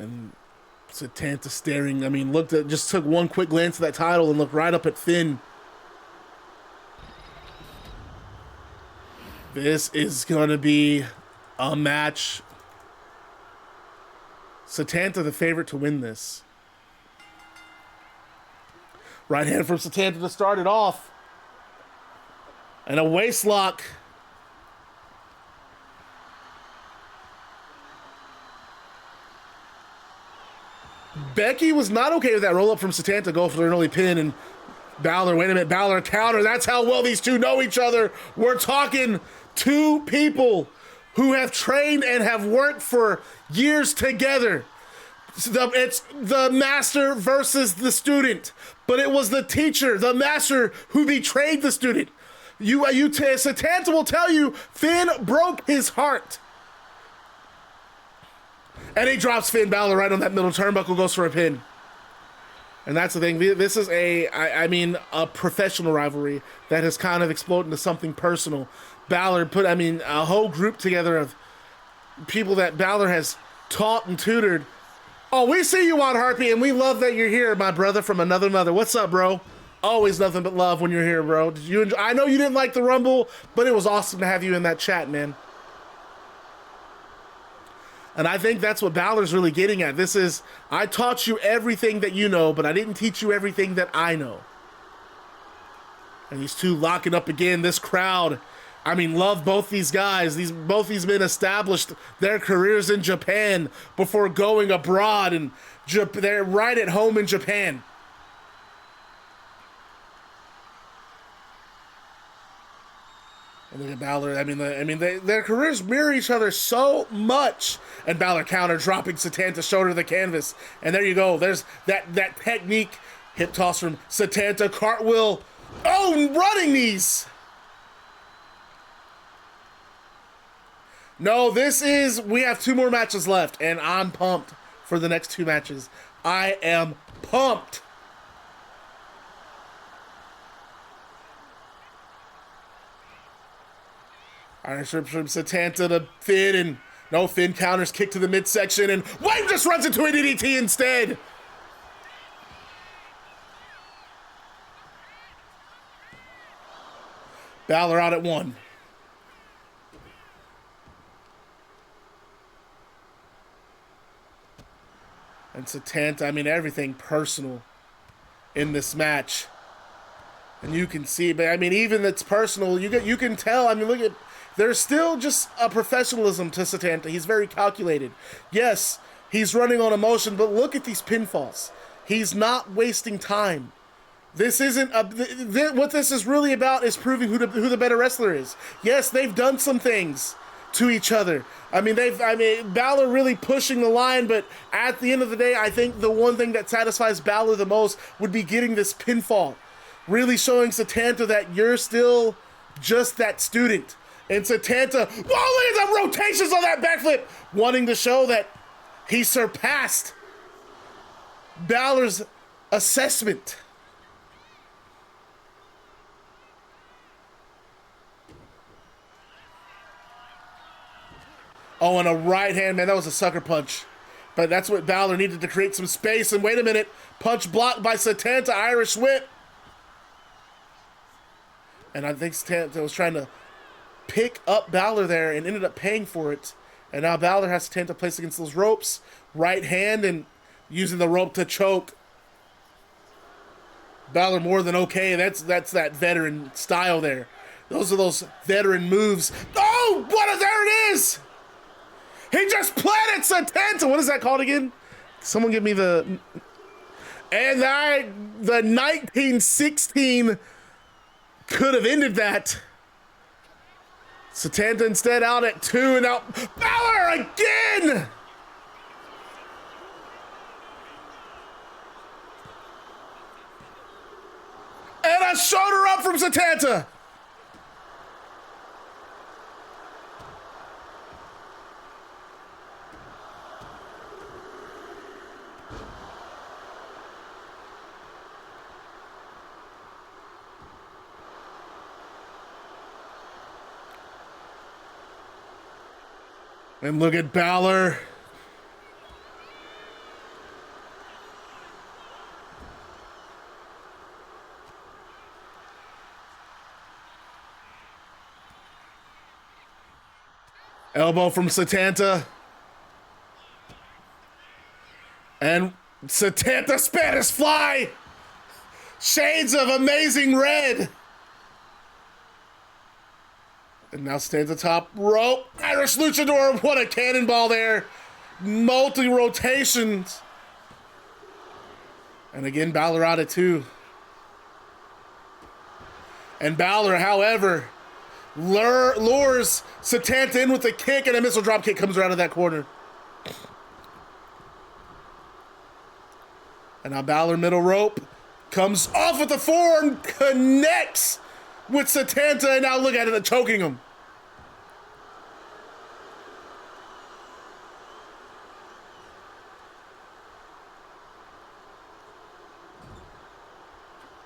And Setanta staring, just took one quick glance at that title and looked right up at Finn. This is going to be a match. Setanta the favorite to win this. Right hand from Setanta to start it off. And a waist lock. Becky was not okay with that roll up from Setanta, go for an early pin, and Balor, wait a minute, Balor counter. That's how well these two know each other. We're talking two people who have trained and have worked for years together. It's the master versus the student, but it was the teacher, the master, who betrayed the student. Setanta will tell you Finn broke his heart. And he drops Finn Balor right on that middle turnbuckle, goes for a pin. And that's the thing. This is a professional rivalry that has kind of exploded into something personal. Balor put, a whole group together of people that Balor has taught and tutored. Oh, we see you on Harpy, and we love that you're here, my brother from another mother. What's up, bro? Always nothing but love when you're here, bro. Did you enjoy? I know you didn't like the Rumble, but it was awesome to have you in that chat, man. And I think that's what Balor's really getting at. This is, I taught you everything that you know, but I didn't teach you everything that I know. And these two locking up again. This crowd, love both these guys. Both these men established their careers in Japan before going abroad, and they're right at home in Japan. And look at Balor. Their careers mirror each other so much. And Balor counter, dropping Setanta's shoulder to the canvas. And there you go. There's that technique. Hip toss from Setanta. Cartwheel. Oh, running knees. No, we have two more matches left. And I'm pumped for the next two matches. I am pumped. All right, from Setanta to Finn, and No, Finn counters, kick to the midsection, and White just runs into an DDT instead. Balor out at 1. And Setanta, I mean, everything personal in this match. And you can see, but I mean, even that's personal, you can tell, I mean, look at, there's still just a professionalism to Setanta. He's very calculated. Yes, he's running on emotion, but look at these pinfalls. He's not wasting time. This isn't what this is really about is proving who the better wrestler is. Yes, they've done some things to each other. I mean, Balor really pushing the line, but at the end of the day, I think the one thing that satisfies Balor the most would be getting this pinfall. Really showing Setanta that you're still just that student. And Setanta, look at the rotations on that backflip, wanting to show that he surpassed Balor's assessment. Oh, and a right hand, man, that was a sucker punch. But that's what Balor needed to create some space. And wait a minute, punch blocked by Setanta, Irish whip. And I think Setanta was trying to pick up Balor there and ended up paying for it. And now Balor has Setanta placed against those ropes. Right hand and using the rope to choke. Balor more than okay. That's that veteran style there. Those are those veteran moves. Oh, there it is! He just planted Setanta. What is that called again? Someone give me the... And the 1916 could have ended that. Setanta instead out at 2 and out. Balor again! And a shoulder up from Setanta. And look at Balor. Elbow from Setanta. And Setanta Spanish Fly. Shades of Amazing Red. And now stands at the top rope. Irish Luchador, what a cannonball there. Multi-rotations. And again, Balor out at 2. And Balor, however, lures Setanta in with a kick, and a missile drop kick comes out of that corner. And now Balor middle rope. Comes off with the forearm, connects with Setanta, and now look at it, choking him.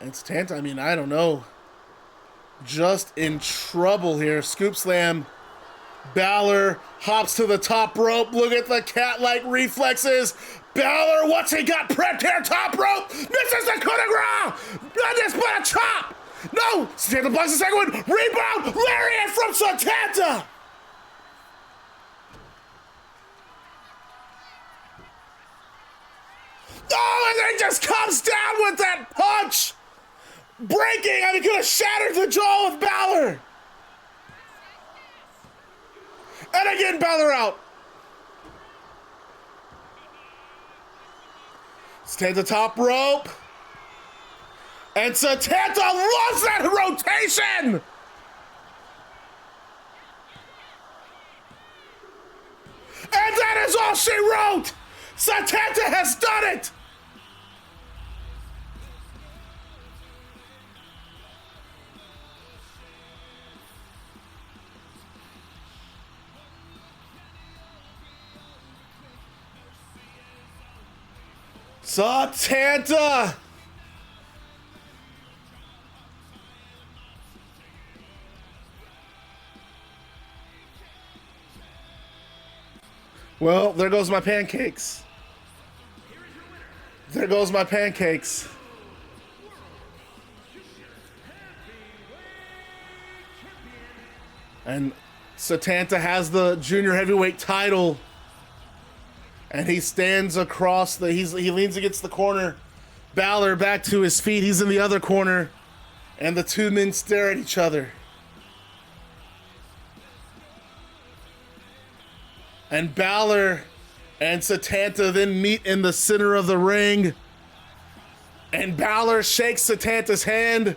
And Setanta, I mean, I don't know. Just in trouble here. Scoop slam. Balor hops to the top rope. Look at the cat-like reflexes. Balor, what's he got prepped here? Top rope. Misses the coup de grace. Just put a chop. No! Setanta blocks the second one! Rebound! Lariat from Setanta! Oh, and then he just comes down with that punch! Breaking! I mean, could have shattered the jaw of Balor! And again, Balor out! Setanta top rope! And Setanta loves that rotation! And that is all she wrote! Setanta has done it! Setanta! Well, there goes my pancakes. There goes my pancakes. And Setanta has the junior heavyweight title. And he stands across the, he leans against the corner. Balor back to his feet. He's in the other corner. And the two men stare at each other. And Balor and Setanta then meet in the center of the ring. And Balor shakes Setanta's hand.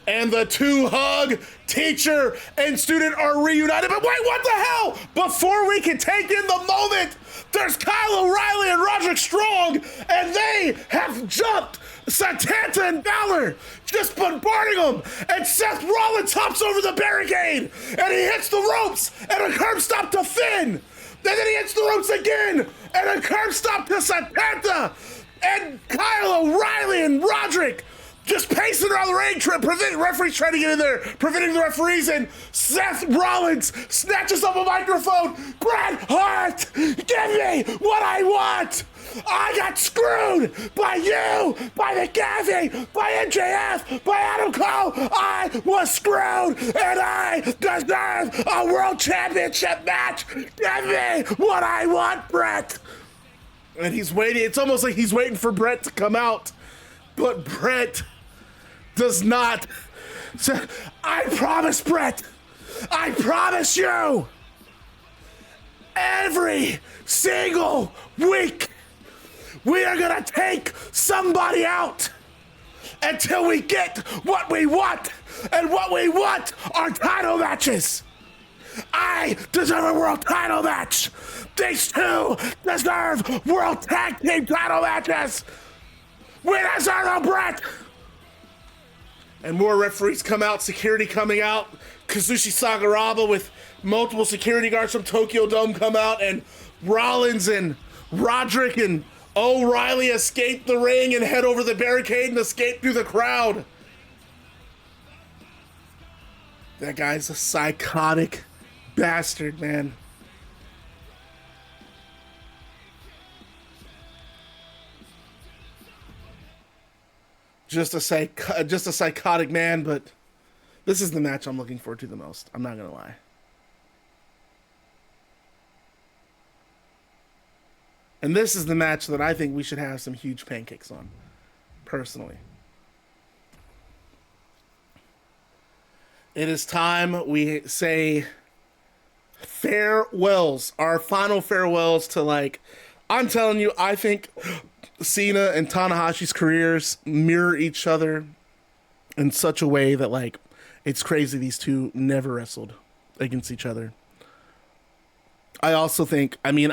And the two hug. Teacher and student are reunited. But wait, what the hell? Before we can take in the moment, there's Kyle O'Reilly and Roderick Strong, and they have jumped Setanta and Balor, just bombarding them. And Seth Rollins hops over the barricade, and he hits the ropes, and a curb stop to Finn. And then he hits the ropes again, and a curb stop to Setanta. And Kyle O'Reilly and Roderick just pacing around the ring, preventing referees trying to get in there, preventing the referees, and Seth Rollins snatches up a microphone. Bret Hart, give me what I want. I got screwed by you, by McGaffey, by MJF, by Adam Cole. I was screwed, and I deserve a world championship match. Give me what I want, Bret. And he's waiting. It's almost like he's waiting for Bret to come out, but Bret does not. I promise, Bret. I promise you. Every single week, we are gonna take somebody out until we get what we want. And what we want are title matches. I deserve a world title match. These two deserve world tag team title matches. We deserve a Bret. And more referees come out, security coming out. Kazushi Sakuraba with multiple security guards from Tokyo Dome come out, and Rollins and Roderick and O'Reilly escape the ring and head over the barricade and escape through the crowd. That guy's a psychotic bastard, man. Just a psychotic man, but this is the match I'm looking forward to the most. I'm not gonna lie. And this is the match that I think we should have some huge pancakes on, personally. It is time we say farewells, our final farewells to, like, I'm telling you, I think Cena and Tanahashi's careers mirror each other in such a way that, like, it's crazy these two never wrestled against each other. I also think, I mean,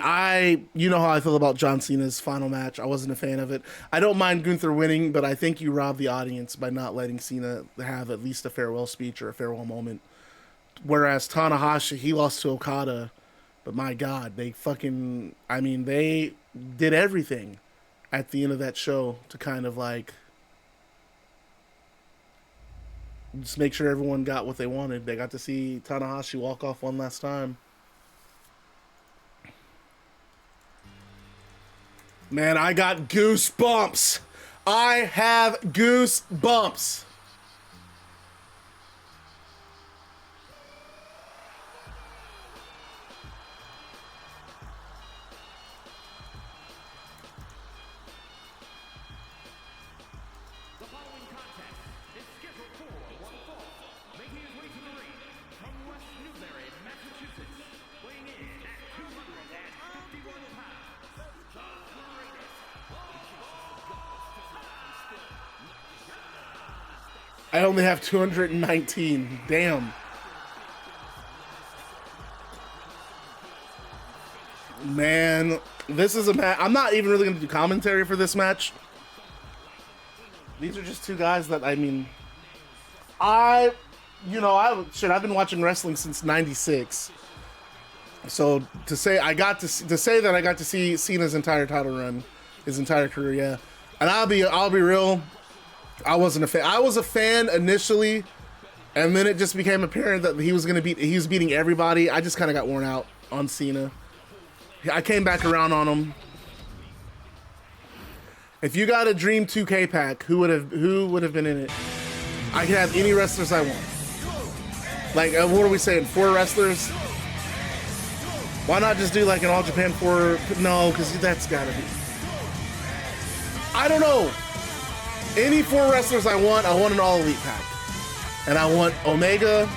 you know how I feel about John Cena's final match. I wasn't a fan of it. I don't mind Gunther winning, but I think you robbed the audience by not letting Cena have at least a farewell speech or a farewell moment. Whereas Tanahashi, he lost to Okada, but my God, they did everything at the end of that show to kind of, like, just make sure everyone got what they wanted. They got to see Tanahashi walk off one last time. Man, I got goosebumps. I have goosebumps. The following contest is scheduled for one fall. Making his way to the ring from West Newbury, Massachusetts, weighing in at 251 pounds, the greatest. I only have 219. Damn. Man, this is a match. I'm not even really going to do commentary for this match. These are just two guys that, I mean, I've been watching wrestling since '96. So to say that I got to see Cena's entire title run, his entire career, yeah. And I'll be real, I wasn't a fan. I was a fan initially, and then it just became apparent that he was beating everybody. I just kind of got worn out on Cena. I came back around on him. If you got a Dream 2K pack, who would have been in it? I could have any wrestlers I want. Like, what are we saying? 4 wrestlers? Why not just do like an All Japan 4? No, because that's gotta be. I don't know. Any 4 wrestlers I want an All Elite pack. And I want Omega.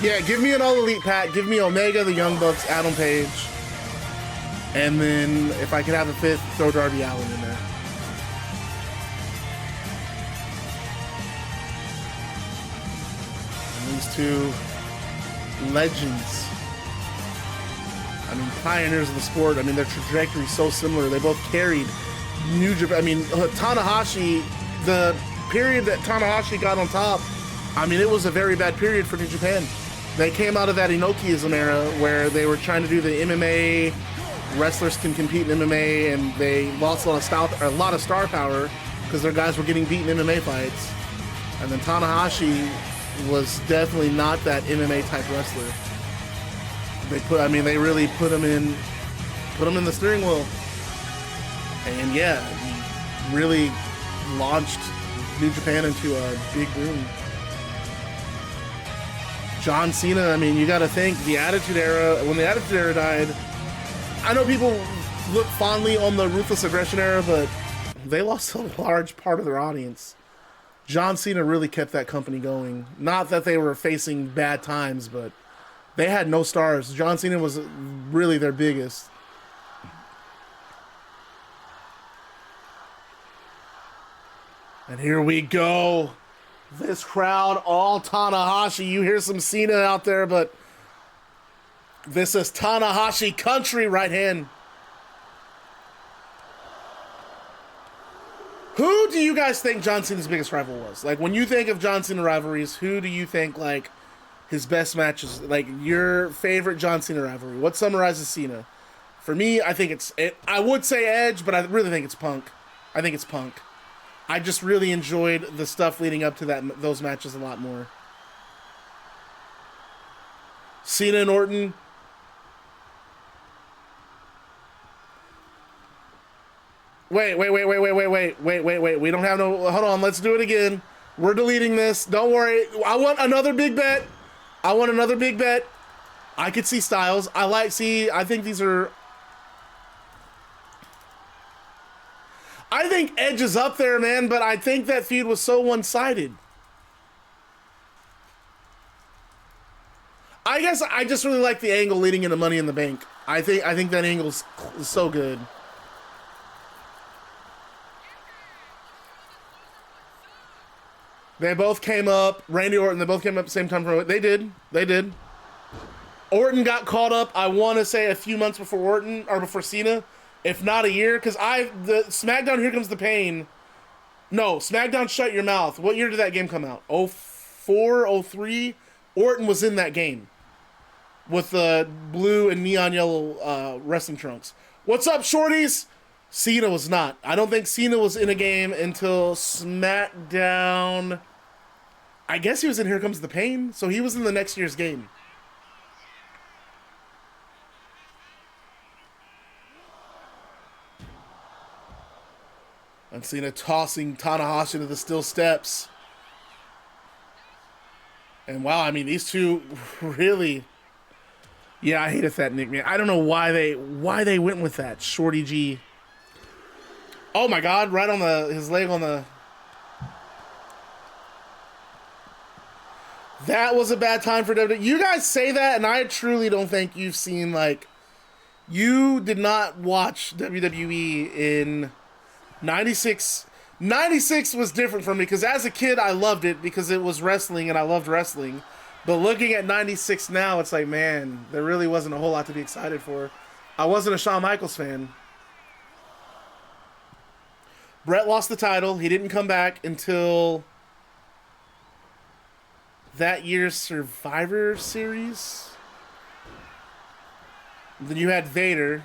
Yeah, give me an All Elite pack. Give me Omega, the Young Bucks, Adam Page. And then if I could have a 5th, throw Darby Allin in there. And these 2 legends. I mean, pioneers of the sport. I mean, their trajectory is so similar. They both carried New Japan. I mean, Tanahashi, the period that Tanahashi got on top, I mean, it was a very bad period for New Japan. They came out of that Inokiism era where they were trying to do the MMA, wrestlers can compete in MMA, and they lost a lot of star power because their guys were getting beaten in MMA fights. And then Tanahashi was definitely not that MMA type wrestler. They really put him in the steering wheel. And yeah, he really launched New Japan into a big boom. John Cena, I mean, you got to think the Attitude Era, when the Attitude Era died, I know people look fondly on the Ruthless Aggression Era, but they lost a large part of their audience. John Cena really kept that company going. Not that they were facing bad times, but they had no stars. John Cena was really their biggest. And here we go. This crowd, all Tanahashi. You hear some Cena out there, but this is Tanahashi country right hand. Who do you guys think John Cena's biggest rival was? Like, when you think of John Cena rivalries, who do you think, like, his best matches, like, your favorite John Cena rivalry? What summarizes Cena? For me, I think I would say Edge, but I really think it's Punk. I think it's Punk. I just really enjoyed the stuff leading up to those matches a lot more. Cena and Orton. Wait. We don't have no... Hold on, let's do it again. We're deleting this. Don't worry. I want another big bet. I could see Styles. I think these are... I think Edge is up there, man, but I think that feud was so one-sided. I guess I just really like the angle leading into Money in the Bank. I think that angle's so good. They both came up. Randy Orton, they both came up at the same time. They did. Orton got caught up, I want to say, a few months before Orton, or before Cena. If not a year, because the SmackDown Here Comes the Pain. No, SmackDown Shut Your Mouth. What year did that game come out? 04, 03? Orton was in that game. With the blue and neon yellow wrestling trunks. What's up, shorties? Cena was not. I don't think Cena was in a game until SmackDown. I guess he was in Here Comes the Pain, so he was in the next year's game. And Cena tossing Tanahashi to the steel steps. And wow, I mean, these two really... Yeah, I hated that nickname. I don't know why they went with that. Shorty G. Oh my God, right on his leg on the... That was a bad time for WWE. You guys say that, and I truly don't think you've seen, like... You did not watch WWE in... 96 was different for me because as a kid I loved it because it was wrestling and I loved wrestling, but looking at 96 now, it's like, man, there really wasn't a whole lot to be excited for. I wasn't a Shawn Michaels fan. Brett lost the title. He didn't come back until that year's Survivor Series. Then you had Vader.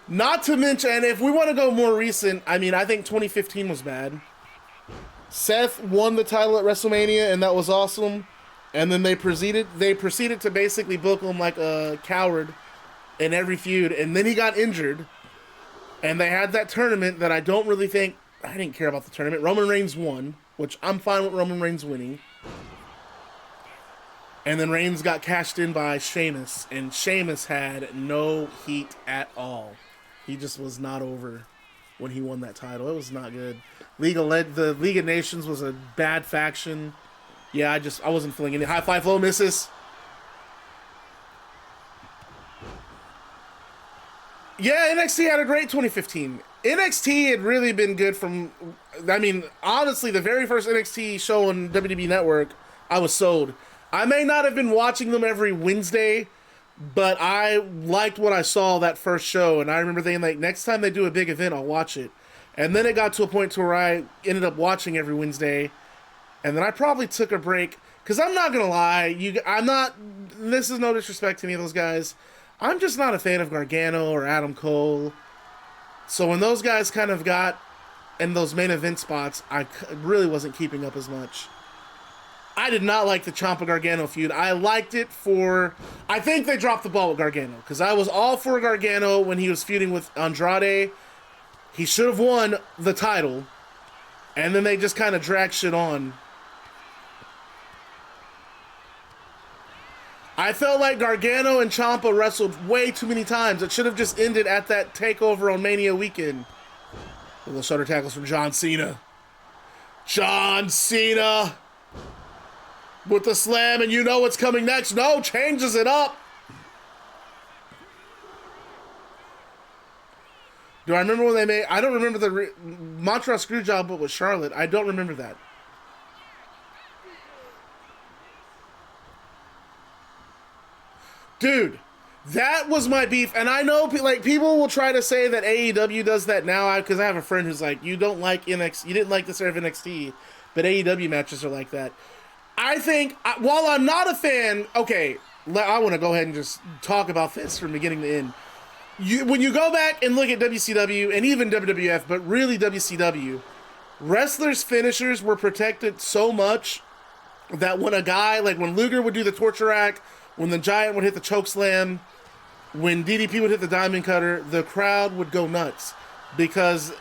Not to mention, and if we want to go more recent, I mean, I think 2015 was bad. Seth won the title at WrestleMania, and that was awesome. And then they proceeded to basically book him like a coward in every feud, and then he got injured, and they had that tournament that I don't really think, I didn't care about the tournament. Roman Reigns won, which I'm fine with Roman Reigns winning. And then Reigns got cashed in by Sheamus, and Sheamus had no heat at all. He just was not over when he won that title. It was not good. The League of Nations was a bad faction. Yeah, I wasn't feeling any. High five, low misses. Yeah, NXT had a great 2015. NXT had really been good from, I mean, honestly, the very first NXT show on WWE Network, I was sold. I may not have been watching them every Wednesday, but I liked what I saw that first show, and I remember thinking, like, next time they do a big event, I'll watch it. And then it got to a point to where I ended up watching every Wednesday, and then I probably took a break, because I'm not going to lie, this is no disrespect to any of those guys, I'm just not a fan of Gargano or Adam Cole. So when those guys kind of got in those main event spots, I really wasn't keeping up as much. I did not like the Ciampa Gargano feud. I liked it I think they dropped the ball with Gargano, because I was all for Gargano when he was feuding with Andrade. He should have won the title, and then they just kind of dragged shit on. I felt like Gargano and Ciampa wrestled way too many times. It should have just ended at that takeover on Mania weekend. Little shoulder tackles from John Cena. John Cena with the slam, and you know what's coming next. No, changes it up. Do I remember when they made... I don't remember the Montreal Screwjob, but with Charlotte. I don't remember that. Dude, that was my beef, and I know like people will try to say that AEW does that now, because I have a friend who's like, you don't like NXT, you didn't like this era of NXT, but AEW matches are like that. I think, while I'm not a fan, okay, I want to go ahead and just talk about this from beginning to end. When you go back and look at WCW, and even WWF, but really WCW, wrestlers' finishers were protected so much that when a guy, like when Luger would do the torture rack, when the Giant would hit the choke slam, when DDP would hit the diamond cutter, the crowd would go nuts because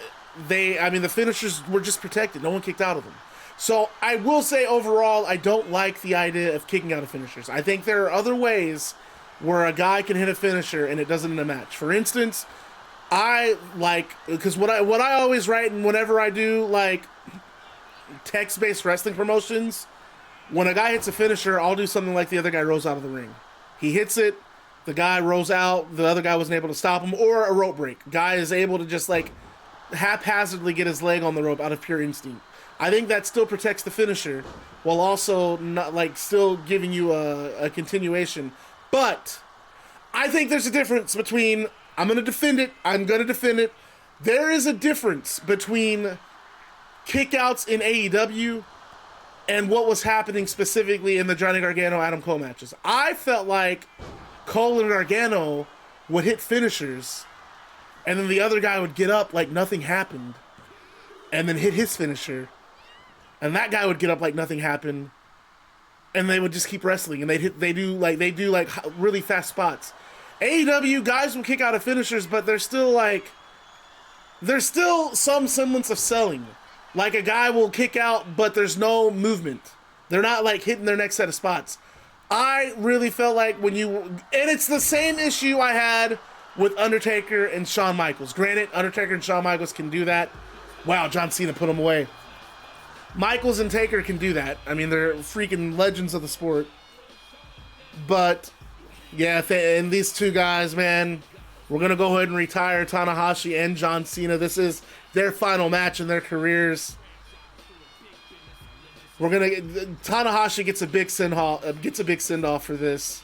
the finishers were just protected. No one kicked out of them. So I will say overall, I don't like the idea of kicking out of finishers. I think there are other ways where a guy can hit a finisher and it doesn't end a match. For instance, I like, because what I always write, and whenever I do like text-based wrestling promotions, when a guy hits a finisher, I'll do something like the other guy rolls out of the ring. He hits it, the guy rolls out, the other guy wasn't able to stop him, or a rope break. Guy is able to just like haphazardly get his leg on the rope out of pure instinct. I think that still protects the finisher while also not like still giving you a continuation. But I think there's a difference between, I'm going to defend it. There is a difference between kickouts in AEW and what was happening specifically in the Johnny Gargano-Adam Cole matches. I felt like Cole and Gargano would hit finishers, and then the other guy would get up like nothing happened, and then hit his finisher, and that guy would get up like nothing happened, and they would just keep wrestling, and they do really fast spots. AEW guys will kick out of finishers, but there's still some semblance of selling. Like a guy will kick out, but there's no movement. They're not like hitting their next set of spots. I really felt like and it's the same issue I had with Undertaker and Shawn Michaels. Granted, Undertaker and Shawn Michaels can do that. Wow, John Cena put him away. Michaels and Taker can do that. I mean, they're freaking legends of the sport. But, yeah, and these two guys, man, we're going to go ahead and retire Tanahashi and John Cena. This is their final match in their careers. Tanahashi gets a big send-off for this.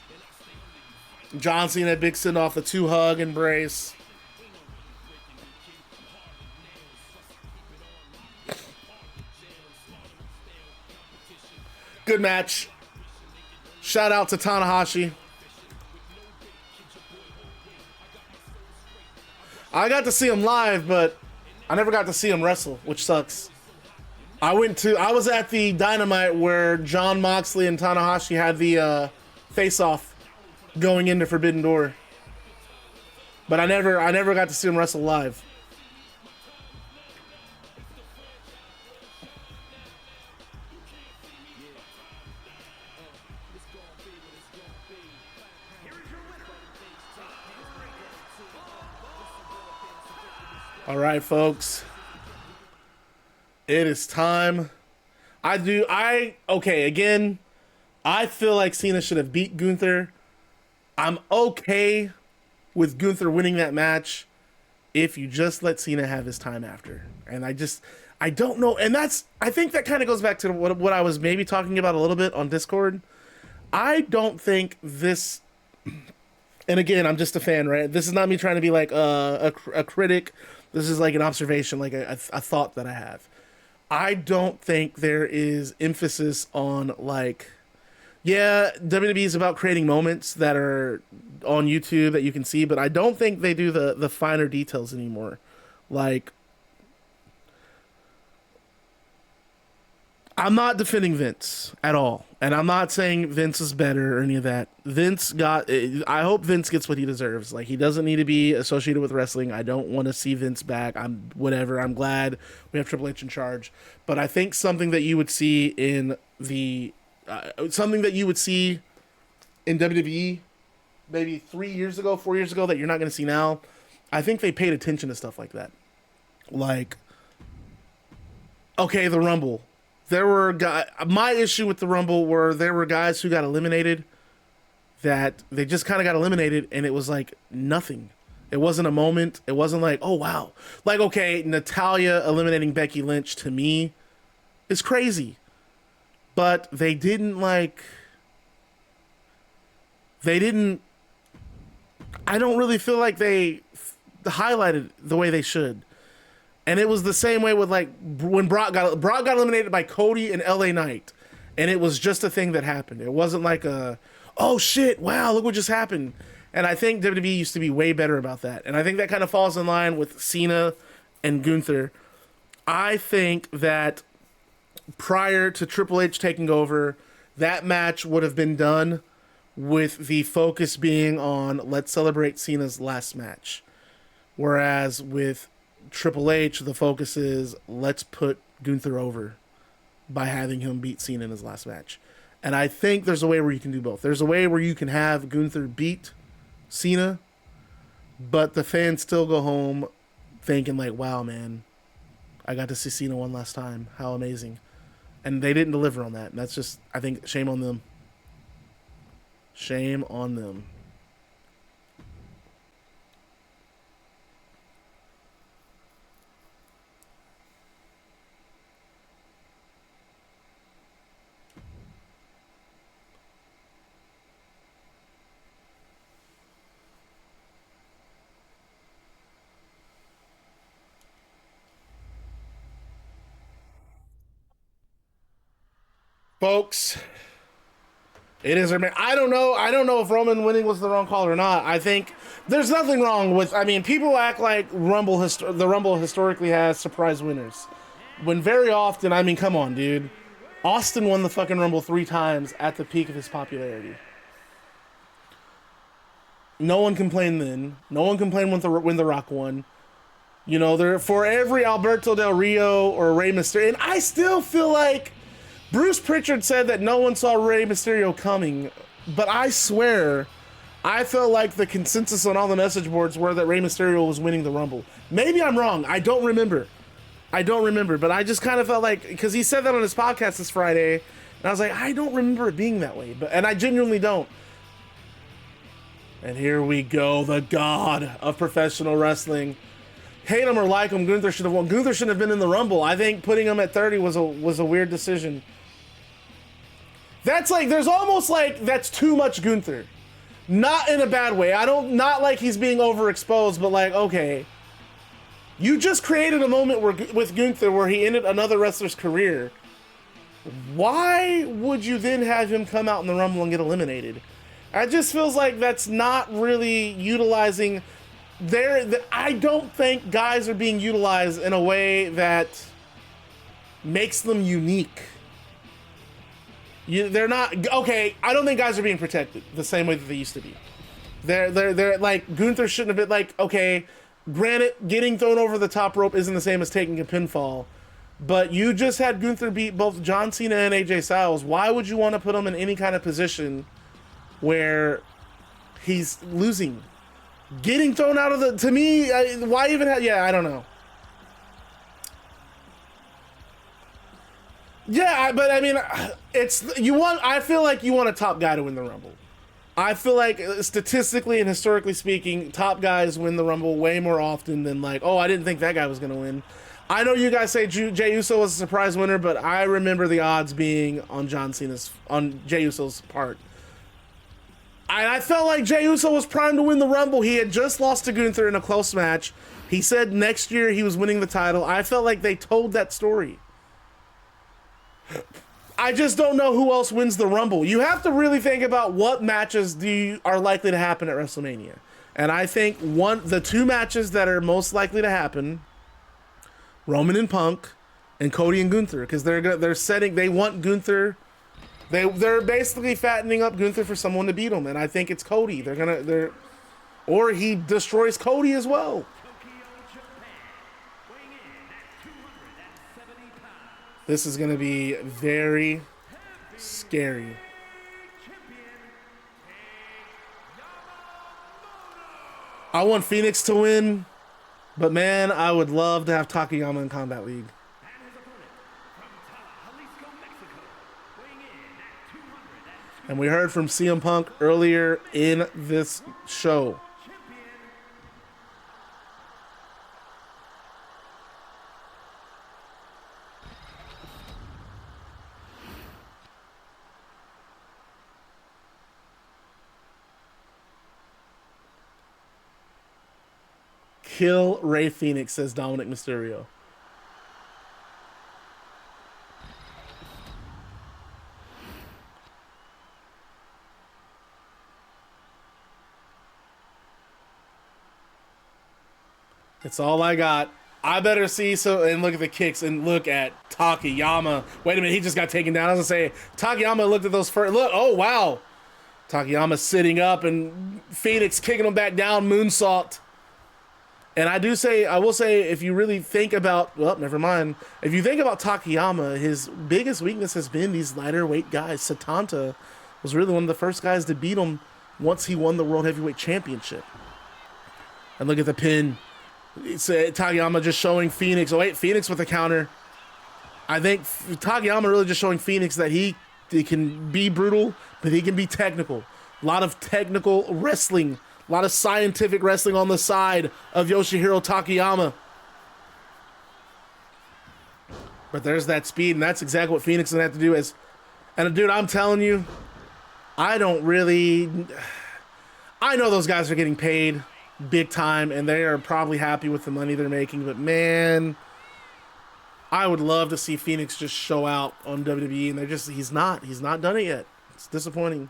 John Cena, big send-off, the 2-hug embrace. Good match. Shout out to Tanahashi. I got to see him live, but I never got to see him wrestle, which sucks. I was at the Dynamite where Jon Moxley and Tanahashi had the face-off going into Forbidden Door. but I never got to see him wrestle live. All right, folks. It is time. Again, I feel like Cena should have beat Gunther. I'm okay with Gunther winning that match if you just let Cena have his time after. And I don't know. And I think that kind of goes back to what I was maybe talking about a little bit on Discord. I don't think this, and again, I'm just a fan, right? This is not me trying to be like a critic. This is like an observation, like a thought that I have. I don't think there is emphasis on like, yeah, WWE is about creating moments that are on YouTube that you can see, but I don't think they do the finer details anymore. Like, I'm not defending Vince at all, and I'm not saying Vince is better or any of that. I hope Vince gets what he deserves. Like, he doesn't need to be associated with wrestling. I don't want to see Vince back. I'm glad we have Triple H in charge. But I think something that you would see in WWE maybe 4 years ago that you're not going to see now. I think they paid attention to stuff like that. Like, okay, the Rumble. My issue with the Rumble were there were guys who got eliminated that they just kind of got eliminated, and it was like nothing. It wasn't a moment. It wasn't like, oh, wow. Like, okay, Natalya eliminating Becky Lynch to me is crazy. But they didn't I don't really feel like they highlighted the way they should. And it was the same way with like when Brock got eliminated by Cody and LA Knight. And it was just a thing that happened. It wasn't like oh shit, wow, look what just happened. And I think WWE used to be way better about that. And I think that kind of falls in line with Cena and Gunther. I think that prior to Triple H taking over, that match would have been done with the focus being on let's celebrate Cena's last match. Whereas with Triple H, the focus is let's put Gunther over by having him beat Cena in his last match. And I think there's a way where you can do both. There's a way where you can have Gunther beat Cena, but the fans still go home thinking like, wow, man, I got to see Cena one last time. How amazing. And they didn't deliver on that. And that's just, I think, shame on them. Shame on them. Folks, it is. I don't know if Roman winning was the wrong call or not. I think there's nothing wrong with. I mean, people act like the Rumble historically has surprise winners, when very often, I mean, come on, dude. Austin won the fucking Rumble 3 times at the peak of his popularity. No one complained then. No one complained when The Rock won. You know, for every Alberto Del Rio or Rey Mysterio, and I still feel like Bruce Pritchard said that no one saw Rey Mysterio coming, but I swear, I felt like the consensus on all the message boards were that Rey Mysterio was winning the Rumble. Maybe I'm wrong. I don't remember, but I just kind of felt like, because he said that on his podcast this Friday, and I was like, I don't remember it being that way, and I genuinely don't. And here we go, the god of professional wrestling. Hate him or like him, Gunther should have won. Gunther shouldn't have been in the Rumble. I think putting him at 30 was a weird decision. That's like, there's almost like, that's too much Gunther. Not in a bad way. Not like he's being overexposed, but like, okay. You just created a moment with Gunther where he ended another wrestler's career. Why would you then have him come out in the Rumble and get eliminated? It just feels like that's not really utilizing I don't think guys are being utilized in a way that makes them unique. They're not, okay, I don't think guys are being protected the same way that they used to be. They're like, Gunther shouldn't have been like, okay, granted, getting thrown over the top rope isn't the same as taking a pinfall, but you just had Gunther beat both John Cena and AJ Styles. Why would you want to put him in any kind of position where he's losing? Getting thrown out of the, to me, why even have, yeah, I don't know. Yeah, but I mean, I feel like you want a top guy to win the Rumble. I feel like statistically and historically speaking, top guys win the Rumble way more often than like, oh, I didn't think that guy was going to win. I know you guys say Jey Uso was a surprise winner, but I remember the odds being on Jey Uso's part. I felt like Jey Uso was primed to win the Rumble. He had just lost to Gunther in a close match. He said next year he was winning the title. I felt like they told that story. I just don't know who else wins the Rumble. You have to really think about what matches are likely to happen at WrestleMania. And I think the two matches that are most likely to happen, Roman and Punk, and Cody and Gunther, because they want Gunther. They're basically fattening up Gunther for someone to beat him, and I think it's Cody. Or he destroys Cody as well. This is going to be very scary. I want Fenix to win, but man, I would love to have Takayama in Combat League. And we heard from CM Punk earlier in this show. Kill Rey Fenix, says Dominic Mysterio. It's all I got. I better see and look at the kicks and look at Takayama. Wait a minute, he just got taken down. I was gonna say, Takayama looked at those first. Look, oh wow. Takayama sitting up and Fenix kicking him back down, moonsault. And I will say, if you really think about, well, never mind. If you think about Takayama, his biggest weakness has been these lighter weight guys. Setanta was really one of the first guys to beat him once he won the World Heavyweight Championship. And look at the pin. It's Takayama just showing Fenix. Oh wait, Fenix with a counter. I think Takayama really just showing Fenix that he can be brutal, but he can be technical. A lot of technical wrestling. A lot of scientific wrestling on the side of Yoshihiro Takayama. But there's that speed, and that's exactly what Fenix is going to have to do. And dude, I'm telling you, I know those guys are getting paid big time, and they are probably happy with the money they're making. But man, I would love to see Fenix just show out on WWE, and he's not done it yet. It's disappointing.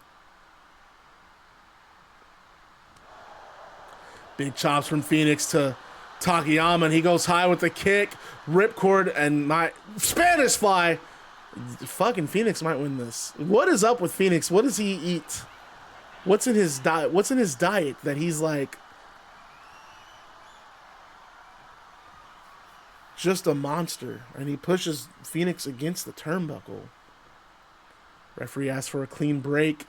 Big chops from Fenix to Takayama, and he goes high with the kick, ripcord, and my Spanish fly. Fucking Fenix might win this. What is up with Fenix? What does he eat? What's in his diet? What's in his diet that he's like just a monster? And he pushes Fenix against the turnbuckle. Referee asks for a clean break.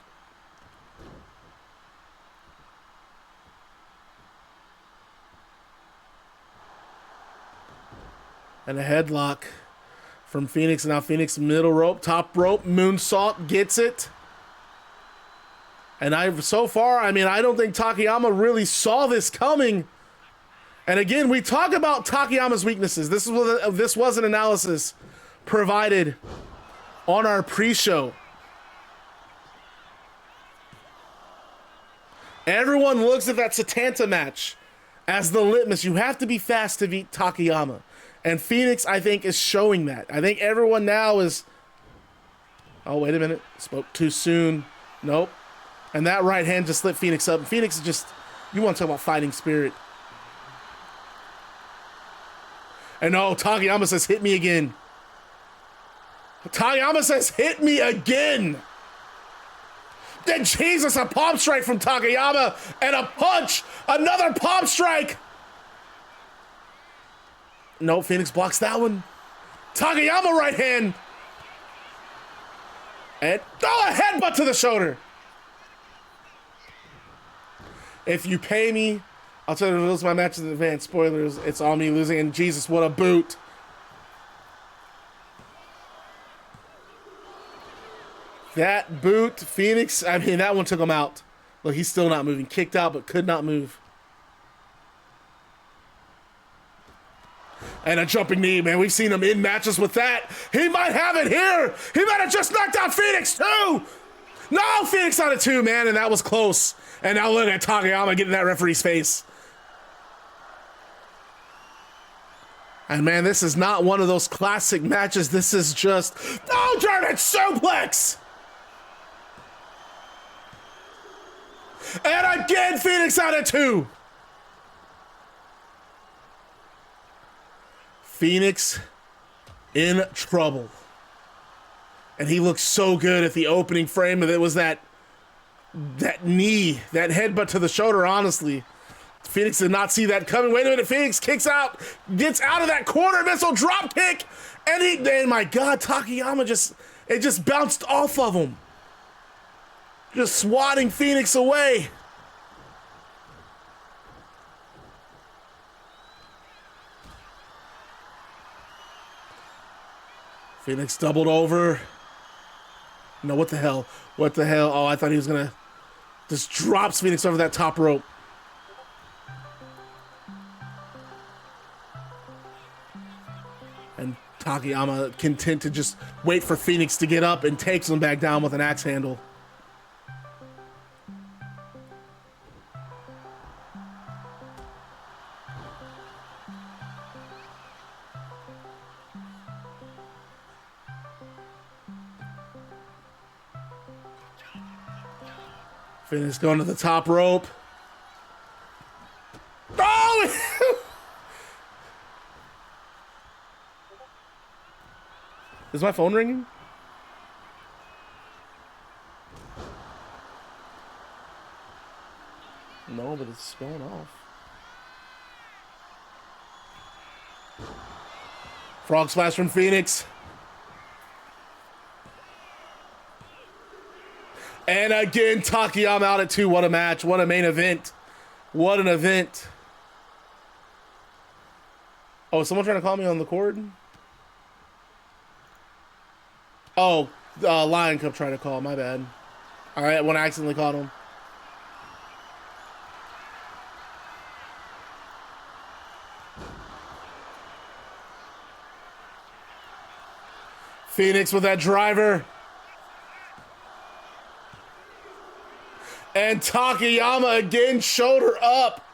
And a headlock from Fenix. Now Fenix middle rope, top rope, moonsault, gets it. And I don't think Takayama really saw this coming. And again, we talk about Takayama's weaknesses. This was an analysis provided on our pre-show. Everyone looks at that Setanta match as the litmus. You have to be fast to beat Takayama. And Fenix, I think, is showing that. I think everyone now is... Oh, wait a minute. Spoke too soon. Nope. And that right hand just lit Fenix up. And Fenix is just... You want to talk about fighting spirit. And oh, Takayama says, hit me again. Takayama says, hit me again. Then Jesus, a palm strike from Takayama and a punch. Another palm strike. No, Fenix blocks that one. Takayama right hand. And a headbutt to the shoulder. If you pay me, I'll tell you to lose my matches in advance. Spoilers, it's all me losing. And Jesus, what a boot. That boot, Fenix, I mean, that one took him out. Look, he's still not moving. Kicked out, but could not move. And a jumping knee, man. We've seen him in matches with that. He might have it here. He might have just knocked out Fenix, too. No, Fenix on it, too, man. And that was close. And now look at Takayama getting that referee's face. And, man, this is not one of those classic matches. This is just, no, German suplex. And again, Fenix on it, too. Fenix in trouble. And he looked so good at the opening frame. It was that knee, that headbutt to the shoulder, honestly. Fenix did not see that coming. Wait a minute, Fenix kicks out, gets out of that corner missile drop kick. And my God, Takayama just bounced off of him. Just swatting Fenix away. Fenix doubled over. No, what the hell? What the hell? Oh, I thought he was gonna just drops Fenix over that top rope. And Takayama content to just wait for Fenix to get up and takes him back down with an axe handle. Fenix going to the top rope. Oh! Is my phone ringing? No, but it's going off. Frog splash from Fenix. And again, Takayama out at 2. What a match. What a main event. What an event. Oh, is someone trying to call me on the cord? Oh, Lion Cup trying to call. My bad. All right, when I accidentally called him. Fenix with that driver. And Takayama again, shoulder up.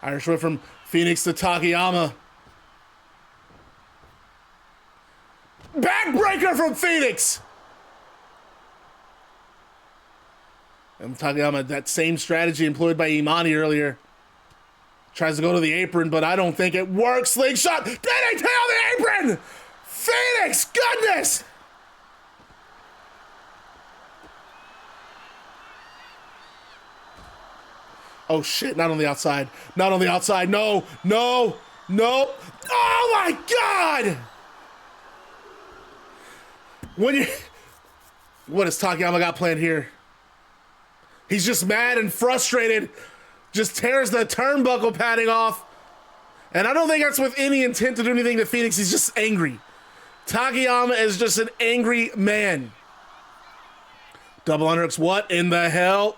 Irish whip from Fenix to Takayama. Backbreaker from Fenix. And Takayama, that same strategy employed by Imani earlier. Tries to go to the apron, but I don't think it works. Slingshot. DDT on the apron. Fenix, goodness. Oh shit, not on the outside. Not on the outside. No, no, no. Oh my God! What has Takayama got planned here? He's just mad and frustrated. Just tears the turnbuckle padding off. And I don't think that's with any intent to do anything to Fenix. He's just angry. Takayama is just an angry man. Double underhooks. What in the hell?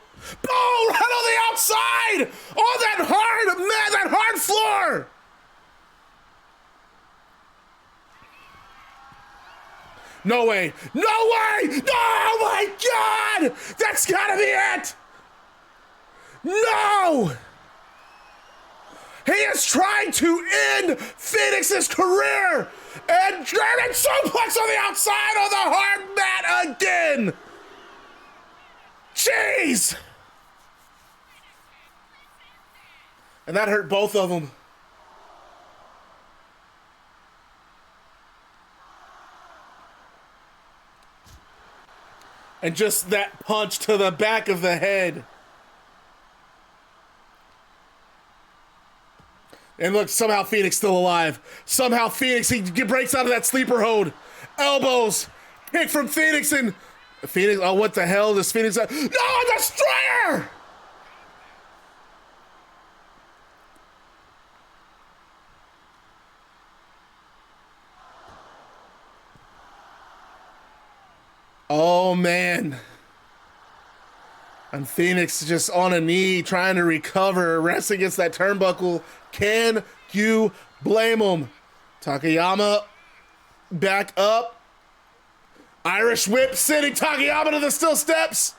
Oh, right on the outside! Oh, that hard, man, that hard floor! No way! No way! No, oh my God! That's gotta be it! No! He is trying to end Fenix's career! And German suplex on the outside on the hard mat again! Jeez! And that hurt both of them. And just that punch to the back of the head. And look, somehow Fenix still alive. Somehow Fenix, he breaks out of that sleeper hold. Elbows. Kick from Fenix and... Fenix, oh, what the hell does Fenix... No, a destroyer! Oh, man. And Fenix just on a knee, trying to recover, wrestling against that turnbuckle. Can you blame him? Takayama back up. Irish whip sending Takayama to the steel steps.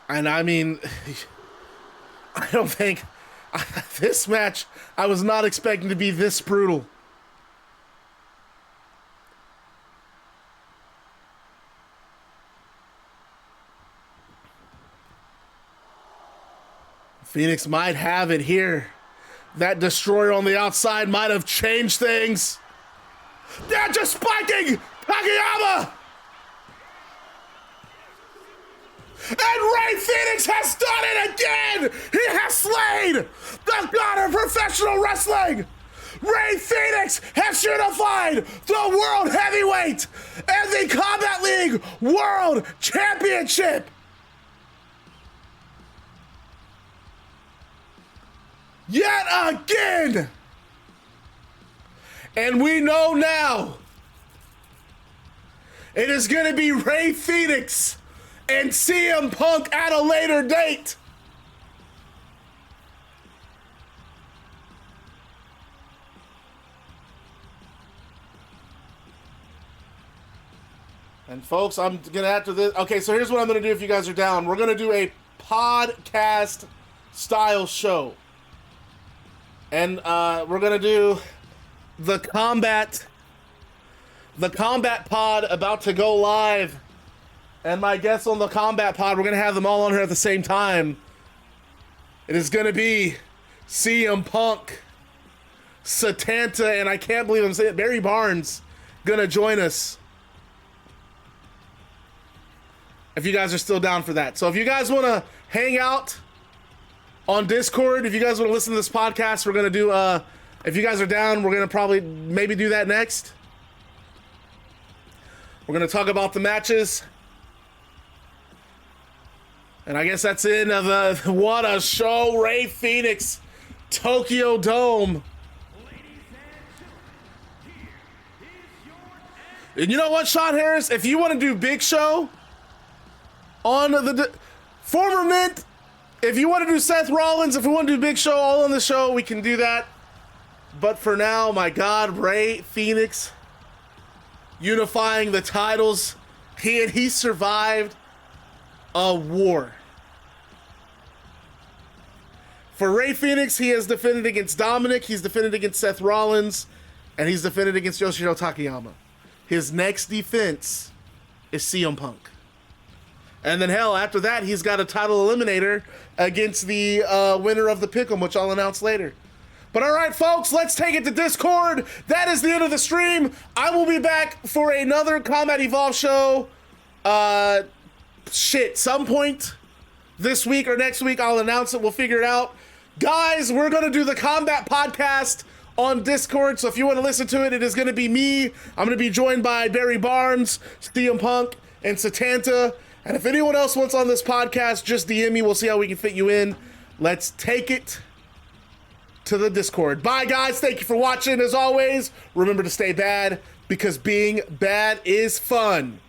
And I mean, I don't think this match, I was not expecting to be this brutal. Fenix might have it here. That destroyer on the outside might have changed things. They're just spiking Takayama! And Rey Fenix has done it again! He has slain the god of professional wrestling! Rey Fenix has unified the World Heavyweight and the Combat League World Championship! Yet again! And we know now it is going to be Rey Fenix and CM Punk at a later date. And folks, I'm going to have to this. Okay, so here's what I'm going to do if you guys are down. We're going to do a podcast style show. And we're going to do the combat pod about to go live. And my guests on the combat pod, we're going to have them all on here at the same time. It is going to be CM Punk, Setanta, and I can't believe I'm saying it, Barry Barnes going to join us. If you guys are still down for that. So if you guys want to hang out on Discord, if you guys want to listen to this podcast, we're going to do, if you guys are down, we're going to probably maybe do that next. We're going to talk about the matches. And I guess that's it. What a show. Rey Fenix, Tokyo Dome. And you know what, Sean Harris? If you want to do Big Show on the former Mint, if you want to do Seth Rollins, if we want to do Big Show all on the show, we can do that. But for now, my God, Rey Fenix unifying the titles. He survived a war. For Rey Fenix, he has defended against Dominic, he's defended against Seth Rollins, and he's defended against Yoshihiro Takayama. His next defense is CM Punk. And then hell, after that, he's got a title eliminator against the winner of the Pick'em, which I'll announce later. But all right, folks, let's take it to Discord. That is the end of the stream. I will be back for another Combat Evolve show. Some point this week or next week. I'll announce it. We'll figure it out. Guys, we're going to do the Combat Podcast on Discord. So if you want to listen to it, it is going to be me. I'm going to be joined by Barry Barnes, CM Punk, and Setanta. And if anyone else wants on this podcast, just DM me. We'll see how we can fit you in. Let's take it to the Discord. Bye, guys. Thank you for watching. As always, remember to stay bad, because being bad is fun.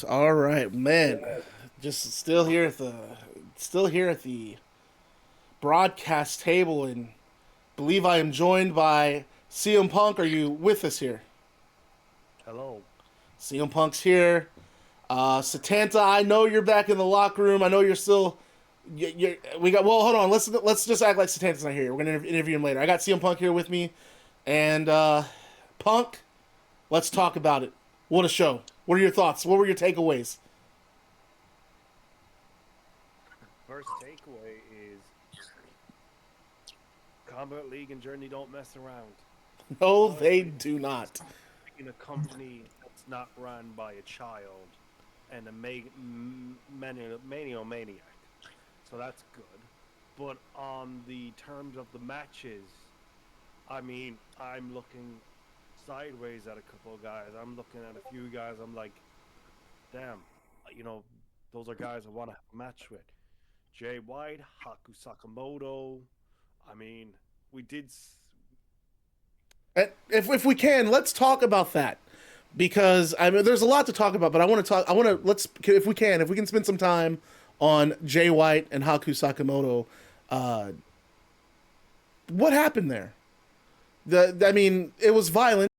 All right, man. Just still here at the broadcast table, and believe I am joined by CM Punk. Are you with us here? Hello. CM Punk's here. Setanta, I know you're back in the locker room. I know you're still. Hold on. Let's just act like Setanta's not here. We're gonna interview him later. I got CM Punk here with me, and Punk. Let's talk about it. What a show. What are your thoughts? What were your takeaways? First takeaway is Combat League and Journey don't mess around. No, they do not. In a company that's not run by a child and a maniac. So that's good. But on the terms of the matches, I mean, I'm looking sideways at a couple of guys. I'm looking at a few guys. I'm like, damn, those are guys I want to have a match with. Jay White, Haku Sakamoto. I mean, we did. If we can, let's talk about that, because I mean, there's a lot to talk about. But if we can spend some time on Jay White and Haku Sakamoto. What happened there? I mean, it was violent.